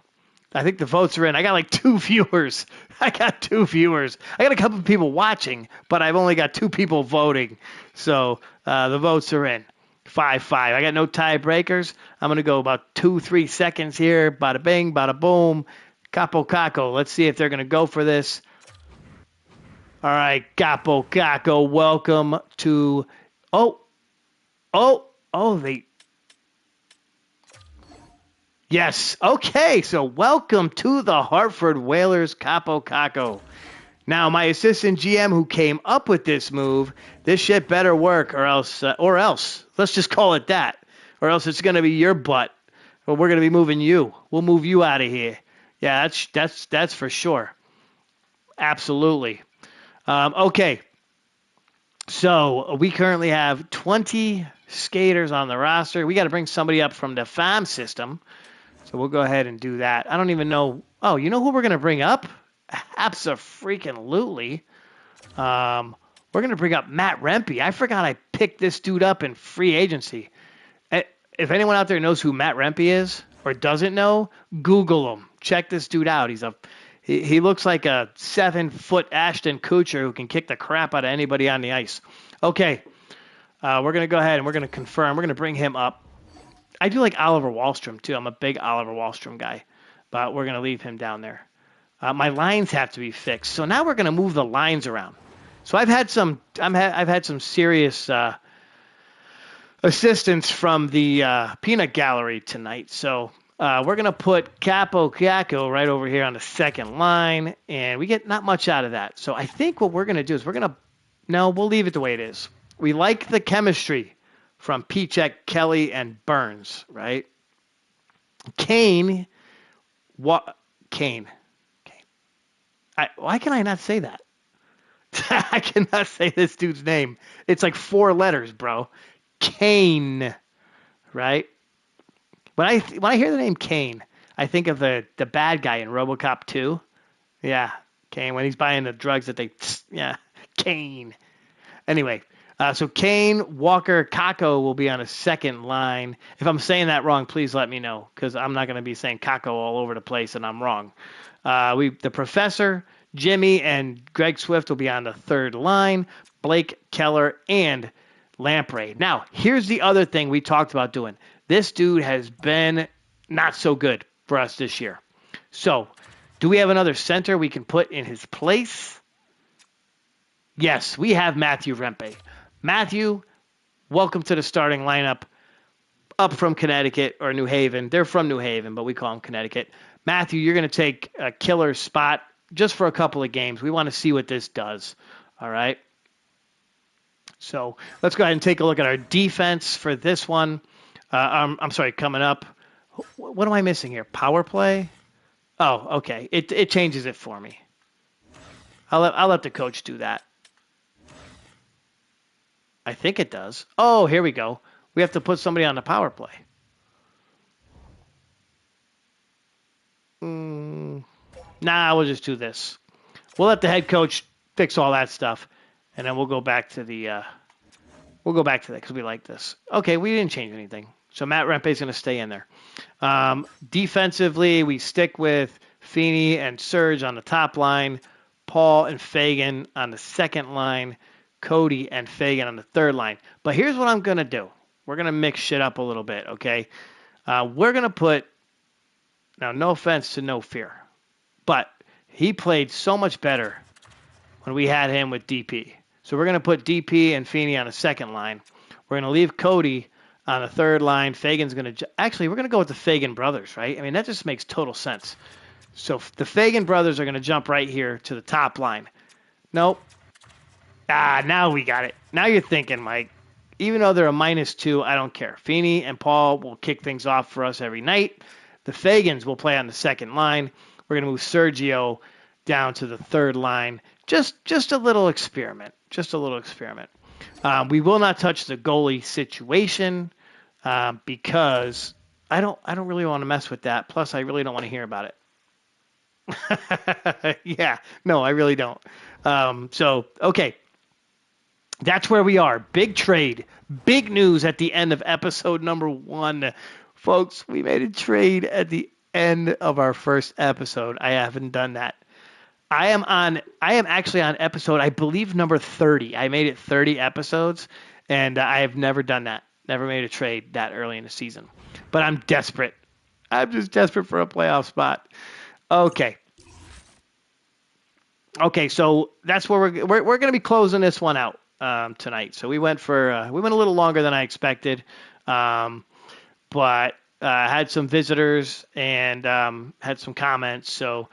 I think the votes are in. I got like 2 viewers. I got a couple of people watching, but I've only got 2 people voting. So the votes are in. 5-5. I got no tiebreakers. I'm going to go about 2-3 seconds here. Bada bing, bada boom. Capo Caco. Let's see if they're going to go for this. All right, Capo Caco, welcome to... they... Yes. Okay. So welcome to the Hartford Whalers, Capo Caco. Now, my assistant GM who came up with this move, this shit better work or else. Let's just call it that. Or else it's going to be your butt. Or we're going to be moving you. We'll move you out of here. Yeah, that's for sure. Absolutely. Okay. So we currently have 20 skaters on the roster. We got to bring somebody up from the farm system. So we'll go ahead and do that. I don't even know. Oh, you know who we're going to bring up? Abso-freaking-lutely. We're going to bring up Matt Rempe. I forgot I picked this dude up in free agency. If anyone out there knows who Matt Rempe is or doesn't know, Google him. Check this dude out. He looks like a 7-foot Ashton Kutcher who can kick the crap out of anybody on the ice. Okay. We're going to go ahead and we're going to confirm. We're going to bring him up. I do like Oliver Wahlstrom, too. I'm a big Oliver Wahlstrom guy, but we're going to leave him down there. My lines have to be fixed. So now we're going to move the lines around. So I've had some serious assistance from the peanut gallery tonight. So we're going to put Capo Caco right over here on the second line, and we get not much out of that. So I think what we're going to do is we'll leave it the way it is. We like the chemistry from Pichek, Kelly, and Burns, right? Kane. Why can I not say that? I cannot say this dude's name. It's like 4 letters, bro. Kane, right? When I hear the name Kane, I think of the bad guy in RoboCop 2. Yeah, Kane, when he's buying the drugs Kane. Anyway, so Kane, Walker, Caco will be on a second line. If I'm saying that wrong, please let me know, because I'm not going to be saying Caco all over the place and I'm wrong. The Professor, Jimmy, and Greg Swift will be on the third line. Blake, Keller, and Lamprey. Now, here's the other thing we talked about doing. This dude has been not so good for us this year. So, do we have another center we can put in his place? Yes, we have Matthew Rempe. Matthew, welcome to the starting lineup. Up from Connecticut or New Haven. They're from New Haven, but we call them Connecticut. Matthew, you're going to take a killer spot just for a couple of games. We want to see what this does. All right. So let's go ahead and take a look at our defense for this one. I'm sorry, coming up. What am I missing here? Power play? Oh, okay. It changes it for me. I'll let the coach do that. I think it does. Oh, here we go. We have to put somebody on the power play. Nah, we'll just do this. We'll let the head coach fix all that stuff, and then we'll go back to that because we like this. Okay, we didn't change anything. So Matt Rempe is going to stay in there. Defensively, we stick with Feeney and Serge on the top line, Paul and Fagan on the second line, Cody and Fagan on the third line. But here's what I'm going to do. We're going to mix shit up a little bit, okay? We're going to put, now no offense to No Fear, but he played so much better when we had him with DP. So we're going to put DP and Feeney on the second line. We're going to leave Cody on the third line. Fagan's going to, actually, we're going to go with the Fagan brothers, right? I mean, that just makes total sense. So the Fagan brothers are going to jump right here to the top line. Nope. Now we got it. Now you're thinking, Mike. Even though they're a -2, I don't care. Feeney and Paul will kick things off for us every night. The Fagans will play on the second line. We're going to move Sergio down to the third line. Just a little experiment. Just a little experiment. We will not touch the goalie situation because I don't really want to mess with that. Plus, I really don't want to hear about it. Yeah, no, I really don't. Okay, that's where we are. Big trade, big news at the end of episode number 1. Folks, we made a trade at the end of our first episode. I haven't done that. I am actually on episode, I believe, number 30. I made it 30 episodes, and I have never done that. Never made a trade that early in the season. But I'm desperate. I'm just desperate for a playoff spot. Okay. Okay, so that's where we're going to be closing this one out tonight. So we went a little longer than I expected, but had some visitors and had some comments. So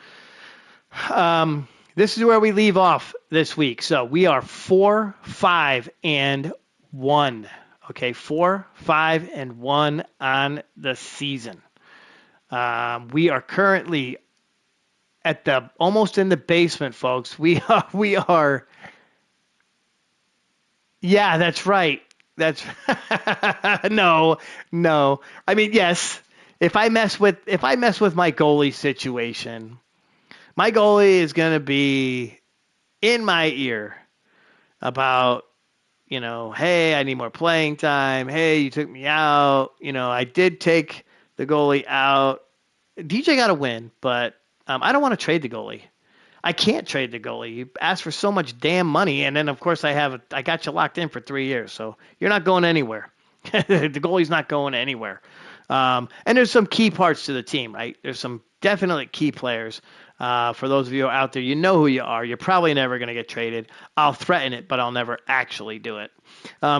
this is where we leave off this week. So we are 4-5-1. Okay, 4-5-1 on the season. We are currently at the almost in the basement, folks. We are. Yeah, that's right. That's no, no. I mean, yes. If I mess with my goalie situation, my goalie is gonna be in my ear about, hey, I need more playing time. Hey, you took me out. I did take the goalie out. DJ got a win, but I don't want to trade the goalie. I can't trade the goalie. You asked for so much damn money, and then of course I got you locked in for 3 years, so you're not going anywhere. The goalie's not going anywhere. And there's some key parts to the team, right? There's some definitely key players. For those of you out there, you know who you are. You're probably never going to get traded. I'll threaten it, but I'll never actually do it.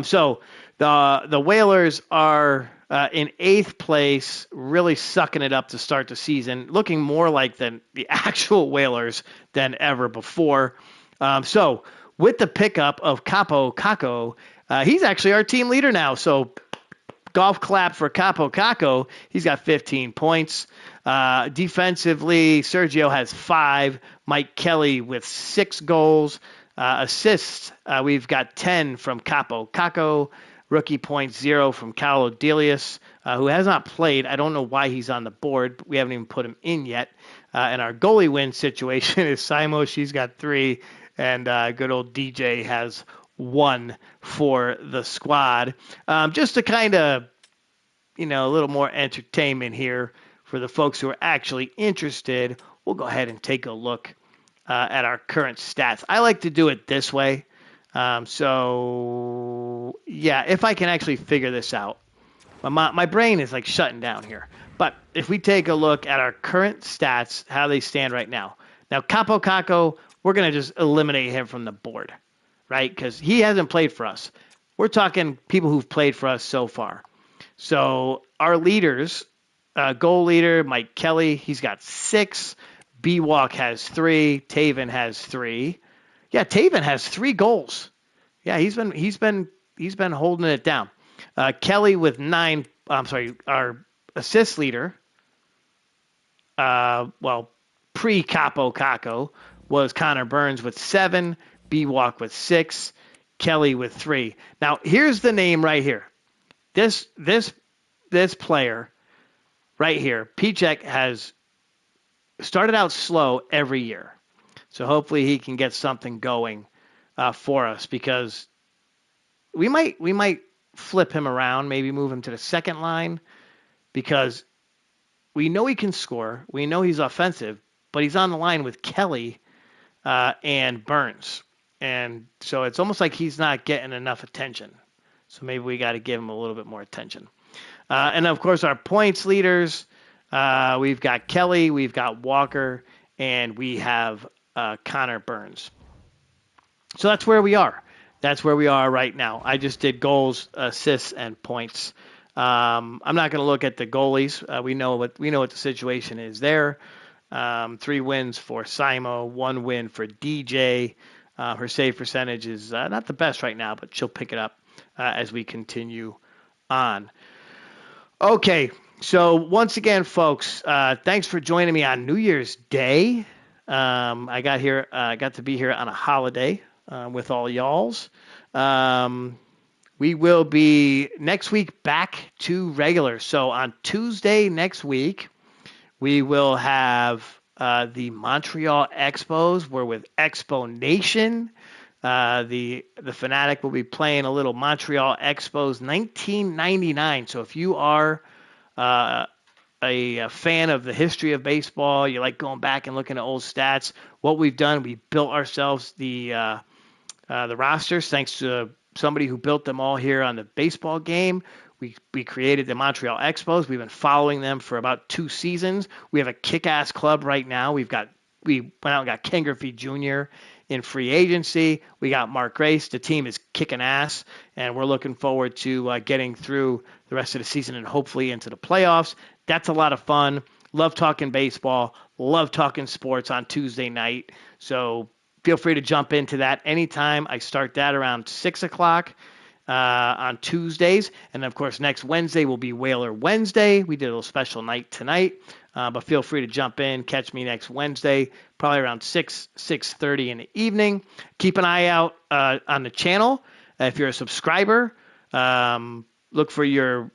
So the Whalers are in 8th place, really sucking it up to start the season, looking more like the actual Whalers than ever before. So with the pickup of Capo Caco, he's actually our team leader now. So golf clap for Capo Caco. He's got 15 points. Defensively, Sergio has 5. Mike Kelly with 6 goals. Assists, we've got 10 from Capo Caco. Rookie points 0 from Carlo Delius, who has not played. I don't know why he's on the board. But we haven't even put him in yet. And our goalie win situation is Simo. She's got 3. And good old DJ has 1 for the squad. Just to kind of, a little more entertainment here for the folks who are actually interested, we'll go ahead and take a look at our current stats. I like to do it this way. So, yeah, if I can actually figure this out. My brain is like shutting down here. But if we take a look at our current stats, how they stand right now. Now, Capo Caco, we're going to just eliminate him from the board, right? Because he hasn't played for us. We're talking people who've played for us so far. So our leaders, goal leader, Mike Kelly, he's got 6. B-Walk has 3. Taven has 3. Yeah, Taven has 3 goals. Yeah, he's been holding it down. Kelly with 9. I'm sorry, our assist leader. Pre-Capo Caco was Connor Burns with 7. B-Walk with 6. Kelly with 3. Now here's the name right here. This player right here, Pichek, has started out slow every year. So hopefully he can get something going for us, because we might flip him around, maybe move him to the second line, because we know he can score. We know he's offensive, but he's on the line with Kelly and Burns. And so it's almost like he's not getting enough attention. So maybe we got to give him a little bit more attention. And, of course, our points leaders, we've got Kelly, we've got Walker, and we have Connor Burns. So that's where we are. That's where we are right now. I just did goals, assists, and points. I'm not going to look at the goalies. We know what the situation is there. 3 wins for Simo, 1 win for DJ. Her save percentage is not the best right now, but she'll pick it up as we continue on. Okay, so once again, folks, thanks for joining me on New Year's Day. I got to be here on a holiday with all y'alls. We will be next week back to regular. So on Tuesday next week, we will have the Montreal Expos. We're with Expo Nation. The Fanatic will be playing a little Montreal Expos 1999. So if you are uh, a fan of the history of baseball, you like going back and looking at old stats, what we've done, we built ourselves the rosters thanks to somebody who built them all here on the baseball game. We created the Montreal Expos. We've been following them for about 2 seasons. We have a kick-ass club right now. We went out and got Ken Griffey Jr. in free agency. We got Mark Grace. The team is kicking ass, and we're looking forward to getting through the rest of the season and hopefully into the playoffs. That's a lot of fun. Love talking baseball. Love talking sports on Tuesday night. So feel free to jump into that anytime. I start that around 6 o'clock on Tuesdays. And, of course, next Wednesday will be Whaler Wednesday. We did a little special night tonight. But feel free to jump in. Catch me next Wednesday, probably around 6:30 in the evening. Keep an eye out on the channel. If you're a subscriber, look for your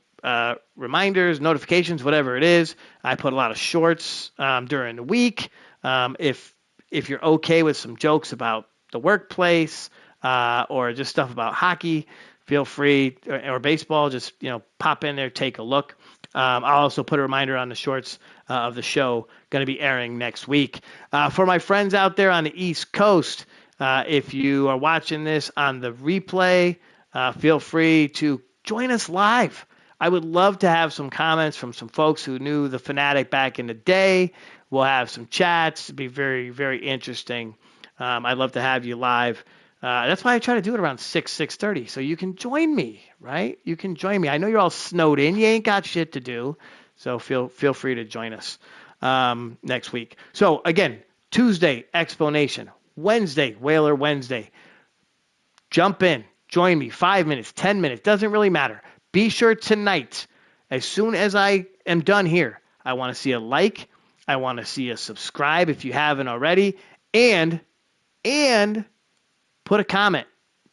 reminders, notifications, whatever it is. I put a lot of shorts during the week. If you're okay with some jokes about the workplace or just stuff about hockey, feel free, or baseball, just pop in there, take a look. I'll also put a reminder on the shorts of the show going to be airing next week. For my friends out there on the East Coast, if you are watching this on the replay, feel free to join us live. I would love to have some comments from some folks who knew the Fanatic back in the day. We'll have some chats. It'd be very, very interesting. I'd love to have you live. That's why I try to do it around 6:30, so you can join me, right? You can join me. I know you're all snowed in. You ain't got shit to do, so feel free to join us next week. So, again, Tuesday, Expo Nation. Wednesday, Whaler Wednesday. Jump in. Join me. 5 minutes, 10 minutes. Doesn't really matter. Be sure tonight, as soon as I am done here, I want to see a like. I want to see a subscribe if you haven't already. And put a comment.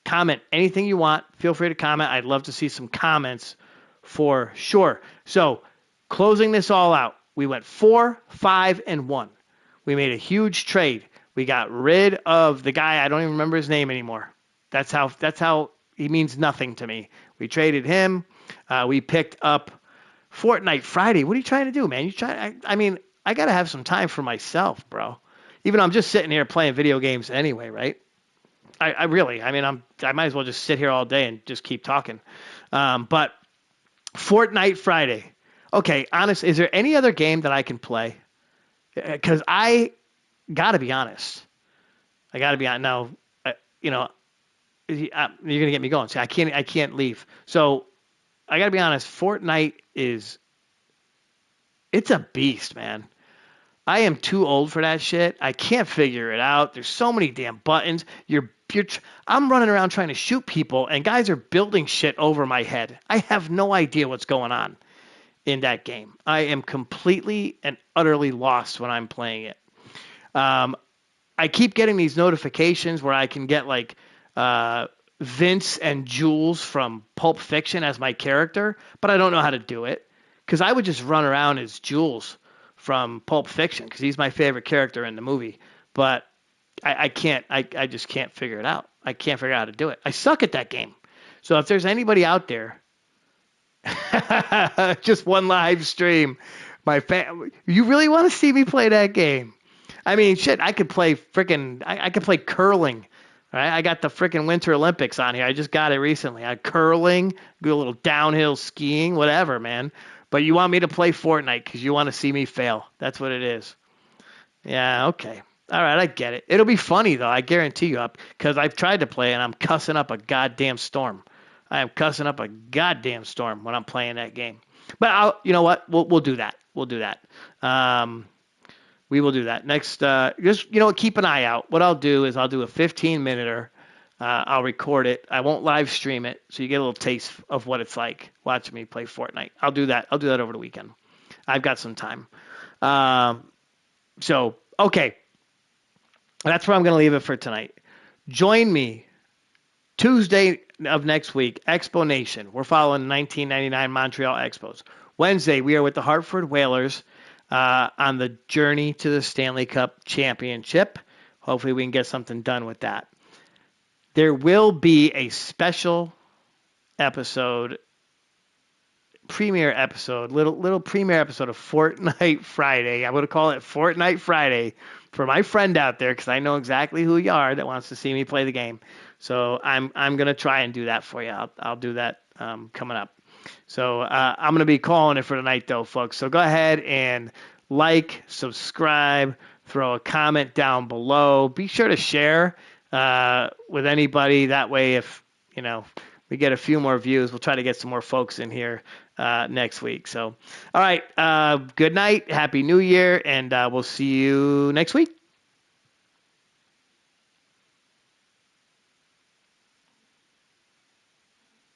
Comment anything you want. Feel free to comment. I'd love to see some comments for sure. So, closing this all out, we went 4, 5, and 1. We made a huge trade. We got rid of the guy, I don't even remember his name anymore. That's how he means nothing to me. We traded him. We picked up Fortnite Friday. What are you trying to do, man? I got to have some time for myself, bro. Even though I'm just sitting here playing video games anyway, right? I might as well just sit here all day and just keep talking. But Fortnite Friday. Okay, honest, is there any other game that I can play? Because I got to be honest. Now, you're gonna get me going. See, I can't leave. So I gotta be honest. Fortnite it's a beast, man. I am too old for that shit. I can't figure it out. There's so many damn buttons. I'm running around trying to shoot people, and guys are building shit over my head. I have no idea what's going on in that game. I am completely and utterly lost when I'm playing it. I keep getting these notifications where I can get like Vince and Jules from Pulp Fiction as my character, but I don't know how to do it because I would just run around as Jules from Pulp Fiction because he's my favorite character in the movie. But I can't. I just can't figure it out. I can't figure out how to do it. I suck at that game. So if there's anybody out there, just one live stream, you really want to see me play that game? I mean, shit, I could play I could play curling. Right? I got the freaking Winter Olympics on here. I just got it recently. I curling, do a little downhill skiing, whatever, man. But you want me to play Fortnite because you want to see me fail. That's what it is. Yeah, okay. All right, I get it. It'll be funny, though. I guarantee you, because I've tried to play and I'm cussing up a goddamn storm. I am cussing up a goddamn storm when I'm playing that game. But you know what? We'll do that. We'll do that. We will do that. Next, just, keep an eye out. What I'll do is I'll do a 15-minute. I'll record it. I won't live stream it, so you get a little taste of what it's like watching me play Fortnite. I'll do that. I'll do that over the weekend. I've got some time. So, okay. That's where I'm going to leave it for tonight. Join me Tuesday of next week, Expo Nation. We're following 1999 Montreal Expos. Wednesday, we are with the Hartford Whalers. on the journey to the Stanley Cup championship. Hopefully we can get something done with that. There will be a special episode, premiere episode, little premiere episode of Fortnite Friday. I'm going to call it Fortnite Friday for my friend out there because I know exactly who you are that wants to see me play the game. So I'm going to try and do that for you. I'll do that coming up. So I'm going to be calling it for tonight, though, folks. So go ahead and like, subscribe, throw a comment down below. Be sure to share with anybody. That way, if we get a few more views, we'll try to get some more folks in here next week. So, all right, good night, happy New Year, and we'll see you next week.